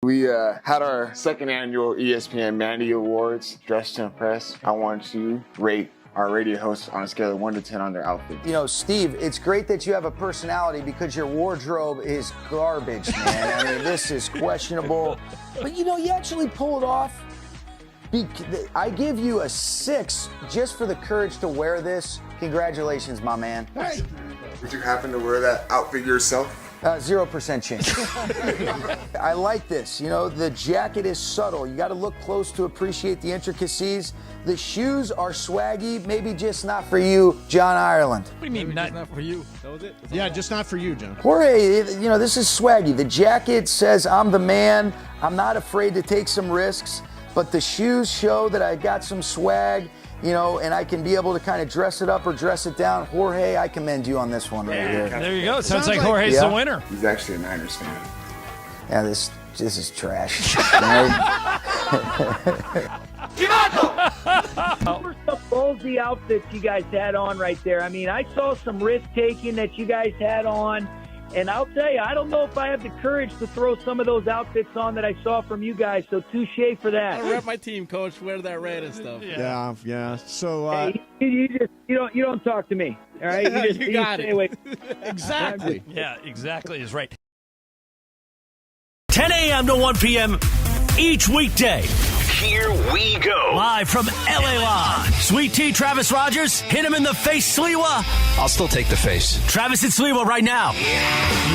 We had our second annual ESPN Mandy Awards, Dress to Impress. I want to rate our radio hosts on a scale of 1 to 10 on their outfit. You know, Steve, it's great that you have a personality because your wardrobe is garbage, man. I mean, this is questionable. But, you know, you actually pull it off. I give you a 6 just for the courage to wear this. Congratulations, my man. Hey. Would you happen to wear that outfit yourself? 0% chance. I like this. You know, the jacket is subtle. You got to look close to appreciate the intricacies. The shoes are swaggy, maybe just not for you, John Ireland. What do you mean not for you? That was it? Yeah, just not for you, John. Jorge, you know, this is swaggy. The jacket says I'm the man. I'm not afraid to take some risks, but the shoes show that I got some swag. You know, and I can be able to kind of dress it up or dress it down. Jorge, I commend you on this one right here. There you go. Sounds like Jorge's the winner. He's actually a Niners fan. Yeah, this is trash. Were some ballsy outfits you guys had on right there. I mean, I saw some risk taking that you guys had on. And I'll tell you, I don't know if I have the courage to throw some of those outfits on that I saw from you guys. So touche for that. I rep my team, coach. Wear that red and stuff. Yeah. So hey, you don't talk to me. All right, you got it. Away. exactly. Yeah, exactly is right. 10 a.m. to 1 p.m. each weekday. Here we go. Live from LA Live. Sweet Tea, Travis Rogers. Hit him in the face, Sliwa. I'll still take the face. Travis and Sliwa right now.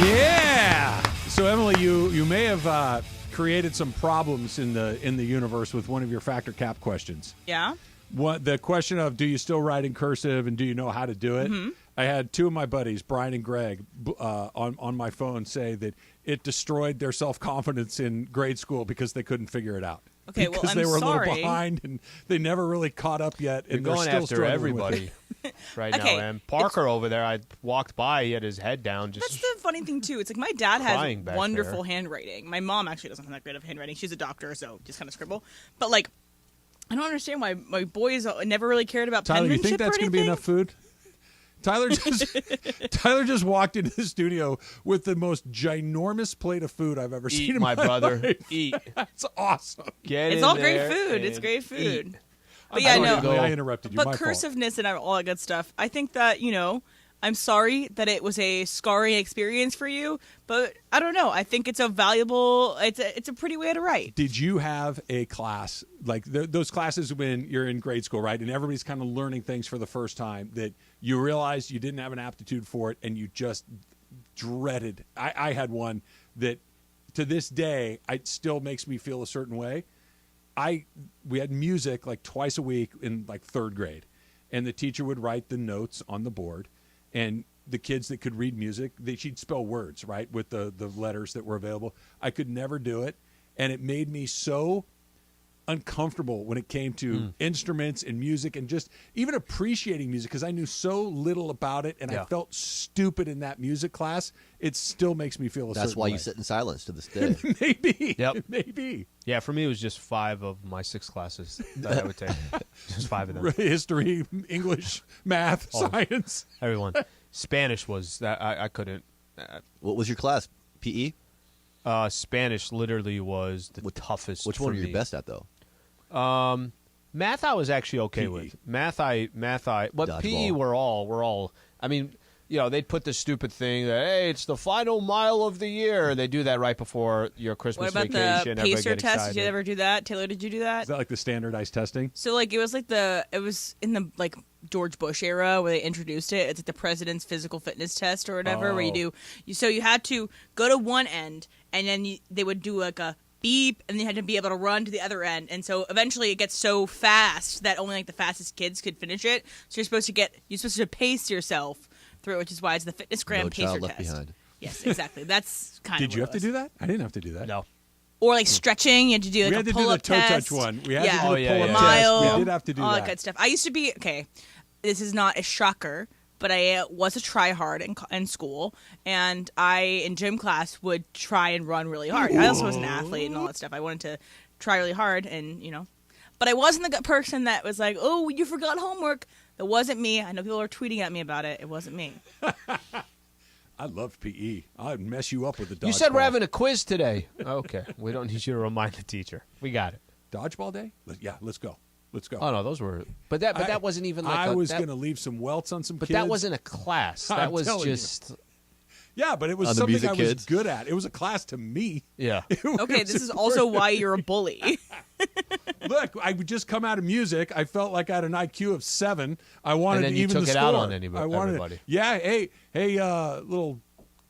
Yeah. So Emily, you may have created some problems in the universe with one of your Factor Cap questions. Yeah. The question of do you still write in cursive and do you know how to do it? Mm-hmm. I had two of my buddies, Brian and Greg, on my phone say that it destroyed their self-confidence in grade school because they couldn't figure it out. Okay, because well, I'm they were sorry. a little behind and they never really caught up yet. You're and they're going still after struggling everybody with right Okay, now. And Parker over there, I walked by, he had his head down. Just That's the funny thing, too. It's like my dad crying has back wonderful there. handwriting. My mom actually doesn't have that great of handwriting. She's a doctor, so just kind of scribble. But, like, I don't understand why my boys never really cared about Tyler, you penmanship think that's going to be enough food? Tyler just walked into the studio with the most ginormous plate of food I've ever seen in my brother. life. Eat. That's awesome. Get It's in all great there food. It's and great food. eat. But yeah, no. I interrupted you. But My fault. cursiveness and all that good stuff. I think that, I'm sorry that it was a scarring experience for you, but I don't know. I think it's a valuable, it's a pretty way to write. Did you have a class, like those classes when you're in grade school, right, and everybody's kind of learning things for the first time, that you realized you didn't have an aptitude for it and you just dreaded? I had one that to this day, it still makes me feel a certain way. We had music like twice a week in like third grade, and the teacher would write the notes on the board. And the kids that could read music, she'd spell words, right, with the letters that were available. I could never do it. And it made me so uncomfortable when it came to instruments and music and just even appreciating music, because I knew so little about it, and I felt stupid in that music class. It still makes me feel a certain way. That's why you sit in silence to this day. Maybe. Yep. Maybe. Yeah, for me, it was just 5 of my 6 classes that I would take. Just 5 of them. History, English, math, science. Everyone. Spanish was that I couldn't. What was your class? PE? Spanish literally was the toughest. Which one were you best at, though? Math I was actually okay PE. with. Math I but Dodgeball. PE we're all. I mean, they'd put this stupid thing that, hey, it's the final mile of the year. They do that right before your Christmas What about vacation. the Everybody pacer get test? excited. Did you ever do that? Taylor, did you do that? Is that like the standardized testing? So like it was in the like George Bush era where they introduced it. It's like the president's physical fitness test or whatever, where you had to go to one end and then they would do like a beep, and you had to be able to run to the other end. And so eventually it gets so fast that only like the fastest kids could finish it. So you're supposed to pace yourself through it, which is why it's the fitness gram No pacer child left test. behind. Yes, exactly. That's kind of. Did you have to do that? I didn't have to do that. No. Or like stretching, you had to do like We had a to do the pull-up toe test. touch one. We had to do the yeah, pull-up yeah. test. Mile, We did have to do all that. that good stuff. I used to be this is not a shocker, but I was a try-hard in school, and I in gym class would try and run really hard. I also was an athlete and all that stuff. I wanted to try really hard, and but I wasn't the person that was like, "Oh, you forgot homework." That wasn't me. I know people are tweeting at me about it. It wasn't me. I love PE. I'd mess you up with the dodgeball. You said we're having a quiz today. Okay, we don't need you to remind the teacher. We got it. Dodgeball day? Yeah, let's go. Let's go. Oh no, those were. But that wasn't even like. I was going to leave some welts on some But kids. that wasn't a class. That I'm was telling just. Yeah, but it was On the something music I was kids? good at. It was a class to me. Yeah. Okay, this is also why you're a bully. Look, I would just come out of music. I felt like I had an IQ of 7. I wanted And then to you even took the it score. out on everybody. Yeah, hey, little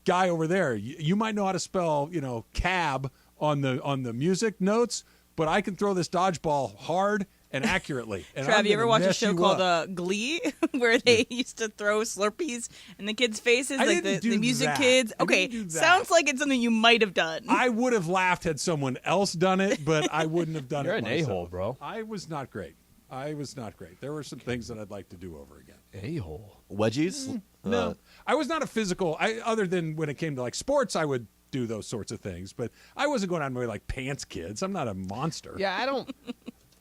guy over there. You might know how to spell, cab on the music notes, but I can throw this dodgeball hard and accurately. And Trav, I'm you ever gonna watch a mess show you called up. Glee, where they used to throw Slurpees in the kids' faces, I like didn't the do music that. kids? I Okay, didn't do that. sounds like it's something you might have done. I would have laughed had someone else done it, but I wouldn't have done You're it an myself. a-hole, bro. I was not great. There were some things that I'd like to do over again. A-hole. Wedgies? No, I was not a physical. Other than when it came to like sports, I would do those sorts of things, but I wasn't going out and wear like pants kids. I'm not a monster. Yeah,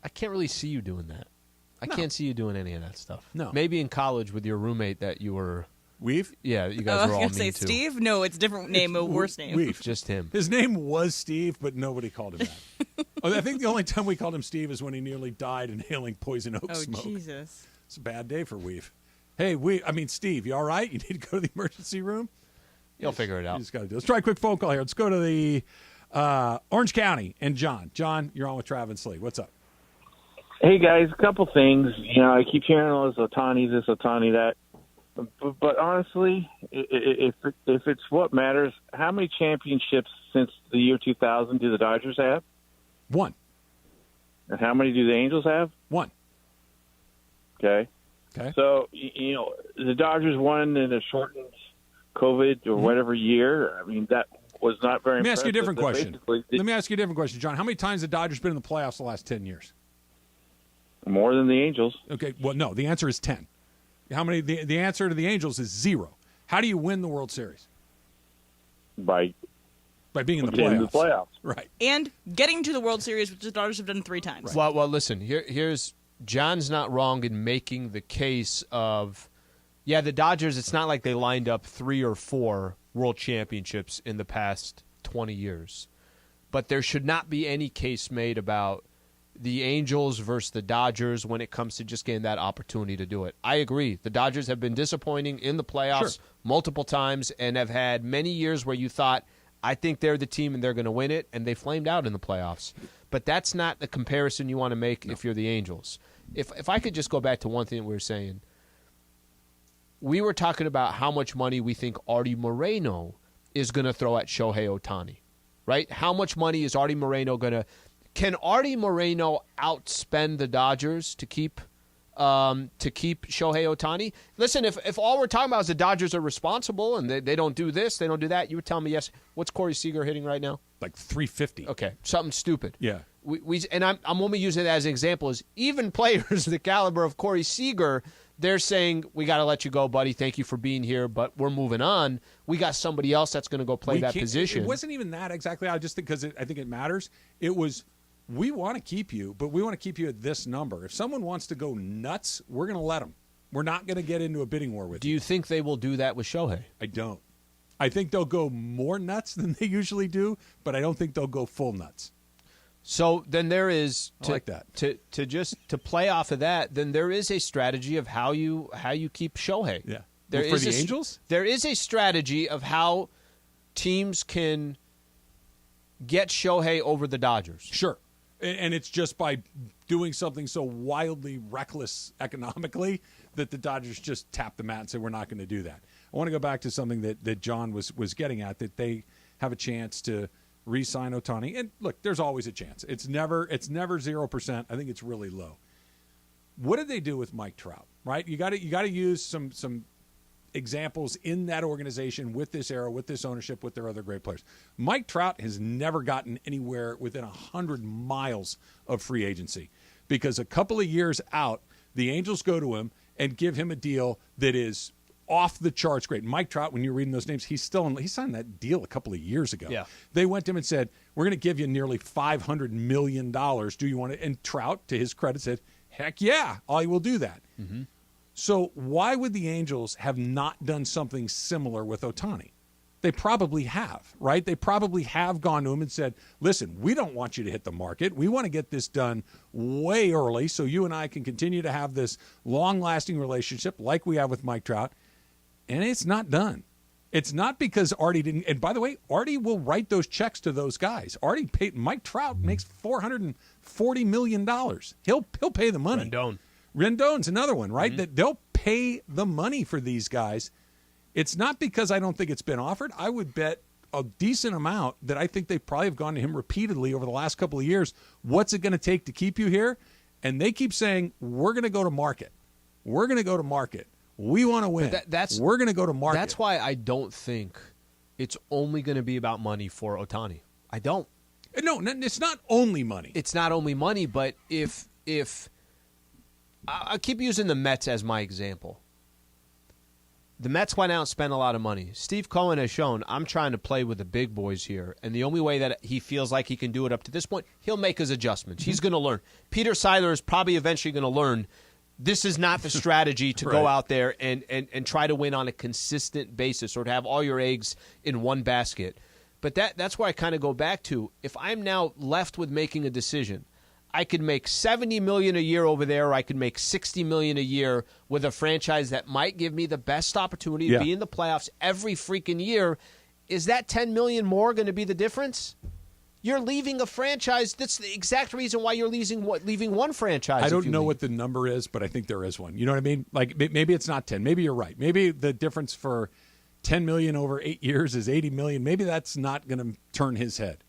I can't really see you doing that. I can't see you doing any of that stuff. No. Maybe in college with your roommate that you were. Weave? Yeah, you I guys was were all going mean to say too. Steve? No, it's a different name, a worse name. Weave. Just him. His name was Steve, but nobody called him that. I think the only time we called him Steve is when he nearly died inhaling poison oak Oh, smoke. Jesus. It's a bad day for Weave. Hey, Steve, you all right? You need to go to the emergency room? You'll figure it You out. just got to do it. Let's try a quick phone call here. Let's go to the Orange County and John. John, you're on with Trav and Slee. What's up? Hey guys, a couple things. I keep hearing all this Ohtani, that. But honestly, if it's what matters, how many championships since the year 2000 do the Dodgers have? 1. And how many do the Angels have? 1. Okay. So the Dodgers won in a shortened COVID or whatever year. I mean, that was not very. Let me ask you a different question. Basically, Let me ask you a different question, John. How many times have the Dodgers been in the playoffs the last 10 years? more than the Angels. Okay, well, no, the answer is 10. How many? The answer to the Angels is 0. How do you win the World Series? By being in the getting playoffs. to the playoffs. Right. And getting to the World Series, which the Dodgers have done 3 times. Well, listen, here's John's not wrong in making the case of, yeah, the Dodgers, it's not like they lined up 3 or 4 world championships in the past 20 years. But there should not be any case made about the Angels versus the Dodgers when it comes to just getting that opportunity to do it. I agree. The Dodgers have been disappointing in the playoffs multiple times and have had many years where you thought, I think they're the team and they're going to win it, and they flamed out in the playoffs. But that's not the comparison you want to make if you're the Angels. If I could just go back to one thing we were saying, we were talking about how much money we think Artie Moreno is going to throw at Shohei Ohtani, right? How much money is Artie Moreno going to – can Artie Moreno outspend the Dodgers to keep Shohei Ohtani? Listen, if all we're talking about is the Dodgers are responsible and they don't do this, they don't do that, you would tell me yes. What's Corey Seager hitting right now? Like 350. Okay, something stupid. Yeah. I'm only using it as an example. Is even players the caliber of Corey Seager, they're saying, we got to let you go, buddy. Thank you for being here, but we're moving on. We got somebody else that's going to go play that position. It wasn't even that exactly. I just think because I think it matters. It was, we want to keep you, but we want to keep you at this number. If someone wants to go nuts, we're going to let them. We're not going to get into a bidding war with you. Do you think they will do that with Shohei? I don't. I think they'll go more nuts than they usually do, but I don't think they'll go full nuts. So then there is I like that. To play off of that, then there is a strategy of how you keep Shohei. Yeah. For the Angels? There is a strategy of how teams can get Shohei over the Dodgers. Sure. And it's just by doing something so wildly reckless economically that the Dodgers just tap the mat and say, we're not going to do that. I want to go back to something that John was getting at, that they have a chance to re-sign Ohtani. And look, there's always a chance. It's never 0%. I think it's really low. What did they do with Mike Trout? Right? You got to use some examples in that organization with this era, with this ownership, with their other great players. Mike Trout has never gotten anywhere within 100 miles of free agency because a couple of years out, the Angels go to him and give him a deal that is off the charts great. Mike Trout, when you're reading those names, he signed that deal a couple of years ago. Yeah. They went to him and said, we're going to give you nearly $500 million. Do you want it? And Trout, to his credit, said, heck yeah, I will do that. Mm-hmm. So why would the Angels have not done something similar with Ohtani? They probably have, right? They probably have gone to him and said, listen, we don't want you to hit the market. We want to get this done way early so you and I can continue to have this long-lasting relationship like we have with Mike Trout. And it's not done. It's not because Artie didn't. And by the way, Artie will write those checks to those guys. Mike Trout makes $440 million. He'll pay the money. Rendon's another one, right? Mm-hmm. That they'll pay the money for these guys. It's not because I don't think it's been offered. I would bet a decent amount that I think they probably have gone to him repeatedly over the last couple of years. What's it going to take to keep you here? And they keep saying, we're going to go to market. We're going to go to market. We want to win. We're going to go to market. That's why I don't think it's only going to be about money for Ohtani. I don't. No, it's not only money. It's not only money, but if I'll keep using the Mets as my example. The Mets went out and spent a lot of money. Steve Cohen has shown, I'm trying to play with the big boys here, and the only way that he feels like he can do it up to this point, he'll make his adjustments. He's going to learn. Peter Seiler is probably eventually going to learn this is not the strategy to go out there and try to win on a consistent basis or to have all your eggs in one basket. But that's where I kind of go back to. If I'm now left with making a decision, I could make $70 million a year over there, or I could make $60 million a year with a franchise that might give me the best opportunity to be in the playoffs every freaking year. Is that $10 million more going to be the difference? You're leaving a franchise. That's the exact reason why you're leaving one franchise. I don't know what the number is, but I think there is one. You know what I mean? Like maybe it's not 10. Maybe you're right. Maybe the difference for $10 million over 8 years is $80 million. Maybe that's not going to turn his head,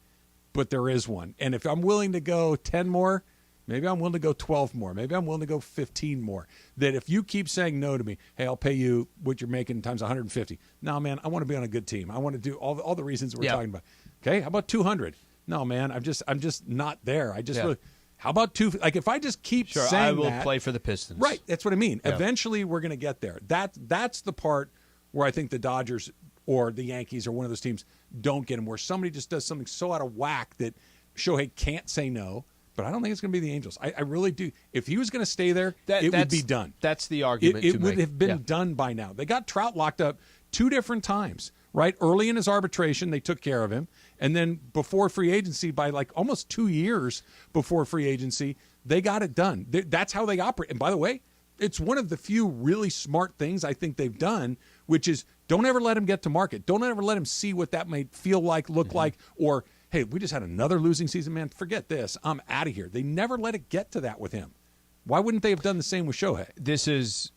but there is one. And if I'm willing to go 10 more, maybe I'm willing to go 12 more. Maybe I'm willing to go 15 more. That if you keep saying no to me, hey, I'll pay you what you're making times 150. No, man, I want to be on a good team. I want to do all the reasons we're talking about. Okay, how about 200? No, man, I'm just not there. Really, how about two? Like if I just keep saying I will that, play for the Pistons. Right, that's what I mean. Yeah. Eventually, we're going to get there. That's the part where I think the Dodgers or the Yankees or one of those teams don't get him. Where somebody just does something so out of whack that Shohei can't say no. But I don't think it's going to be the Angels. I really do. If he was going to stay there, it would be done. That's the argument. It would have been done by now. They got Trout locked up 2 different times. right? Early in his arbitration, they took care of him. And then before free agency, by like almost 2 years before free agency, they got it done. That's how they operate. And by the way, it's one of the few really smart things I think they've done, which is don't ever let him get to market. Don't ever let him see what that might feel like, look like, or, hey, we just had another losing season, man. Forget this. I'm out of here. They never let it get to that with him. Why wouldn't they have done the same with Shohei? This is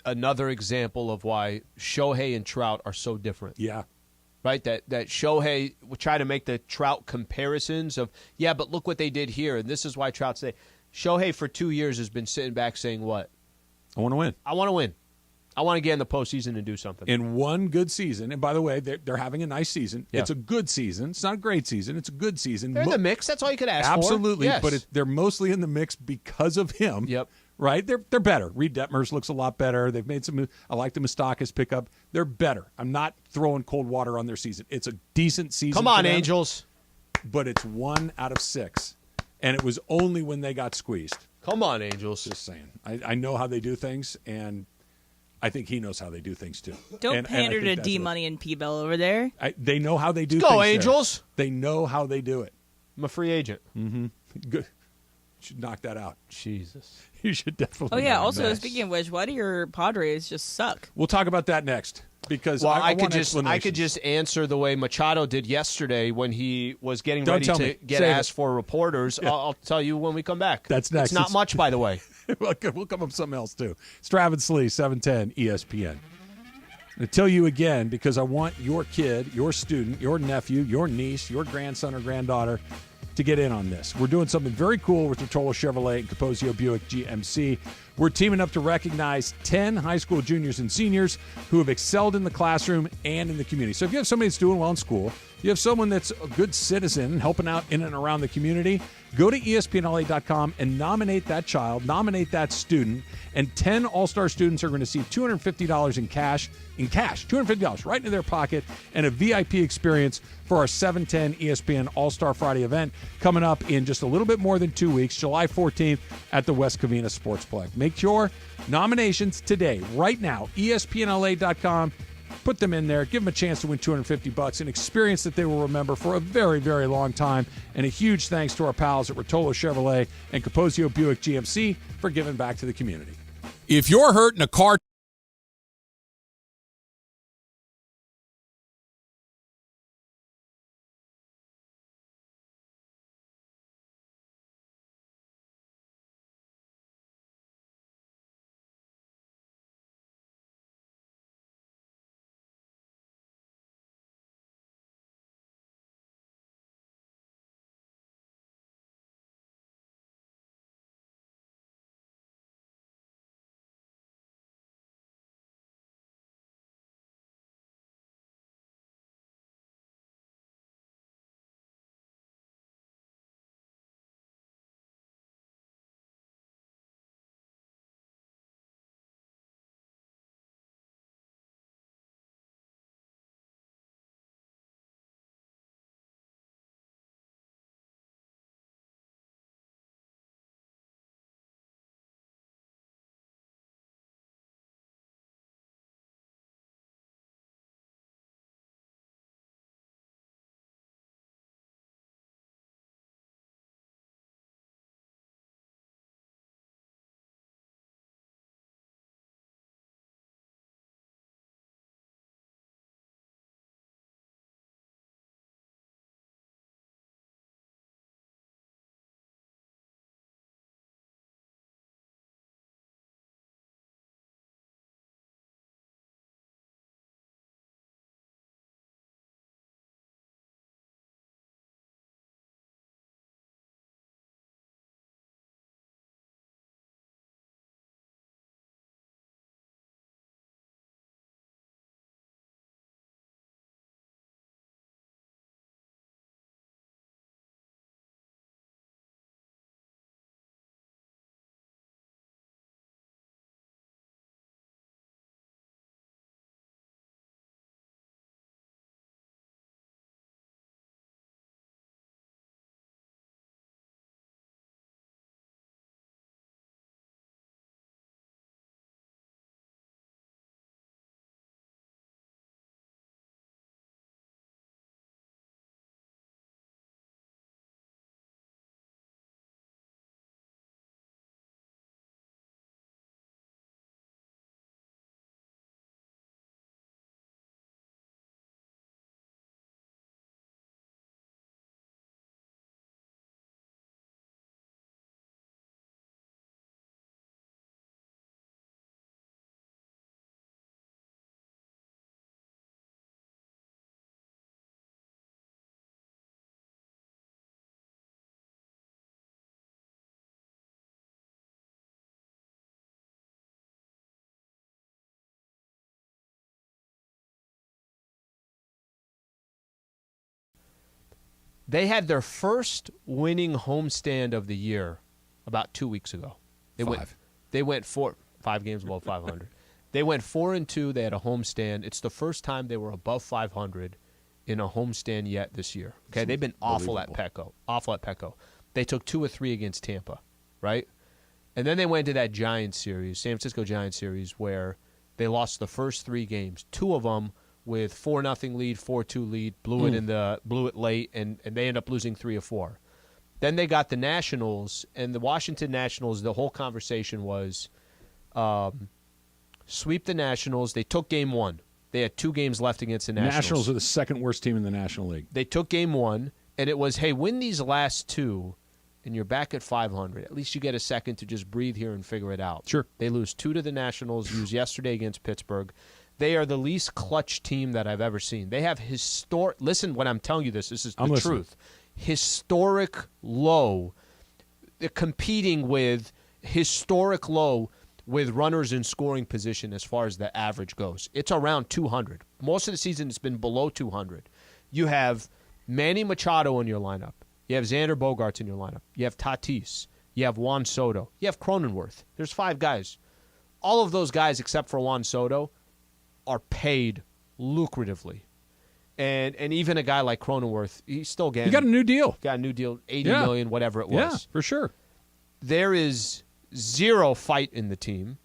another example of why Shohei and Trout are so different. Yeah. Right? That Shohei would try to make the Trout comparisons of, yeah, but look what they did here. And this is why Trout say, Shohei for 2 years has been sitting back saying what? I want to win. I want to win. I want to get in the postseason and do something. In one good season, and by the way, they're having a nice season. Yeah. It's a good season. It's not a great season. It's a good season. They're in the mix. That's all you could ask for. Absolutely, Yes. but they're mostly in the mix because of him. Yep. Right? They're better. Reed Detmers looks a lot better. They've made some. I like the Moustakas pickup. They're better. I'm not throwing cold water on their season. It's a decent season. Come on, for them, Angels. But it's 1 out of 6, and it was only when they got squeezed. Come on, Angels. Just saying. I know how they do things, and I think he knows how they do things too. Don't pander to D Money and P Bell over there. They know how they do Let's things. go, Angels. There. They know how they do it. I'm a free agent. Mm-hmm. Good. You should knock that out. Jesus. You should definitely. Oh yeah. knock Also, that. speaking of which, why do your Padres just suck? We'll talk about that next because Well, I could want just explanations. answer the way Machado did yesterday when he was getting Don't ready tell to me. get Save asked it. for reporters. Yeah. I'll tell you when we come back. That's next. It's not much, by the way. We'll come up with something else too. Strav Slee, 710 ESPN. To tell you again because I want your kid, your student, your nephew, your niece, your grandson or granddaughter to get in on this. We're doing something very cool with Rotolo Chevrolet and Capozio Buick GMC. We're teaming up to recognize 10 high school juniors and seniors who have excelled in the classroom and in the community. So if you have somebody that's doing well in school, you have someone that's a good citizen helping out in and around the community, go to ESPNLA.com and nominate that child, nominate that student, and 10 All-Star students are going to receive $250 in cash, $250 right into their pocket, and a VIP experience for our 710 ESPN All-Star Friday event coming up in just a little bit more than 2 weeks, July 14th at the West Covina Sportsplex. Make your nominations today, right now, ESPNLA.com. Put them in there. Give them a chance to win $250, an experience that they will remember for a very, very long time. And a huge thanks to our pals at Rotolo Chevrolet and Capozio Buick GMC for giving back to the community. If you're hurt in a car They had their first winning homestand of the year about 2 weeks ago. They went 5 games above 500. They went 4-2. They had a homestand. It's the first time they were above 500 in a homestand yet this year. Okay, they've been awful at Petco. They took 2 or 3 against Tampa, right? And then they went to that Giants series, San Francisco Giants series, where they lost the first 3 games. 2 of them with 4-0 lead, 4-2 lead, blew it late, and they ended up losing 3 or 4. Then they got the Nationals, and the Washington Nationals, the whole conversation was sweep the Nationals. They took game 1. They had 2 games left against the Nationals. Nationals are the second worst team in the National League. They took game 1, and it was, hey, win these last 2, and you're back at 500. At least you get a second to just breathe here and figure it out. Sure. They lose 2 to the Nationals, lose yesterday against Pittsburgh. They are the least clutch team that I've ever seen. They have listen, when I'm telling you this is the truth. Historic low. They're competing with historic low with runners in scoring position as far as the average goes. It's around 200. Most of the season it's been below 200. You have Manny Machado in your lineup. You have Xander Bogaerts in your lineup. You have Tatis. You have Juan Soto. You have Cronenworth. There's 5 guys. All of those guys except for Juan Soto are paid lucratively. And even a guy like Cronenworth, he's still getting... He got a new deal. Got a new deal, $80 million, whatever it was. Yeah, for sure. There is zero fight in the team.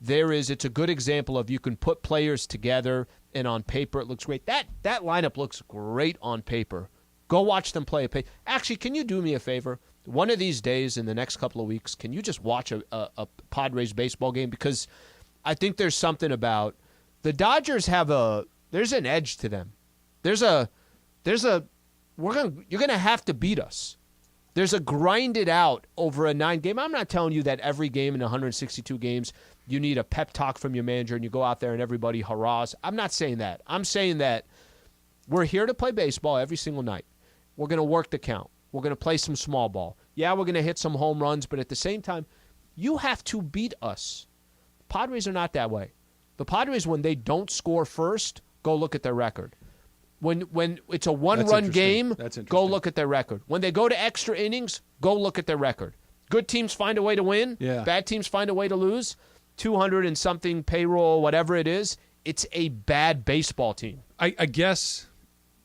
It's a good example of you can put players together, and on paper it looks great. That lineup looks great on paper. Go watch them play. Actually, can you do me a favor? One of these days in the next couple of weeks, can you just watch a Padres baseball game? Because I think there's something about the Dodgers there's an edge to them. You're gonna have to beat us. There's a grind it out over a 9-game. I'm not telling you that every game in 162 games you need a pep talk from your manager and you go out there and everybody hurrahs. I'm not saying that. I'm saying that we're here to play baseball every single night. We're going to work the count. We're going to play some small ball. Yeah, we're going to hit some home runs, but at the same time, you have to beat us. Padres are not that way. The Padres, when they don't score first, go look at their record. When it's a one-run game, go look at their record. When they go to extra innings, go look at their record. Good teams find a way to win. Yeah. Bad teams find a way to lose. 200 and something payroll, whatever it is, it's a bad baseball team. I guess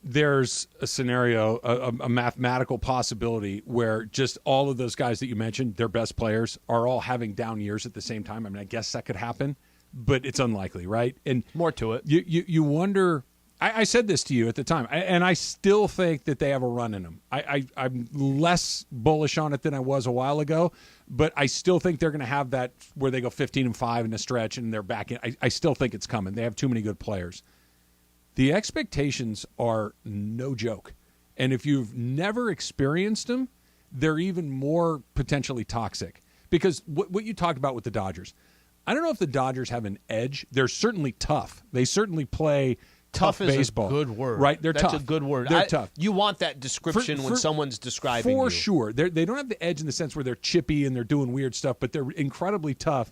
there's a scenario, a mathematical possibility where just all of those guys that you mentioned, their best players, are all having down years at the same time. I mean, I guess that could happen, but it's unlikely, right? And more to it. You wonder... I said this to you at the time, and I still think that they have a run in them. I'm less bullish on it than I was a while ago, but I still think they're going to have that where they go 15-5 in a stretch and they're back in. I still think it's coming. They have too many good players. The expectations are no joke, and if you've never experienced them, they're even more potentially toxic. Because what you talked about with the Dodgers, I don't know if the Dodgers have an edge. They're certainly tough. They certainly play tough baseball. Is a good word. Right, they're tough. That's a good word. They're tough. You want that description when someone's describing you. For sure. They don't have the edge in the sense where they're chippy and they're doing weird stuff, but they're incredibly tough.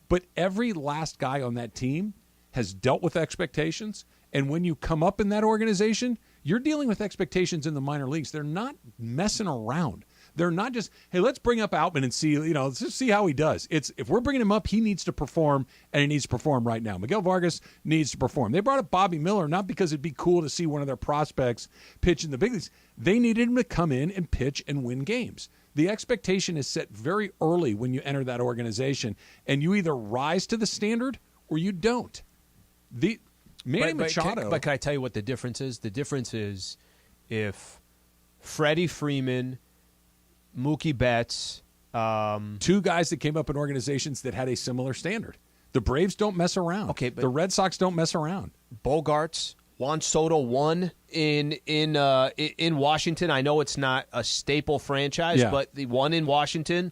But every last guy on that team has dealt with expectations, and when you come up in that organization, you're dealing with expectations in the minor leagues. They're not messing around. They're not just, hey, let's bring up Outman and see, let's just see how he does. It's if we're bringing him up, he needs to perform, and he needs to perform right now. Miguel Vargas needs to perform. They brought up Bobby Miller not because it'd be cool to see one of their prospects pitch in the big leagues. They needed him to come in and pitch and win games. The expectation is set very early when you enter that organization, and you either rise to the standard or you don't. Manny Machado. But can I tell you what the difference is? The difference is if Freddie Freeman, Mookie Betts, 2 guys that came up in organizations that had a similar standard. The Braves don't mess around. Okay, but the Red Sox don't mess around. Bogaerts, Juan Soto won in Washington. I know it's not a staple franchise, but the one in Washington.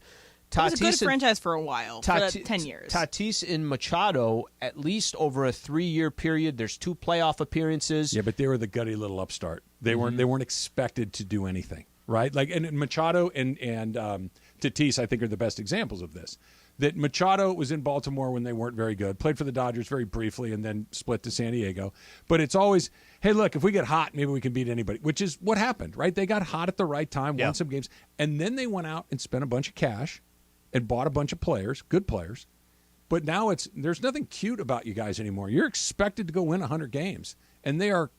It was a good franchise for a while, for 10 years. Tatis and Machado, at least over a 3-year period. There's 2 playoff appearances. Yeah, but they were the gutty little upstart. They weren't expected to do anything, right? Like, and Machado and Tatis, I think, are the best examples of this. that Machado was in Baltimore when they weren't very good, played for the Dodgers very briefly, and then split to San Diego. But it's always, hey, look, if we get hot, maybe we can beat anybody, which is what happened, right? They got hot at the right time, won some games, and then they went out and spent a bunch of cash and bought a bunch of players, good players. But now there's nothing cute about you guys anymore. You're expected to go win 100 games, and they are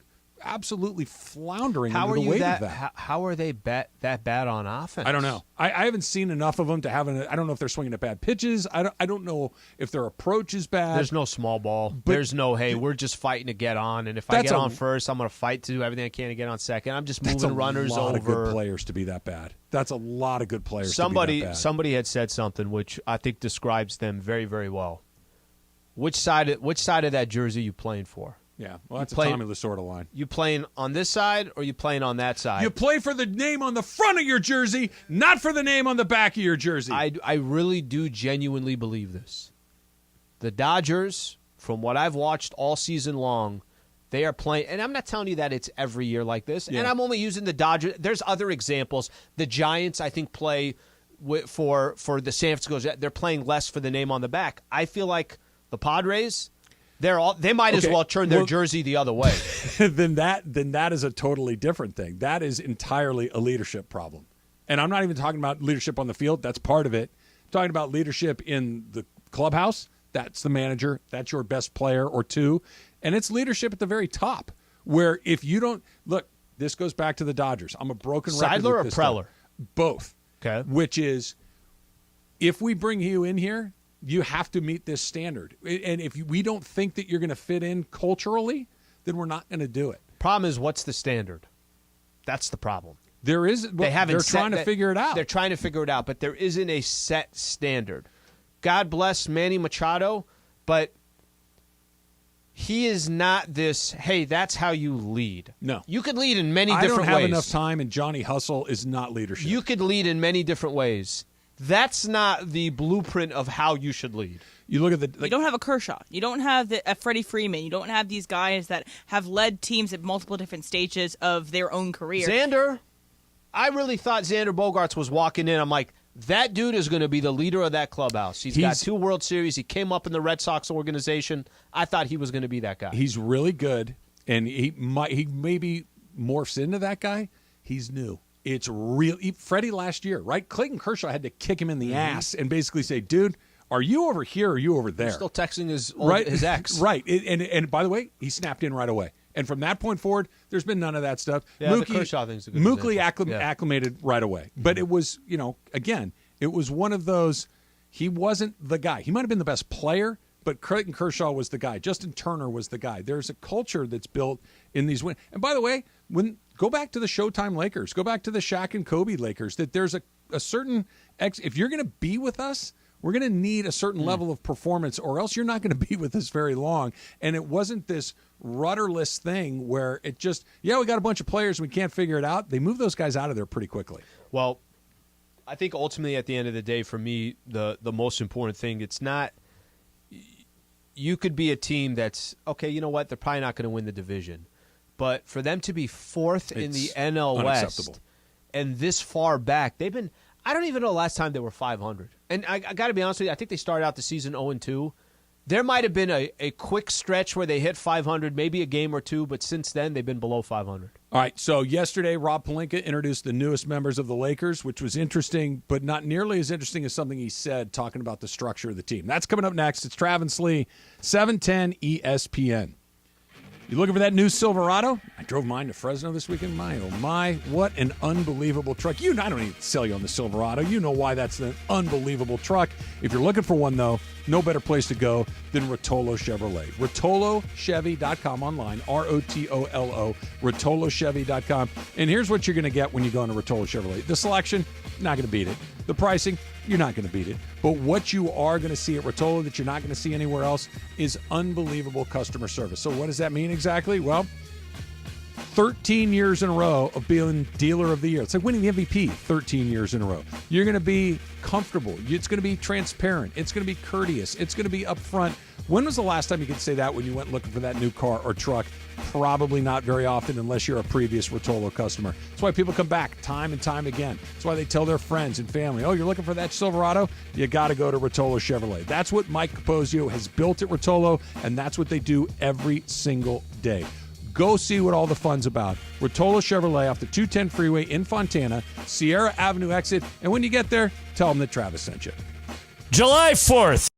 absolutely floundering under the weight of that. How are they that bad on offense? I don't know. I haven't seen enough of them to have I don't know if they're swinging at bad pitches. I don't know if their approach is bad. There's no small ball. There's no, hey, we're just fighting to get on, and if I get on first, I'm going to fight to do everything I can to get on second. I'm just moving runners over. That's a lot of good players to be that bad. That's a lot of good players to be that bad. Somebody had said something which I think describes them very, very well. Which side of that jersey you playing for? Yeah, well, that's a Tommy Lasorda line. You playing on this side or you playing on that side? You play for the name on the front of your jersey, not for the name on the back of your jersey. I really do genuinely believe this. The Dodgers, from what I've watched all season long, they are playing, and I'm not telling you that it's every year like this, and I'm only using the Dodgers. There's other examples. The Giants, I think, play for the San Francisco. They're playing less for the name on the back. I feel like the Padres, they might as well turn their jersey the other way. then that is a totally different thing. That is entirely a leadership problem. And I'm not even talking about leadership on the field. That's part of it. I'm talking about leadership in the clubhouse. That's the manager. That's your best player or two. And it's leadership at the very top, where if you don't – look, this goes back to the Dodgers. I'm a broken record. Seidler or Preller? Both. Okay. Which is, if we bring you in here, you have to meet this standard. And if we don't think that you're going to fit in culturally, then we're not going to do it. Problem is, what's the standard? That's the problem. There is. Well, they're trying to figure it out. They're trying to figure it out, but there isn't a set standard. God bless Manny Machado, but he is not this, hey, that's how you lead. No. You could lead in many different ways. I don't have enough time, and Johnny Hustle is not leadership. You could lead in many different ways. That's not the blueprint of how you should lead. You look at you don't have a Kershaw. You don't have a Freddie Freeman. You don't have these guys that have led teams at multiple different stages of their own career. Xander, I really thought Xander Bogaerts was walking in. I'm like, that dude is going to be the leader of that clubhouse. He's got 2 World Series. He came up in the Red Sox organization. I thought he was going to be that guy. He's really good, and he maybe morphs into that guy. He's new. It's real. Freddie last year, right? Clayton Kershaw had to kick him in the ass and basically say, dude, are you over here or are you over there? He's still texting his ex. Right. And by the way, he snapped in right away. And from that point forward, there's been none of that stuff. Yeah, the Kershaw thing's a good example. Acclimated right away. But it was, again, it was one of those, he wasn't the guy. He might have been the best player, but Clayton Kershaw was the guy. Justin Turner was the guy. There's a culture that's built in these wins. And by the way, go back to the Showtime Lakers, go back to the Shaq and Kobe Lakers, that there's a certain if you're going to be with us, we're going to need a certain level of performance, or else you're not going to be with us very long. And it wasn't this rudderless thing where it just, we got a bunch of players and we can't figure it out. They move those guys out of there pretty quickly. Well, I think ultimately at the end of the day, for me, the most important thing, it's not you could be a team that's, okay, you know what, they're probably not going to win the division. But for them to be 4th in the NL West and this far back, they've been, I don't even know the last time they were 500. And I got to be honest with you, I think they started out the season 0-2. There might have been a quick stretch where they hit 500, maybe a game or two, but since then they've been below 500. All right, so yesterday Rob Pelinka introduced the newest members of the Lakers, which was interesting, but not nearly as interesting as something he said talking about the structure of the team. That's coming up next. It's Travis Lee, 710 ESPN. You looking for that new Silverado? I drove mine to Fresno this weekend. My, oh my, what an unbelievable truck. I don't need to sell you on the Silverado. You know why that's an unbelievable truck. If you're looking for one, though, no better place to go than Rotolo Chevrolet. RotoloChevy.com online, ROTOLO, RotoloChevy.com. And here's what you're going to get when you go into Rotolo Chevrolet. The selection, not going to beat it. The pricing, you're not going to beat it. But what you are going to see at Rotolo that you're not going to see anywhere else is unbelievable customer service. So what does that mean exactly? Well, 13 years in a row of being Dealer of the Year. It's like winning the MVP 13 years in a row. You're going to be comfortable. It's going to be transparent. It's going to be courteous. It's going to be upfront. When was the last time you could say that when you went looking for that new car or truck? Probably not very often unless you're a previous Rotolo customer. That's why people come back time and time again. That's why they tell their friends and family, oh, you're looking for that Silverado? You got to go to Rotolo Chevrolet. That's what Mike Capozio has built at Rotolo, and that's what they do every single day. Go see what all the fun's about. Rotolo Chevrolet off the 210 freeway in Fontana, Sierra Avenue exit, and when you get there, tell them that Travis sent you. July 4th.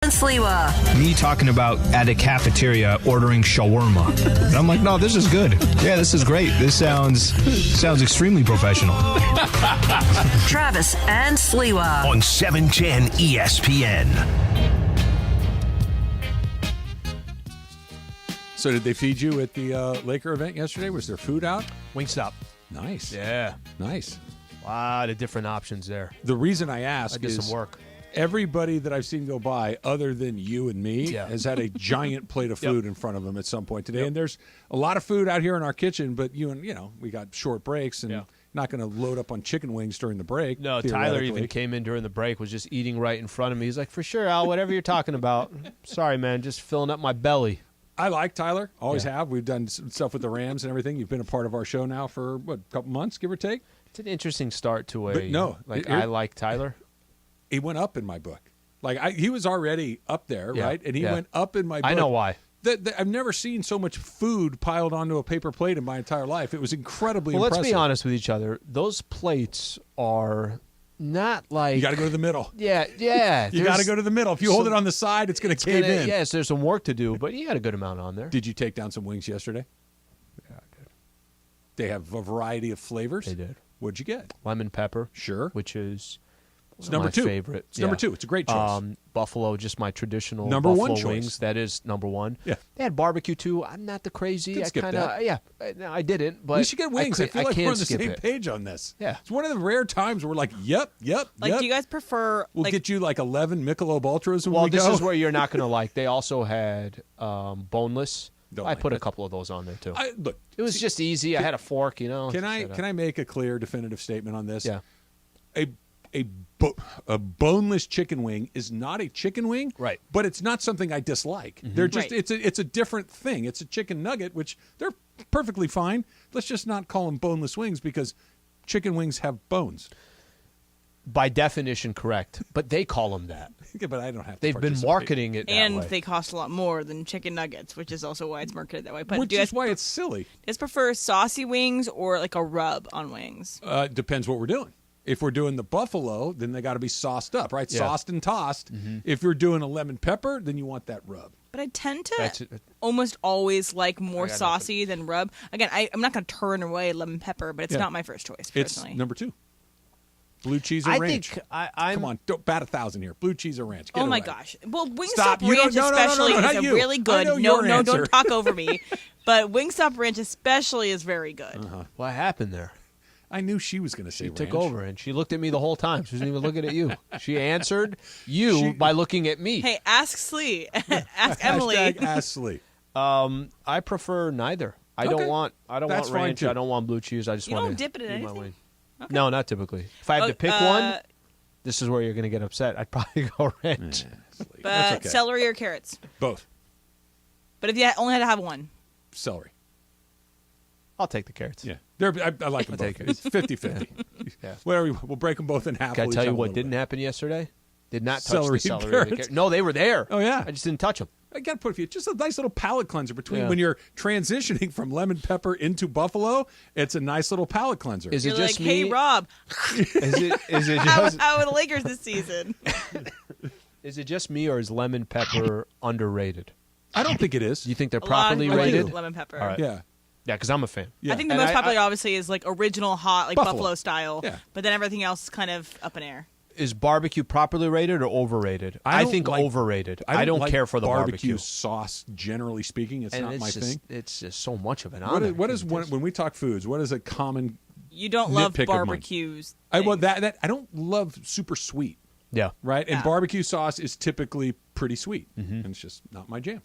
Sliwa. Me talking about at a cafeteria ordering shawarma. And I'm like, no, this is good. Yeah, this is great. This sounds extremely professional. Travis and Sliwa. On 710 ESPN. So did they feed you at the Laker event yesterday? Was there food out? Wingstop. Nice. Yeah. Nice. A lot of different options there. The reason I ask I did is some work. Everybody that I've seen go by, other than you and me, has had a giant plate of food in front of them at some point today. And there's a lot of food out here in our kitchen, but we got short breaks and not going to load up on chicken wings during the break. No, Tyler even came in during the break, was just eating right in front of me. He's like, for sure, Al, whatever you're talking about. Sorry, man, just filling up my belly. I like Tyler. Always have. We've done some stuff with the Rams and everything. You've been a part of our show now for, a couple months, give or take? It's an interesting start to I like Tyler. He went up in my book. He was already up there, right? And he went up in my book. I know why. I've never seen so much food piled onto a paper plate in my entire life. It was incredibly impressive. Let's be honest with each other. Those plates are not like... You got to go to the middle. Yeah. You got to go to the middle. If you hold it on the side, it's going to cave in. Yes, there's some work to do, but you got a good amount on there. Did you take down some wings yesterday? Yeah, I did. They have a variety of flavors? They did. What'd you get? Lemon pepper. Sure. Which is... It's number two. Favorite. It's number two. It's a great choice. Buffalo, just my traditional number Buffalo one choice. wings. That is number one. Yeah. They had barbecue too. I'm not the crazy. Skip that. Yeah, I didn't. But we should get wings. I feel like we're on the same it. page on this. Yeah. It's one of the rare times where we're like, yep. Like, do you guys prefer? We'll get you like 11 Michelob Ultras when Well, we this go. is where you're not going to like. They also had boneless. Don't I like put that. a couple of those on there too. Look, it was just easy. I had a fork, Can I make a clear, definitive statement on this? Yeah. A boneless chicken wing is not a chicken wing, right? But it's not something I dislike. They're just Right. it's a different thing. It's a chicken nugget, which they're perfectly fine. Let's just not call them boneless wings because chicken wings have bones. By definition, correct. But they call them that. Yeah, but I don't have to They've been participate. marketing it that And way. they cost a lot more than chicken nuggets, which is also why it's marketed that way. But Which is why it's silly. Do you guys prefer saucy wings or like a rub on wings? Depends what we're doing. If we're doing the buffalo, then they got to be sauced up, right? Yeah. Sauced and tossed. If you're doing a lemon pepper, then you want that rub. But I tend to almost always like more saucy than rub. Again, I'm not going to turn away lemon pepper, but it's Yeah. not my first choice, It's personally. number two. Blue cheese or I ranch. think I'm. Come on, don't bat 1,000 here. Blue cheese or ranch. Get Oh it my right. gosh! Well, Wingstop Stop. You don't- Ranch no, especially not is you. really I good. know your No, answer. don't talk over me. But Wingstop Ranch especially is very good. What happened there? I knew she was going to say She ranch. took over and she looked at me the whole time. She wasn't even looking at you. She answered you by looking at me. Hey, ask Slee. Ask Emily. Hashtag ask Slee. I prefer neither. I Okay. don't want That's fine, ranch. too. I don't want blue cheese. I just You want don't to dip it in eat my anything? wing. No, not typically. If I have to pick one, this is where you're going to get upset. I'd probably go ranch. But That's okay. celery or carrots? Both. But if you only had to have one. Celery. I'll take the carrots. Yeah. I like them both. take it. It's 50-50. Yeah. Whatever. We'll break them both in half. Can I We'll tell each you have a what little didn't bit. happen yesterday? Did not touch Celery the and celery. and the carrots? No, they were there. Oh, yeah. I just didn't touch them. I got to put a few. Just a nice little palate cleanser between Yeah. when you're transitioning from lemon pepper into buffalo. It's a nice little palate cleanser. Is You're it just like, me? hey, Rob, Is it how just are the Lakers this season? is it just me or is lemon pepper underrated? I don't think it is. You think they're A lot of properly people rated? do lemon pepper. All right. Yeah. Yeah, because I'm a fan. Yeah. I think the And most I- popular, obviously, is like original hot, like buffalo style. Yeah. But then everything else is kind of up in air. Is barbecue properly rated or overrated? I don't think like- overrated. I don't like care for the barbecue. sauce. Generally speaking, it's And not it's my just, thing. It's just so much of it on What there. is, what is when we talk foods? What is a common? You don't love nitpick of mine? barbecues. I that I don't love super sweet. Yeah. Right. And Yeah. barbecue sauce is typically pretty sweet, Mm-hmm. and it's just not my jam.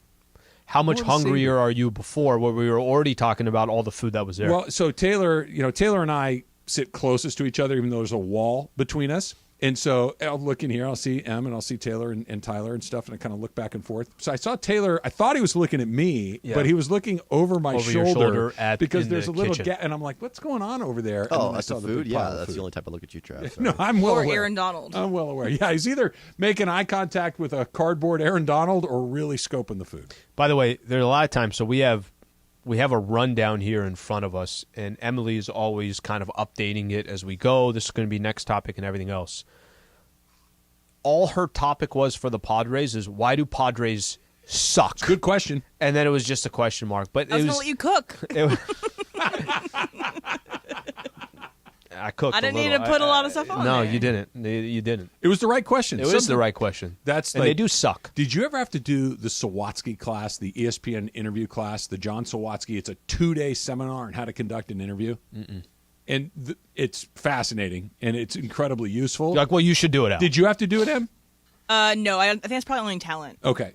How much More the same. hungrier are you before where we were already talking about all the food that was there? Well, so Taylor and I sit closest to each other, even though there's a wall between us. And so I'll look in here, I'll see Em, and I'll see Taylor and Tyler and stuff, and I kind of look back and forth. So I saw Taylor, I thought he was looking at me, Yeah. but he was looking over my Over your shoulder because in there's the a little kitchen. gap, and I'm like, what's going on over there? And Oh, then I that's saw the big food? pile Yeah, of that's food. the only type I look at you, Trav. No, I'm well Or aware. Aaron Donald. I'm well aware. Yeah, he's either making eye contact with a cardboard Aaron Donald or really scoping the food. By the way, there are a lot of times. So we have a rundown here in front of us, and Emily's always kind of updating it as we go. This is going to be next topic and everything else. All her topic was for the Padres is why do Padres suck? Good question. And then it was just a question mark. But I was it going was to let you cook. it was- I cooked. I didn't a need little. to put a lot of stuff on No, there. you didn't. You didn't. It was the right question. It was the right question. That's and like, they do suck. Did you ever have to do the Sawatsky class, the ESPN interview class, the John Sawatsky? It's a 2-day seminar on how to conduct an interview. Mm-mm. And it's fascinating, and it's incredibly useful. You're like, well, you should do it, Al. Did you have to do it, Em? No, I think it's probably only talent. Okay.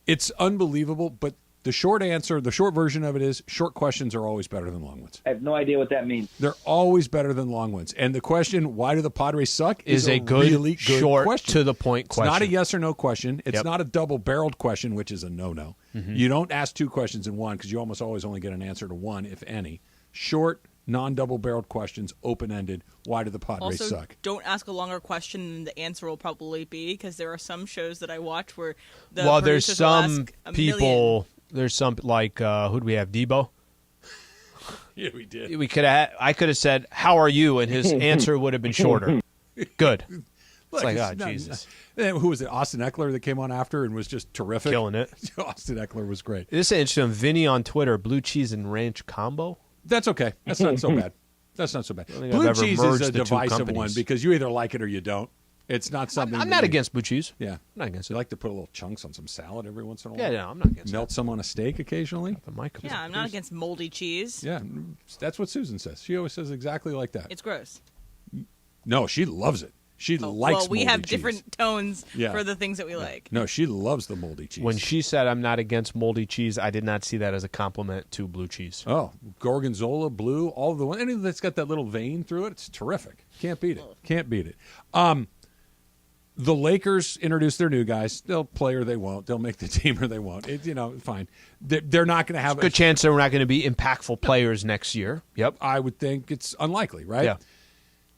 It's unbelievable, but the short answer, the short version of it is short questions are always better than long ones. I have no idea what that means. They're always better than long ones. And the question, why do the Padres suck, Is a good, really good short, question. to the point question. It's not a yes or no question. It's Yep. not a double-barreled question, which is a no-no. Mhm. You don't ask two questions in one because you almost always only get an answer to one, if any. Short, non-double-barreled questions, open-ended. Why do the Padres Also, suck? don't ask a longer question than the answer will probably be, because there are some shows that I watch where the well, there's producers will some ask a people. million. There's some like who do we have? Debo. Yeah, we did. We could have. I could have said, "How are you?" and his answer would have been shorter. Good. Look, It's like, it's oh, not- Jesus. Who was it? Austin Eckler that came on after and was just terrific. Killing it. Austin Eckler was great. This is interesting. Vinny on Twitter, blue cheese and ranch combo. That's okay. That's not so bad. That's not so bad. think Blue I've ever cheese merged is a the two divisive one companies. because you either like it or you don't. It's not something. I'm that not you- against blue cheese. Yeah, I'm not against You like to put a little chunks on some salad every once in a while. Yeah, I'm not against Melt some on a steak occasionally. Yeah, I'm not against moldy cheese. Yeah, that's what Susan says. She always says exactly like that. It's gross. No, she loves it. She likes. Well, we moldy have cheese. different tones Yeah. for the things that we like. No, she loves the moldy cheese. When she said I'm not against moldy cheese, I did not see that as a compliment to blue cheese. Oh, gorgonzola, blue, all of the one, anything that's got that little vein through it, it's terrific. Can't beat it. Can't beat it. The Lakers introduced their new guys. They'll play or they won't. They'll make the team or they won't. Fine. They're not going to have Good chance they're not going to be impactful players next year. Yep. I would think it's unlikely, right? Yeah.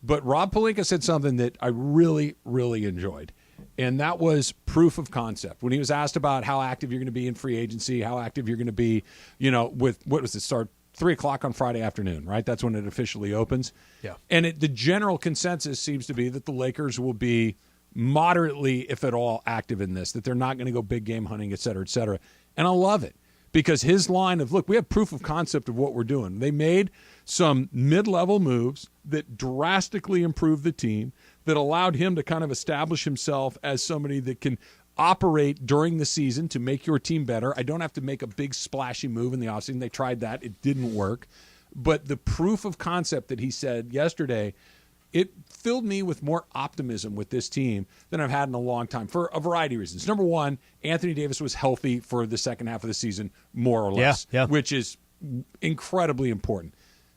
But Rob Palinka said something that I really, really enjoyed, and that was proof of concept. When he was asked about how active you're going to be in free agency, how active you're going to be, with what was it, start 3 o'clock on Friday afternoon, right? That's when it officially opens. Yeah. And the general consensus seems to be that the Lakers will be moderately, if at all, active in this, that they're not going to go big game hunting, et cetera, et cetera. And I love it because his line of, look, we have proof of concept of what we're doing. They made some mid-level moves that drastically improved the team, that allowed him to kind of establish himself as somebody that can operate during the season to make your team better. I don't have to make a big splashy move in the offseason. They tried that. It didn't work. But the proof of concept that he said yesterday, it filled me with more optimism with this team than I've had in a long time for a variety of reasons. Number one, Anthony Davis was healthy for the second half of the season, more or less, which is incredibly important.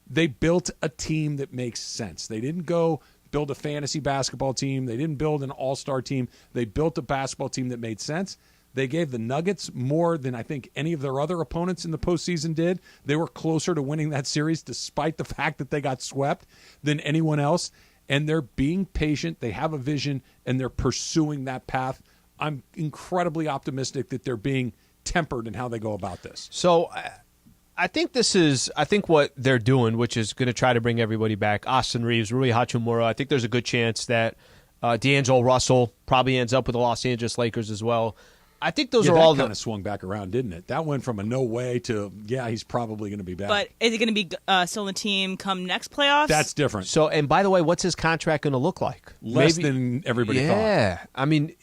They built a team that makes sense. They didn't go build a fantasy basketball team. They didn't build an all-star team. They built a basketball team that made sense. They gave the Nuggets more than I think any of their other opponents in the postseason did. They were closer to winning that series despite the fact that they got swept than anyone else. And they're being patient. They have a vision, and they're pursuing that path. I'm incredibly optimistic that they're being tempered in how they go about this. So I think what they're doing, which is going to try to bring everybody back, Austin Reeves, Rui Hachimura, I think there's a good chance that D'Angelo Russell probably ends up with the Los Angeles Lakers as well. I think those are all kind of swung back around, didn't it? That went from a no way to, he's probably going to be back. But is it going to be still on the team come next playoffs? That's different. So, and by the way, what's his contract going to look like? Less than everybody thought. Yeah. I mean,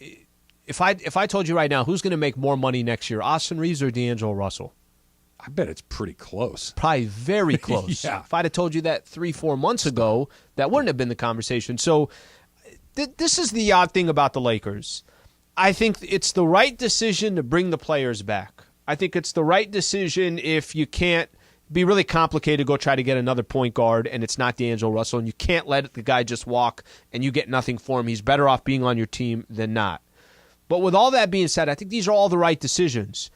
if I told you right now, who's going to make more money next year, Austin Reeves or D'Angelo Russell? I bet it's pretty close. Probably very close. Yeah. If I'd have told you that 3-4 months ago, that wouldn't have been the conversation. So this is the odd thing about the Lakers. I think it's the right decision to bring the players back. I think it's the right decision if you can't be really complicated, go try to get another point guard, and it's not D'Angelo Russell, and you can't let the guy just walk and you get nothing for him. He's better off being on your team than not. But with all that being said, I think these are all the right decisions.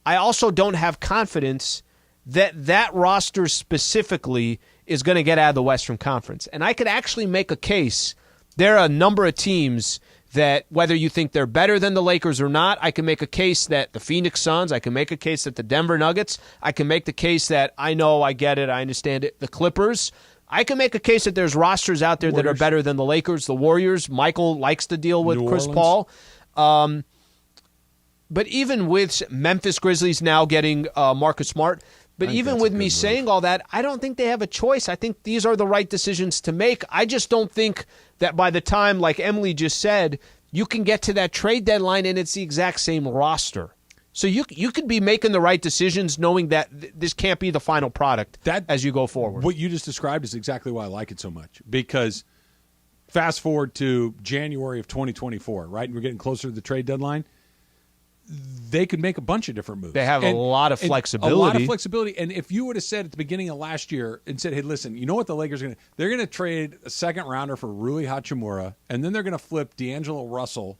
I also don't have confidence that that roster specifically is going to get out of the Western Conference. And I could actually make a case. There are a number of teams that, whether you think they're better than the Lakers or not, I can make a case that the Phoenix Suns, I can make a case that the Denver Nuggets, I can make the case that I know, I get it, I understand it, the Clippers. I can make a case that there's rosters out there that are better than the Lakers, the Warriors. Michael likes to deal with Chris Paul. But even with Memphis Grizzlies now getting Marcus Smart, but even with me saying all that, I don't think they have a choice. I think these are the right decisions to make. I just don't think that by the time, like Emily just said, you can get to that trade deadline and it's the exact same roster. So you could be making the right decisions knowing that this can't be the final product as you go forward. What you just described is exactly why I like it so much. Because fast forward to January of 2024, right? And we're getting closer to the trade deadline. They could make a bunch of different moves. They have a lot of flexibility. A lot of flexibility. And if you would have said at the beginning of last year and said, hey, listen, you know what the Lakers are going to – they're going to trade a second rounder for Rui Hachimura, and then they're going to flip Russell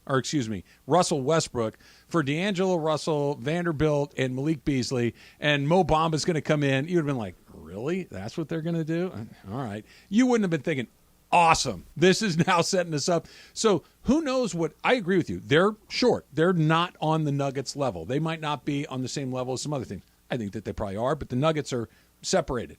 Westbrook for D'Angelo Russell, Vanderbilt, and Malik Beasley, and Mo Bamba's going to come in. You would have been like, really? That's what they're going to do? All right. You wouldn't have been thinking, awesome. This is now setting us up. So who knows what – I agree with you. They're short. They're not on the Nuggets level. They might not be on the same level as some other things. I think that they probably are, but the Nuggets are separated.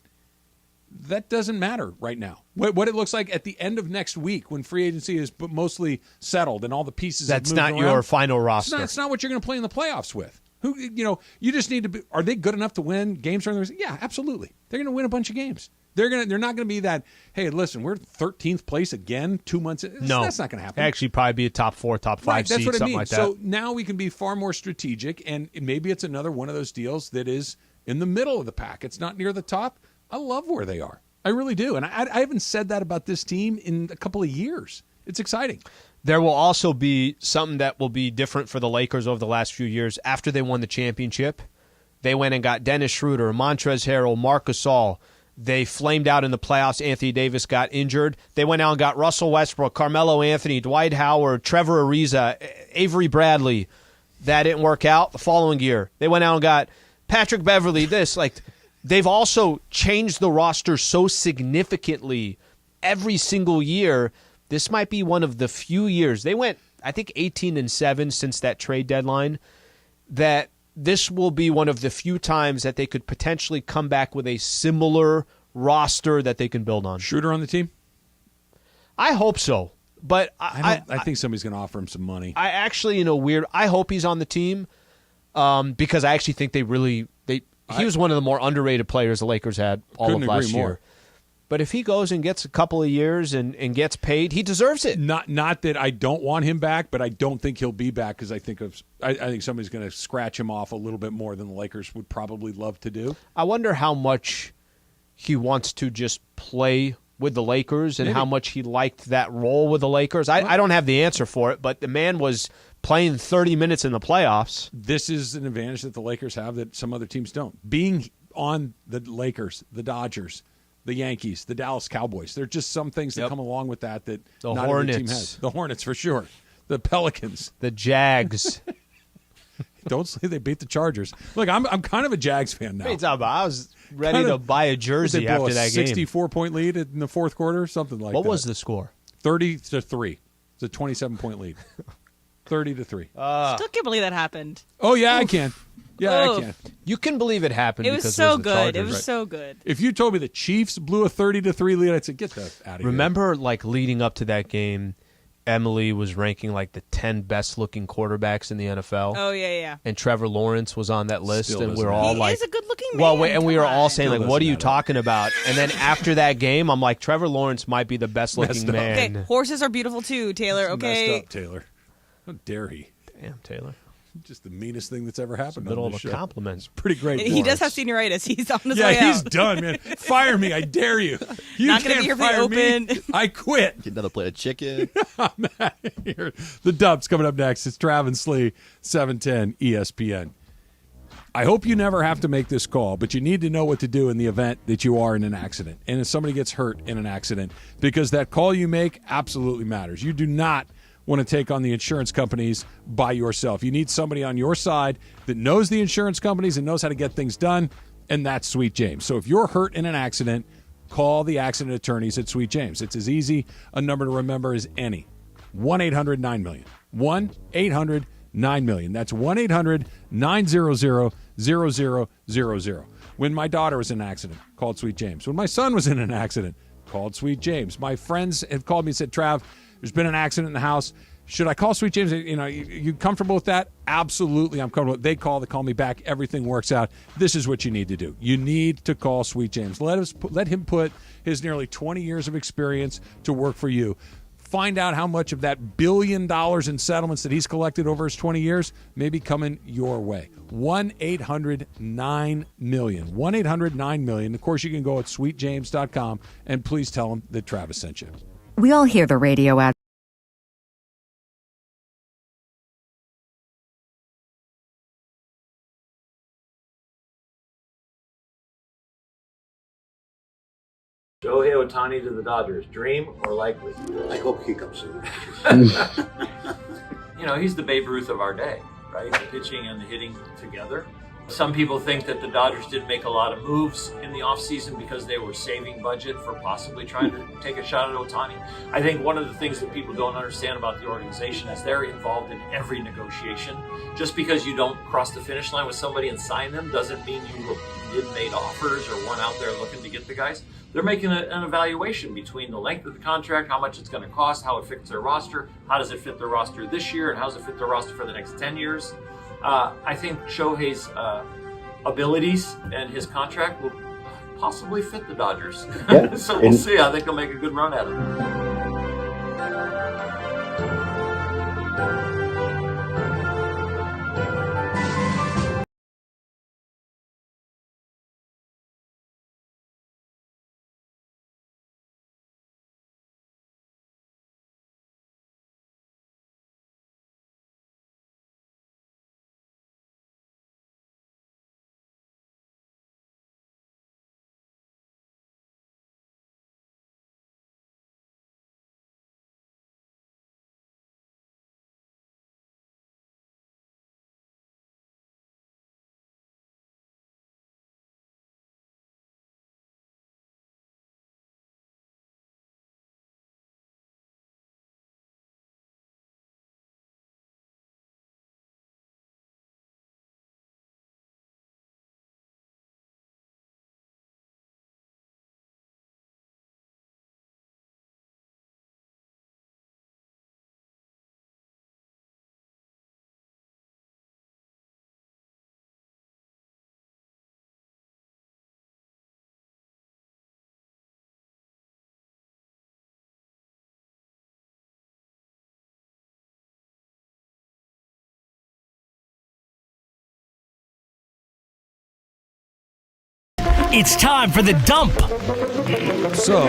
That doesn't matter right now. What it looks like at the end of next week when free agency is mostly settled and all the pieces That's have moved not around, your final roster. It's not what you're going to play in the playoffs with. Who, you just need to be. Are they good enough to win games during the season? Yeah, absolutely. They're going to win a bunch of games. They're not going to be that. Hey, listen, we're 13th place again 2 months. No, that's not going to happen. Actually, probably be a top 4, top 5 right, seed, that's what something I mean. like that. So now we can be far more strategic, and maybe it's another one of those deals that is in the middle of the pack. It's not near the top. I love where they are. I really do, and I haven't said that about this team in a couple of years. It's exciting. There will also be something that will be different for the Lakers over the last few years. After they won the championship, they went and got Dennis Schroeder, Montrezl Harrell, Marc Gasol. They flamed out in the playoffs. Anthony Davis got injured. They went out and got Russell Westbrook, Carmelo Anthony, Dwight Howard, Trevor Ariza, Avery Bradley. That didn't work out. The following year, they went out and got Patrick Beverley. They've also changed the roster so significantly every single year. This might be one of the few years. They went, I think, 18-7 since that trade deadline, that this will be one of the few times that they could potentially come back with a similar roster that they can build on. Schroeder on the team? I hope so. But I think somebody's going to offer him some money. I actually, I hope he's on the team because I actually think he was one of the more underrated players the Lakers had all of last year. But if he goes and gets a couple of years and gets paid, he deserves it. Not that I don't want him back, but I don't think he'll be back because I think somebody's going to scratch him off a little bit more than the Lakers would probably love to do. I wonder how much he wants to just play with the Lakers and how much he liked that role with the Lakers. I don't have the answer for it, but the man was playing 30 minutes in the playoffs. This is an advantage that the Lakers have that some other teams don't. Being on the Lakers, the Dodgers, the Yankees, the Dallas Cowboys. There are just some things that come along with that the not Hornets. every team has. The Hornets, for sure. The Pelicans. The Jags. Don't say they beat the Chargers. Look, I'm kind of a Jags fan now. I was ready to buy a jersey after that game. 64-point lead in the fourth quarter, something like that. What was the score? 30-3. It's a 27-point lead. 30-3. Still can't believe that happened. Oh, yeah, I can. Yeah, I can. You can believe it happened. It was because so the good. Chargers. It was so good. If you told me the Chiefs blew a 30-3 lead, I'd say, get that out of here. Remember, leading up to that game, Emily was ranking the 10 best-looking quarterbacks in the NFL. Oh, yeah. And Trevor Lawrence was on that list, Still and we were doesn't all He is a good-looking man. well, and we were all saying, Still what are you doesn't matter. talking about? And then after that game, I'm like, Trevor Lawrence might be the best-looking man. Okay, horses are beautiful too, Taylor. Okay. Messed up, Taylor. How dare he? Damn, Taylor. Just the meanest thing that's ever happened. Middle on of this a show. compliment. It's pretty great. He for does have us. senioritis. He's on his Yeah, way out. he's done, man. Fire me. I dare you. You Not gonna can't be here for the fire me. Open. I quit. Get another plate of chicken. I'm out of here. The Dubs coming up next. It's Trav and Slee, 710 ESPN. I hope you never have to make this call, but you need to know what to do in the event that you are in an accident and if somebody gets hurt in an accident, because that call you make absolutely matters. You do not want to take on the insurance companies by yourself. You need somebody on your side that knows the insurance companies and knows how to get things done, and that's Sweet James. So if you're hurt in an accident, call the accident attorneys at Sweet James. It's as easy a number to remember as any. 1-800-9-MILLION. 1-800-9-MILLION. That's 1-800-900-0000. When my daughter was in an accident, called Sweet James. When my son was in an accident, called Sweet James. My friends have called me and said, Trav, there's been an accident in the house. Should I call Sweet James? You comfortable with that? Absolutely, I'm comfortable. They call me back. Everything works out. This is what you need to do. You need to call Sweet James. Let him put his nearly 20 years of experience to work for you. Find out how much of that $1 billion in settlements that he's collected over his 20 years may be coming your way. 1-800-9-MILLION. 1-800-9-MILLION. Of course, you can go at sweetjames.com and please tell him that Travis sent you. We all hear the radio ad. Shohei Ohtani to the Dodgers, dream or likely? I hope he comes soon. He's the Babe Ruth of our day, right? The pitching and the hitting together. Some people think that the Dodgers didn't make a lot of moves in the offseason because they were saving budget for possibly trying to take a shot at Ohtani. I think one of the things that people don't understand about the organization is they're involved in every negotiation. Just because you don't cross the finish line with somebody and sign them doesn't mean you didn't make offers or weren't out there looking to get the guys. They're making an evaluation between the length of the contract, how much it's going to cost, how it fits their roster, how does it fit their roster this year, and how does it fit their roster for the next 10 years. I think Shohei's abilities and his contract will possibly fit the Dodgers. Yeah. So we'll see. I think they'll make a good run at it. It's time for the dump. So,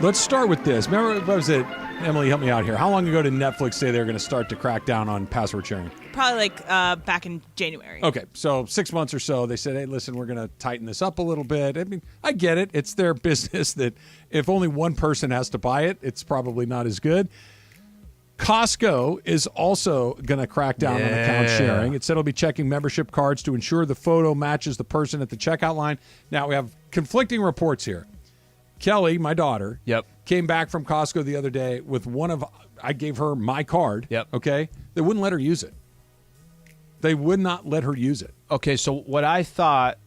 let's start with this. Remember, what was it? Emily, help me out here. How long ago did Netflix say they were going to start to crack down on password sharing? Probably like back in January. Okay, so 6 months or so, they said, hey, listen, we're going to tighten this up a little bit. I mean, I get it. It's their business that if only one person has to buy it, it's probably not as good. Costco is also going to crack down on account sharing. It said it'll be checking membership cards to ensure the photo matches the person at the checkout line. Now, we have conflicting reports here. Kelly, my daughter, came back from Costco the other day with I gave her my card, okay? They wouldn't let her use it. They would not let her use it. Okay, so what I thought,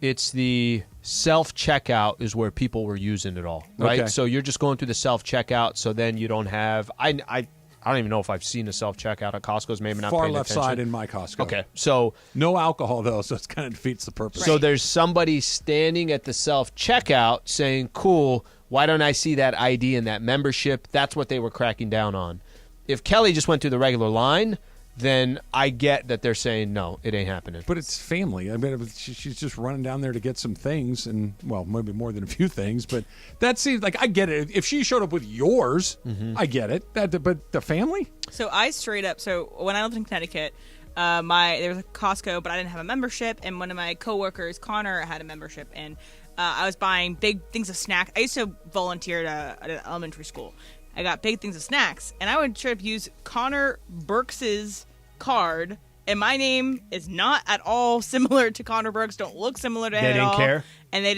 it's the self-checkout is where people were using it all, right? Okay. So you're just going through the self-checkout, so then you don't have – I don't even know if I've seen a self-checkout at Costco's, maybe not Far paying left attention. side in my Costco. Okay, so – no alcohol, though, so it kind of defeats the purpose. So there's somebody standing at the self-checkout saying, cool, why don't I see that ID and that membership? That's what they were cracking down on. If Kelly just went through the regular line – then I get that they're saying, no, it ain't happening. But it's family. I mean, she's just running down there to get some things, and, well, maybe more than a few things, but that seems like I get it. If she showed up with yours, I get it. But the family? So I straight up, when I lived in Connecticut, there was a Costco, but I didn't have a membership, and one of my coworkers, Connor, had a membership, and I was buying big things of snacks. I used to volunteer at an elementary school. I got big things of snacks, and I would try to use Connor Burks's card, and my name is not at all similar to Connor Burks. Don't look similar to him at all. They didn't care, and they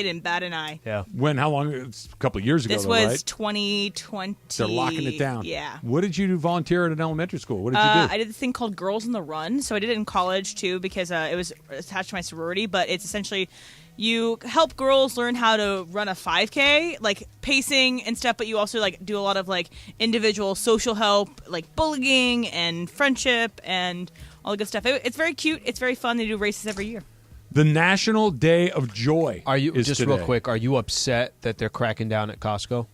didn't bat an eye. Yeah. When? How long? It's a couple of years ago. This was 2020. They're locking it down. Yeah. What did you do? Volunteer at an elementary school? What did you do? I did this thing called Girls on the Run. So I did it in college too because it was attached to my sorority. But it's essentially you help girls learn how to run a 5K, like pacing and stuff, but you also like do a lot of like individual social help, like bullying and friendship and all the good stuff. It's very cute. It's very fun. They do races every year. The National Day of Joy. Are you just today. real quick? Are you upset that they're cracking down at Costco?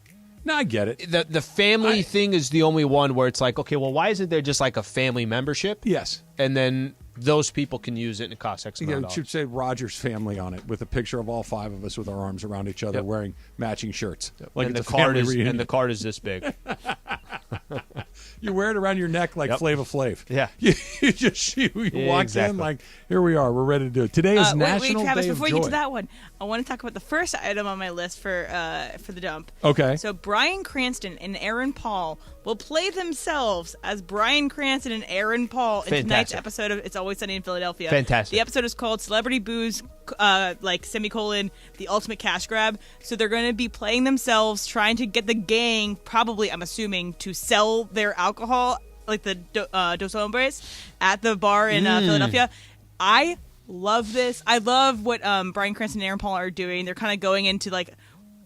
No, I get it. The family thing is the only one where it's like, okay, well, why isn't there just like a family membership? Yes. And then those people can use it and it costs X amount of It should say Rogers family on it with a picture of all five of us with our arms around each other wearing matching shirts. Like and it's the a card family is reunion. and the card is this big. You wear it around your neck like Flava Flav. Yeah. You just walk in like, here we are. We're ready to do it. Today is National Travis, Day of before Joy. you get to that one, I want to talk about the first item on my list for the dump. Okay. So Bryan Cranston and Aaron Paul will play themselves as Bryan Cranston and Aaron Paul in tonight's episode of It's Always Sunny in Philadelphia. Fantastic. The episode is called Celebrity Booze, the ultimate cash grab. So they're going to be playing themselves, trying to get the gang, probably, I'm assuming, to sell their alcohol, like the Dos Hombres, at the bar in Philadelphia. I love this. I love what Bryan Cranston and Aaron Paul are doing. They're kind of going into like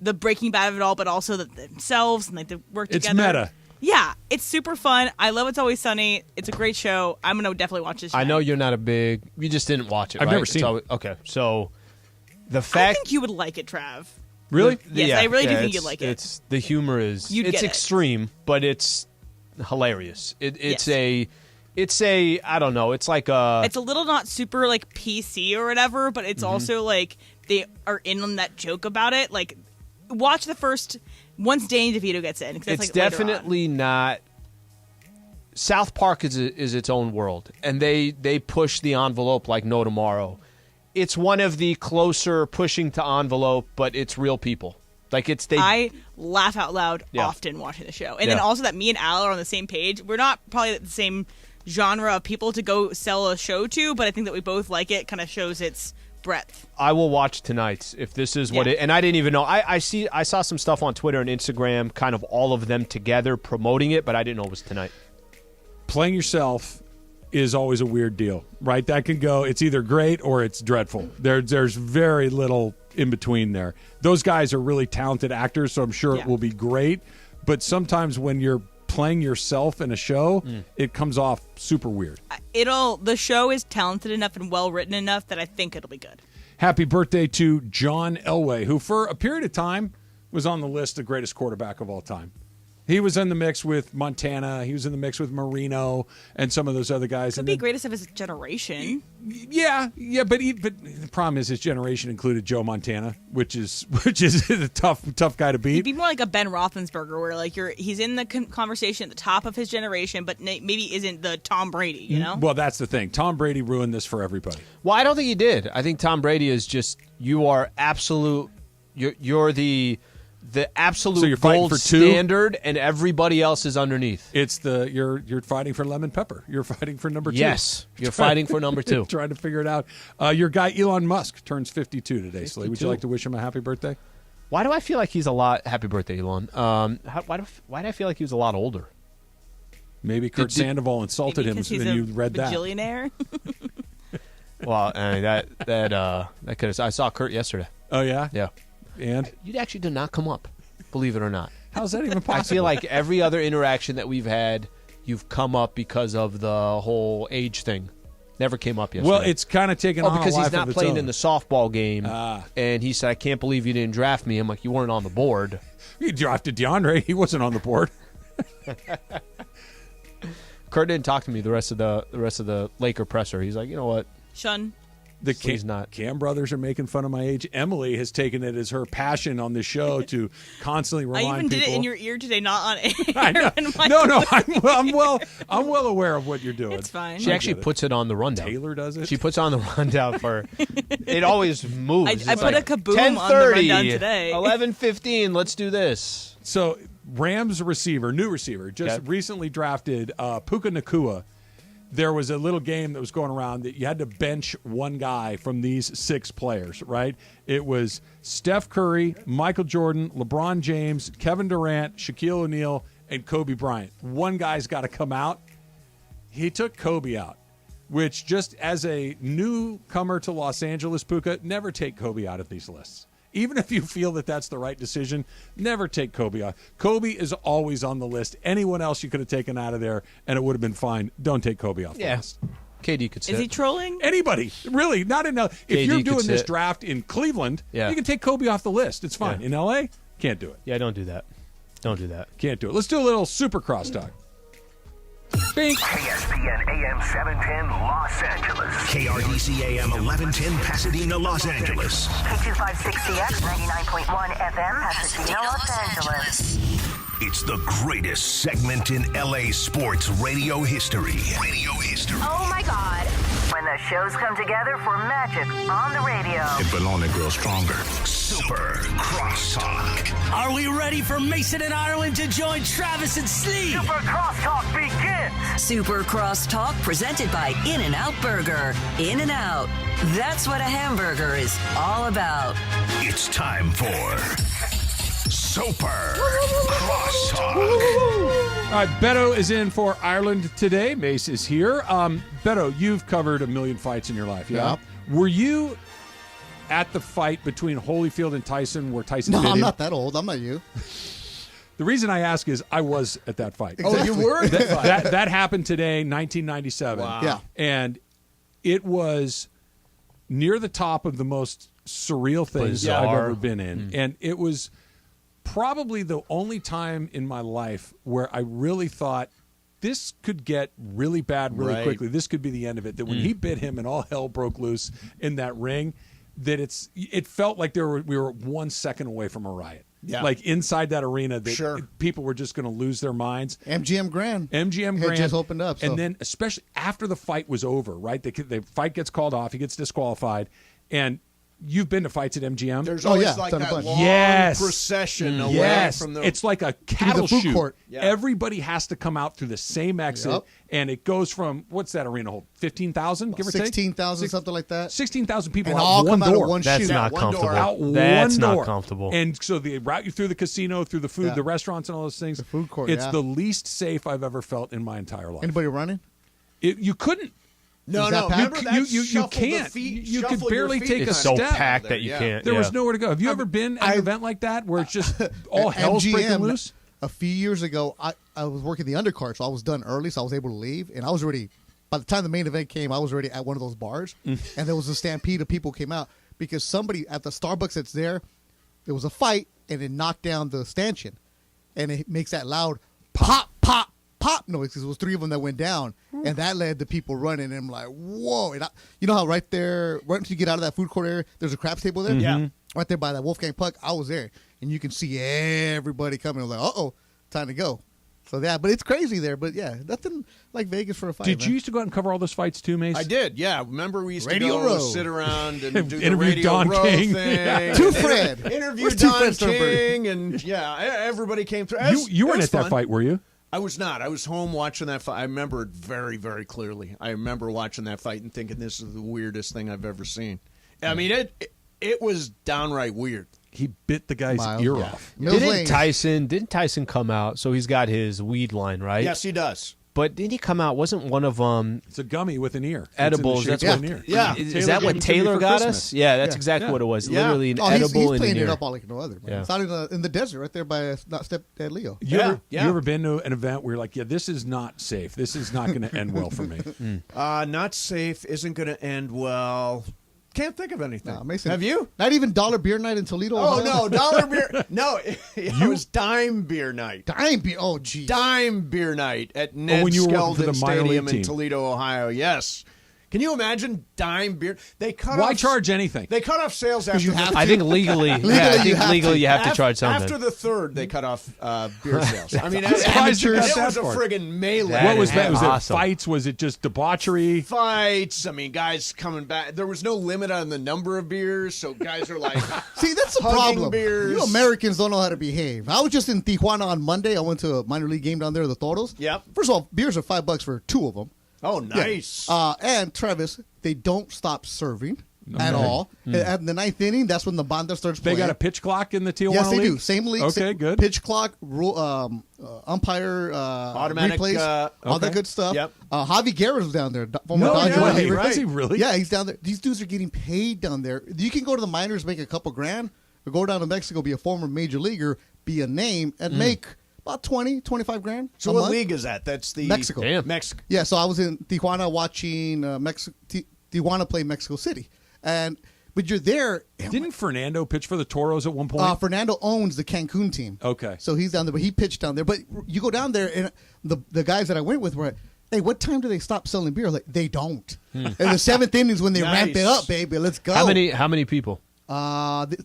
the Breaking Bad of it all, but also themselves and like they work together. It's meta. Yeah, it's super fun. I love It's Always Sunny. It's a great show. I'm going to definitely watch this. I know you're not you just didn't watch it, I've right? never seen it. Okay, so the I fact... think you would like it, Trav. Really? Yes, I really do think you'd like it. The humor is... You'd it's get it. extreme, but it's hilarious. It's a... I don't know. It's like a... It's a little not super, like, PC or whatever, but it's also, like, they are in on that joke about it. Like, watch the first... Once Danny DeVito gets in. 'Cause that's, It's like, later definitely not... South Park is its own world, and they push the envelope like no tomorrow. It's one of the closer pushing to envelope, but it's real people. Like I laugh out loud Yeah. often watching the show. And then Yeah. also that me and Al are on the same page. We're not probably the same genre of people to go sell a show to, but I think that we both like it. Kind of shows its breadth. I will watch tonight's if this is what Yeah. it. And I didn't even know. I saw some stuff on Twitter and Instagram, kind of all of them together promoting it, but I didn't know it was tonight. Playing yourself is always a weird deal, right? That can go, it's either great or it's dreadful. There's very little in between there. Those guys are really talented actors, so I'm sure it will be great. But sometimes when you're playing yourself in a show, it comes off super weird. The show is talented enough and well written enough that I think it'll be good. Happy birthday to John Elway, who for a period of time was on the list of greatest quarterback of all time. He was in the mix with Montana. He was in the mix with Marino and some of those other guys. Could be greatest of his generation. Yeah, but the problem is his generation included Joe Montana, which is a tough guy to He'd beat. be more like a Ben Roethlisberger, where like he's in the conversation at the top of his generation, but maybe isn't the Tom Brady. You know? Well, that's the thing. Tom Brady ruined this for everybody. Well, I don't think he did. I think Tom Brady is just you are absolute. You're the absolute So you're fighting gold for two? standard, and everybody else is underneath. It's you're fighting for lemon pepper. You're fighting for number 2. Yes, you're fighting for number 2. Trying to figure it out. Your guy Elon Musk turns 52 today. Slee, would you 52. like to wish him a happy birthday? Why do I feel like he's a lot? Happy birthday, Elon. Why do I feel like he was a lot older? Maybe Kurt Sandoval insulted him, Because and he's you a read that. bajillionaire. Well, that could have. I saw Kurt yesterday. Oh yeah, yeah. And you actually did not come up, believe it or not. How's that even possible? I feel like every other interaction that we've had, you've come up because of the whole age thing. Never came up yesterday. Well, it's kind of taken on because a life he's not of its playing own. in the softball game, and he said, "I can't believe you didn't draft me." I'm like, "You weren't on the board." You drafted DeAndre. He wasn't on the board. Kurt didn't talk to me the rest of the Laker presser. He's like, "You know what? Shun. The He's not. Cam brothers are making fun of my age. Emily has taken it as her passion on the show to constantly I remind even did people. it in your ear today, not on air. I know. No, I'm well aware of what you're doing. It's fine. She actually puts it on the rundown. Taylor does it. She puts on the rundown for. It always moves. I It's put like, a kaboom on the rundown 10:30, today. 11:15. Let's do this. So Rams new receiver, just recently drafted Puka Nacua. There was a little game that was going around that you had to bench one guy from these 6 players, right? It was Steph Curry, Michael Jordan, LeBron James, Kevin Durant, Shaquille O'Neal, and Kobe Bryant. One guy's got to come out. He took Kobe out, which just as a newcomer to Los Angeles, Puka, never take Kobe out of these lists. Even if you feel that that's the right decision, never take Kobe out. Kobe is always on the list. Anyone else you could have taken out of there, and it would have been fine. Don't take Kobe off the list. KD could sit. Is he trolling? Anybody. Really. Not in If KD you're could doing this sit. draft in Cleveland, Yeah. you can take Kobe off the list. It's fine. Yeah. In L.A., can't do it. Yeah, don't do that. Don't do that. Can't do it. Let's do a little super crosstalk. Bink. ESPN AM 710 Los Angeles. KRDC AM 1110 Pasadena, Los Angeles. K256CX 99.1 FM, Pasadena, Los Angeles. It's the greatest segment in LA sports radio history. Oh my God. When the shows come together for magic on the radio. It will only grow stronger. Super Crosstalk. Are we ready for Mason and Ireland to join Travis and Slee? Super Crosstalk begins. Super Crosstalk presented by In-N-Out Burger. In-N-Out. That's what a hamburger is all about. It's time for Super Crosstalk. All right, Beto is in for Ireland today. Mace is here. Beto, you've covered a million fights in your life, yeah? Were you at the fight between Holyfield and Tyson where Tyson No, bit I'm him? not that old. I'm not you. The reason I ask is I was at that fight. Exactly. Oh, you were at that fight. That happened today, 1997. Wow. Yeah. And it was near the top of the most surreal things I've ever been in. And it was probably the only time in my life where I really thought this could get really bad really quickly. This could be the end of it. That when he bit him and all hell broke loose in that ring, that it felt like we were 1 second away from a riot. Yeah. Like inside that arena, that people were just going to lose their minds. MGM Grand Grand just opened up. So. And then especially after the fight was over, right? The fight gets called off. He gets disqualified. And you've been to fights at MGM. There's always like that long procession away from the... It's like a cattle shoot. Court. Yeah. Everybody has to come out through the same exit, and it goes from, what's that arena hold? 15,000, give or take? 16,000, something like that. 16,000 people and out all one come door. Out of one That's shoot. not comfortable. Out That's one not door. comfortable. And so they route you through the casino, through the food, the restaurants, and all those things. The food court, It's the least safe I've ever felt in my entire life. Anybody running? You couldn't. No. You can't. You could barely take a step. It's so packed that you can't. There was nowhere to go. Have you ever been at an event like that where it's just all hell's breaking loose? A few years ago, I was working the undercard, so I was done early, so I was able to leave, and I was already. By the time the main event came, I was already at one of those bars, and there was a stampede of people came out because somebody at the Starbucks that's there was a fight, and it knocked down the stanchion, and it makes that loud pop noise because it was 3 of them that went down, and that led to people running. And I'm like, whoa! And you know how right there, right until you get out of that food court area, there's a craps table there. Yeah, right there by that Wolfgang Puck. I was there, and you can see everybody coming. I was like, time to go. So but it's crazy there. But yeah, nothing like Vegas for a fight. Did you used to go out and cover all those fights too, Mace? I did, yeah. Remember we used Radio to go Row. sit around and do the Interview Radio Don Row King. thing. Yeah. To Fred. Interview Where's Don Fred Sternberg? King, and everybody came through. You weren't It was at that fun. fight, were you? I was not. I was home watching that fight. I remember it very, very clearly. I remember watching that fight and thinking this is the weirdest thing I've ever seen. I mean, it was downright weird. He bit the guy's ear off. Didn't Tyson come out? So he's got his weed line, right? Yes, he does. But didn't he come out? Wasn't one of them? It's a gummy with an ear. Edibles. That's That's what an ear. Yeah. Is that what Taylor got us? Yeah, that's exactly what it was. Literally an edible he's in playing an it ear. up all like no other. Yeah. It's out in the desert right there by not Stepdad Leo. You ever been to an event where you're like, this is not safe. This is not going to end well for me. Not safe. Isn't going to end well. Can't think of anything. Mason, Have you? Not even dollar beer night in Toledo? Oh, Ohio? no. Dollar beer. No, it was dime beer night. Dime beer. Oh, geez. Dime beer night at Ned when you were working for Skeldon the minor Stadium league in team. Toledo, Ohio. Yes. Can you imagine dime beer? They cut Why off, charge anything? They cut off sales after you have I think legally, you have to charge something. After the third, they cut off beer sales. I mean, I'm surprised you got it that was a far. friggin' melee. What was that? Was awesome. it fights? Was it just debauchery? Fights. I mean, guys coming back. There was no limit on the number of beers, so guys are like, See, that's the hugging problem. beers. You Americans don't know how to behave. I was just in Tijuana on Monday. I went to a minor league game down there, the Toros. Yep. First of all, beers are $5 for 2 of them. Oh, nice. Yeah. And Travis, they don't stop serving at all. At the 9th inning, that's when the banda starts They playing. got a pitch clock in the Tijuana Yes, they league? do. Same league. Okay, same good. Pitch clock, umpire, Automatic, replays, all that okay. good stuff. Yep. Javi Guerra's down there. No, Dodger yeah, favorite. is he really? Yeah, he's down there. These dudes are getting paid down there. You can go to the minors, make a couple grand, or go down to Mexico, be a former major leaguer, be a name, and make about 20, 25 grand. So a what month. league is that? That's the Mexico. Damn. Mexico. Yeah, so I was in Tijuana watching Tijuana play Mexico City, but you're there. Didn't Fernando pitch for the Toros at one point? Fernando owns the Cancun team. Okay. So he's down there, but he pitched down there. But you go down there, and the guys that I went with were like, hey, what time do they stop selling beer? Like, they don't. And the 7th inning is when they ramp it up, baby. Let's go. How many people?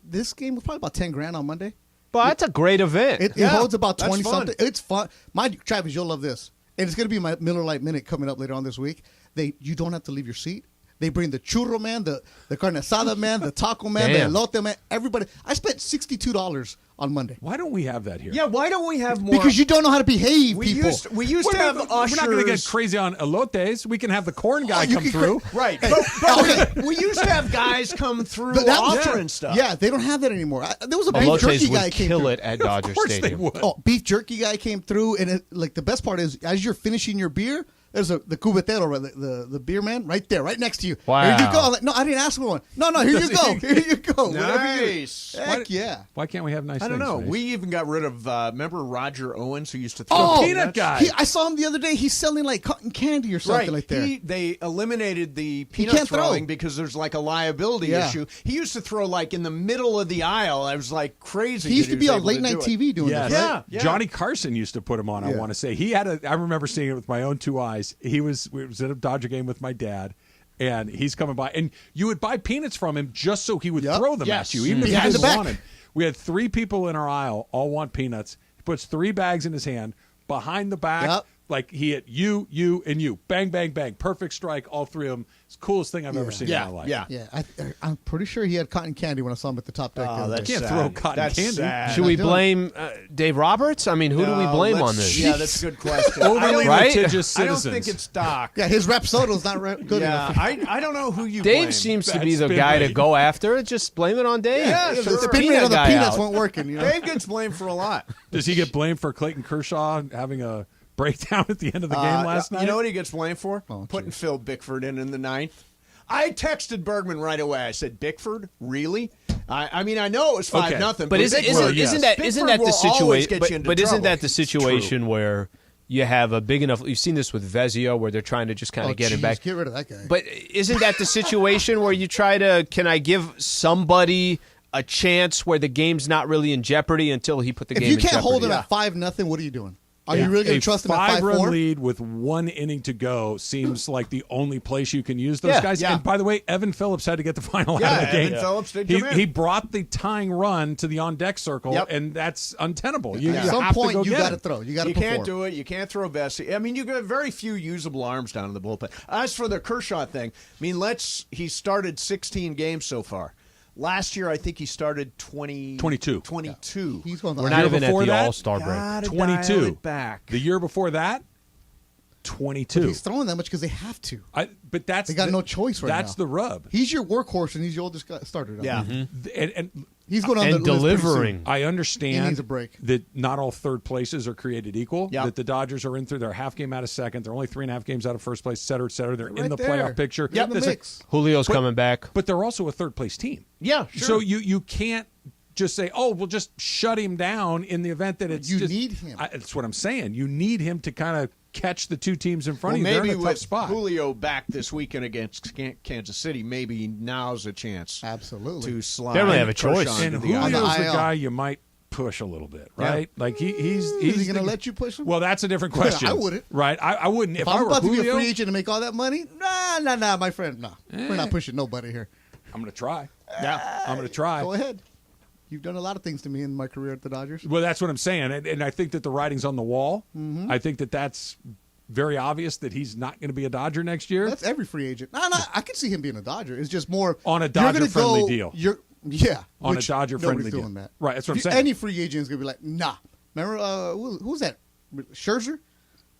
This game was probably about 10 grand on Monday. But that's a great event. It holds about 20 something. It's fun. Mind you, Travis, you'll love this. And it's going to be my Miller Lite Minute coming up later on this week. You don't have to leave your seat. They bring the churro man, the carne asada man, the taco man, Damn. the elote man, everybody. I spent $62 on Monday. Why don't we have that here? Yeah, why don't we have more? Because you don't know how to behave, we people. We used to have ushers. We're not going to get crazy on elotes. We can have the corn guy come through. Right. But we used to have guys come through offering stuff. Yeah, they don't have that anymore. There was a beef Elotes jerky guy would came kill through. it at Dodger Of course Stadium. they would. Oh, beef jerky guy came through, and the best part is, as you're finishing your beer, There's the cubetero, the beer man, right there, right next to you. Wow. Here you go. I'm like, no, I didn't ask for one. No, here you go. Here you go. Nice. Heck yeah. Why can't we have nice I don't things, know. Mace? We even got rid of, remember Roger Owens who used to throw Oh, peanut guy. I saw him the other day. He's selling like cotton candy or something like that. They eliminated the peanut can't throw. throwing because there's like a liability Yeah. issue. He used to throw like in the middle of the aisle. I was like crazy. He used that to be was on able late to night do it. TV doing Yes. this. Right? Yeah. Johnny Carson used to put him on, I Yeah. want to say. I remember seeing it with my own two eyes. We was at a Dodger game with my dad, and he's coming by. And you would buy peanuts from him just so he would throw them Yes. at you, even if Behind you the didn't back. want him. We had 3 people in our aisle, all want peanuts. He puts 3 bags in his hand, behind the back, Yep. like he hit you, and you. Bang, bang, bang. Perfect strike, all 3 of them. It's the coolest thing I've ever seen in my life. Yeah. Yeah, I'm pretty sure he had cotton candy when I saw him at the top deck. the other that's day. Can't sad. throw cotton That's candy. sad. Should we doing it. blame Dave Roberts? I mean, who do we blame on this? Yeah, that's a good question. Overly Right? litigious I don't citizens. think it's Doc. Yeah, his Rapsodo's not good Yeah, enough. I don't know who you Dave blame. seems to be That's the been guy to me. go after. Just blame it on Dave. Yeah, Get sure. the The spin rate peanut on the guy peanuts out. weren't working. You know? Dave gets blamed for a lot. Does he get blamed for Clayton Kershaw having a breakdown at the end of the game last night? You know what he gets blamed for? Oh, Putting Phil Bickford in the 9th. I texted Bergman right away. I said, "Bickford, really?" I mean, I know it was 5-0, But isn't Bickford- that isn't that Bickford the will always situation? get you into But isn't trouble. that the situation where you have a big enough? You've seen this with Vezio, where they're trying to just kind of get him back. Get rid of that guy. But isn't that the situation where you try to? Can I give somebody a chance where the game's not really in jeopardy until he put the if game you in can't jeopardy? hold him at 5-0, what are you doing? Are you really going A to trust him at 5-run 5-4? lead with 1 inning to go seems like the only place you can use those Yeah, guys. yeah. And by the way, Evan Phillips had to get the final Yeah, out of the game. Evan Phillips did he, come in. he brought the tying run to the on-deck circle, Yep. and that's untenable. You, At you some have point, to go you get got to him. throw. You got to You perform. can't do it. You can't throw Bessie. I mean, you got very few usable arms down in the bullpen. As for the Kershaw thing, I mean, he started 16 games so far. Last year, I think he started 22. 22. He's going. We're not even at before the that, All-Star break. Gotta 22. dial it back. The year before that, 22. He's throwing that much because they have to. But that's They got no choice right now. That's the rub. He's your workhorse, and he's your oldest starter. Now. Yeah. And He's going on And the list pretty delivering. soon. I He understand needs a break. that not all third places are created equal. Yep. That the Dodgers are in through their half game out of second. They're only 3.5 games out of first place, et cetera, et cetera. They're in Right the there. playoff picture. They're in the That's mix. Julio's coming back. But they're also a third place team. Yeah, sure. So you can't just say, oh, we'll just shut him down in the event that it's You just, need him. That's what I'm saying. You need him to kind of catch the 2 teams in front Well, of you. They're maybe in a tough with spot. Julio back this weekend against Kansas City, maybe now's a chance Absolutely. to slide. They don't really have a Kershaw choice. into And the Julio's IL. the guy you might push a little bit, right? Like he's Is he going to the- let you push him? Well, that's a different question. I wouldn't. Right? I wouldn't. If I I'm were about to be Julio, a free agent and make all that money, nah, my friend, nah. We're not pushing nobody here. I'm going to try. Yeah. I'm going to try. Go ahead. You've done a lot of things to me in my career at the Dodgers. Well, that's what I'm saying, and I think that the writing's on the wall. Mm-hmm. I think that that's very obvious that he's not going to be a Dodger next year. That's every free agent. No, I can see him being a Dodger. It's just more On a you're gonna Dodger-friendly go- deal. Yeah, On a which Dodger-friendly nobody's deal. doing that. Right, that's what I'm If saying. Any free agent is gonna be like, nah. Remember who's that? Scherzer?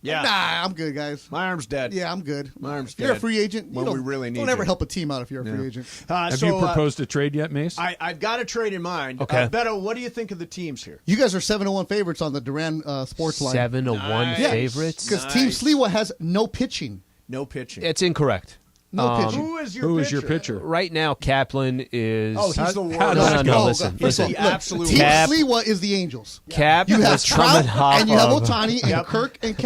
Yeah. Nah, I'm good, guys. My arm's dead. Yeah, I'm good. My arm's You're a dead. free agent. When you we don't, really need don't ever you. help a team out if you're a free agent. Have So, you proposed a trade yet, Mace? I've got a trade in mind. Okay. Beto, what do you think of the teams here? You guys are 7-1 favorites on the Duran Sports line. 7-1 Yeah, favorites. because Team Sliwa has no pitching. No pitching. It's incorrect. No pitching. Who is your Who pitcher? is your pitcher? Right now, Kaplan is. Oh, he's the worst. how No, does no, that no. go? Listen, He's listen. the absolute Team Cap- Sliwa is the Angels. Cap You have was Trout, coming off and you have of- Ohtani and Yep. Kirk and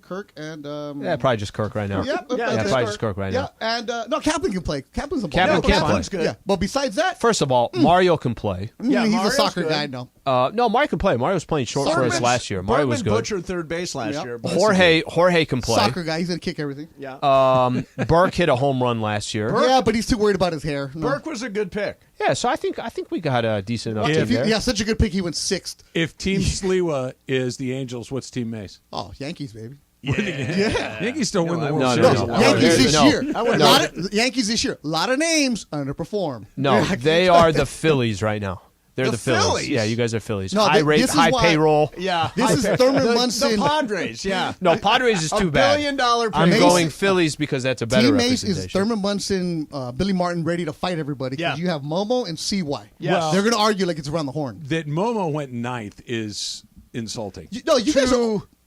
Kirk and Yeah, probably just Kirk right now. Yeah, probably just Kirk right yeah, now. and no, Kaplan can play. Kaplan's a Kaplan ball. can play. Kaplan's good. Yeah, but besides that, First of all, Mario can play. Yeah, he's Mario's a soccer good. guy. No, No, Mario can play. Mario was playing short for us last year. Mario was Bergman good. butchered third base last Yep. year. but- Jorge can play. soccer guy. He's gonna kick everything. Yeah. Burke hit a home run last year. Yeah, but he's too worried about his hair. No. Burke was a good pick. Yeah, so I think we got a decent enough Yeah, team If you, there. yeah, such a good pick. He went sixth. If Team Sliwa is the Angels, what's Team Mace? Oh, Yankees, baby. Yeah. Yankees still win the World No, Series. no, a no. lot. Yankees this no. year. I would Yankees this year. A lot of names underperform. No, they are the Phillies right now. They're The the Phillies. Phillies? Yeah, you guys are Phillies. No, high this rate, is high why- payroll. Yeah. This is Thurman the Munson. Padres, yeah. No, Padres is too $1 bad. billion I'm pick. going Phillies because that's a better Team Mace representation. is Thurman Munson, Billy Martin ready to fight everybody because Yeah. you have Momo and CY. Yes. They're going to argue like it's around the horn. That Momo went ninth is insulting. You guys are.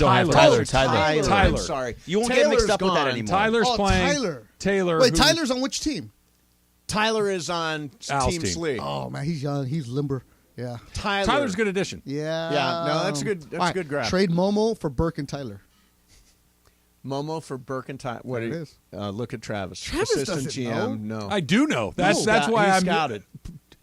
We don't have Tyler. I'm sorry. You won't Taylor's get mixed up with that gone. anymore. Tyler's playing. Tyler. Taylor. Wait, who- Tyler's on which team? Tyler is on Al's Team team. Slee. Oh man, he's young. He's limber. Yeah. Tyler's a good addition. Yeah. Yeah. No, that's a good. That's All right, a good grab. Trade Momo for Burke and Tyler. Momo for Burke and Tyler. What There it it is. Look at Travis. Travis Assistant doesn't GM. know. No. I do know. That's why He I'm scouted.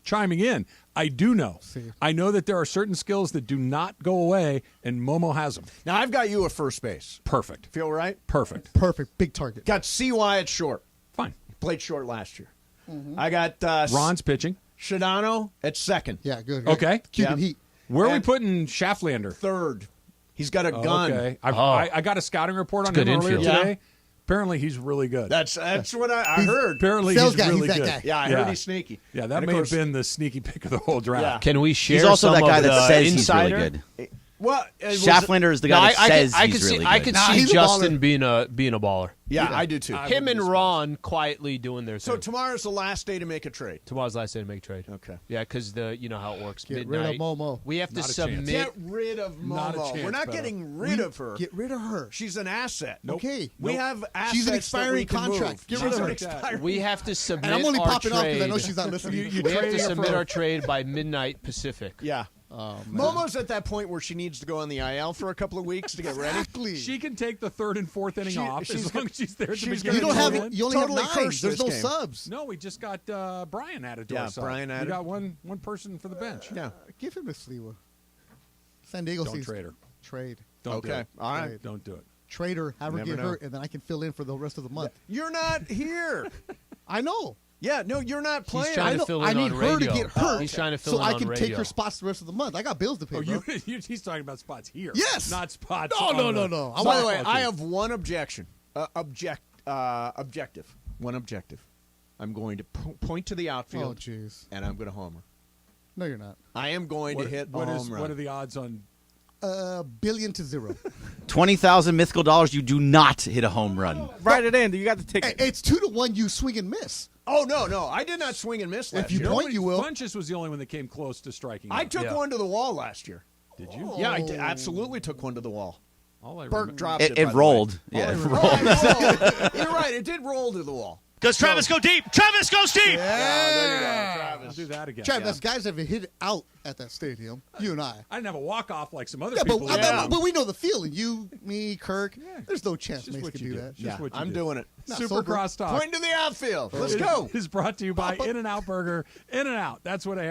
chiming in. I do know. See. I know that there are certain skills that do not go away, and Momo has them. Now I've got you at first base. Perfect. Feel right? Perfect. Perfect. Big target. Got CY at short. Fine. Played short last year. Mm-hmm. I got Ron's pitching. Shadano at second. Yeah, good. Okay. Cuban Yeah. Heat. Where are we And- putting Schafflander? Third. He's got a gun. Okay. I got a scouting report on It's him good earlier infield. today. Apparently, he's really good. That's what I heard. Apparently, Sales he's guy, really he's that good. guy. Yeah, I heard he's sneaky. Yeah, that And of may course- have been the sneaky pick of the whole draft. Yeah. Can we share He's also some that guy of that the says insider? he's really good. Well, it was- Schafflander is the guy that says I he's could really see, good. I could Nah, see he's a Justin baller. being a baller. Yeah, I do too. Him and Ron quietly doing their So thing. tomorrow's the last day to make a trade. Tomorrow's the last day to make a trade. Okay. Yeah, because you know how it works. Get Midnight. rid of Momo. We have to Not a chance. submit. Get rid of Not a Momo. chance, We're not Beto. getting rid of her. Get rid of her. She's an asset. Okay. We have assets. She's an that expiring we can contract. move. Get She's rid of an her. expiring- We have to submit And I'm only our popping off trade. because I know she's not listening. You we have to traded her submit for- our trade by midnight Pacific. Yeah. Oh, man. Momo's at that point where she needs to go on the IL for a couple of weeks to get ready. Exactly. She can take the third and fourth inning off as long as she's there at the she's beginning. You don't gonna have do it. You only Totally have 9. cursed There's this no game. subs. No, we just got Brian added to Yeah, our side. Brian added. We got one person for the bench. Yeah. Give him to Sliwa. San Diego Don't sees trade her. Trade. Don't do Okay. it. All right. Don't do it. Trade her. Have her Never get know. hurt, and then I can fill in for the rest of the month. You're not here. I know. Yeah, no, you're not He's playing. trying I to know. fill I in need on her radio. to get hurt. He's trying to fill so in I on can radio. take her spots the rest of the month. I got bills to pay. Oh, bro. he's talking about spots here. Yes. Not spots. No, on no, the- no. By the way, softball I team. have one objection. Objective. One objective. I'm going to point to the Oh, outfield, jeez. and I'm going to homer. No, you're not. I am going to hit a home run. What are the odds on? Billion to 0. 20,000 mythical dollars, you do not hit a home run. Write it in. You got the ticket. It's 2 to 1. You swing and miss. Oh, no. I did not swing and miss last If you year. point, you will. Funchess was the only one that came close to striking. I out. took Yeah. one to the wall last year. Did you? Yeah, I did, absolutely took one to the wall. All I Burke remember- dropped it. It by the rolled. way. Yeah, it Oh, rolled. it rolled. You're right. It did roll to the wall. Does Travis go deep? Travis goes deep! There you go, I'll Travis. do that again. Travis, guys have hit it out at that stadium. You and I. I didn't have a walk off like some other Yeah, people. but we know the feeling. You, me, Kirk. There's no chance Just Mace what can you do do. that. Just what you I'm do. doing it. Not Super sober. Cross Talk. Point to the outfield. Let's It go. is brought to you by In-N-Out Burger. In-N-Out. That's what I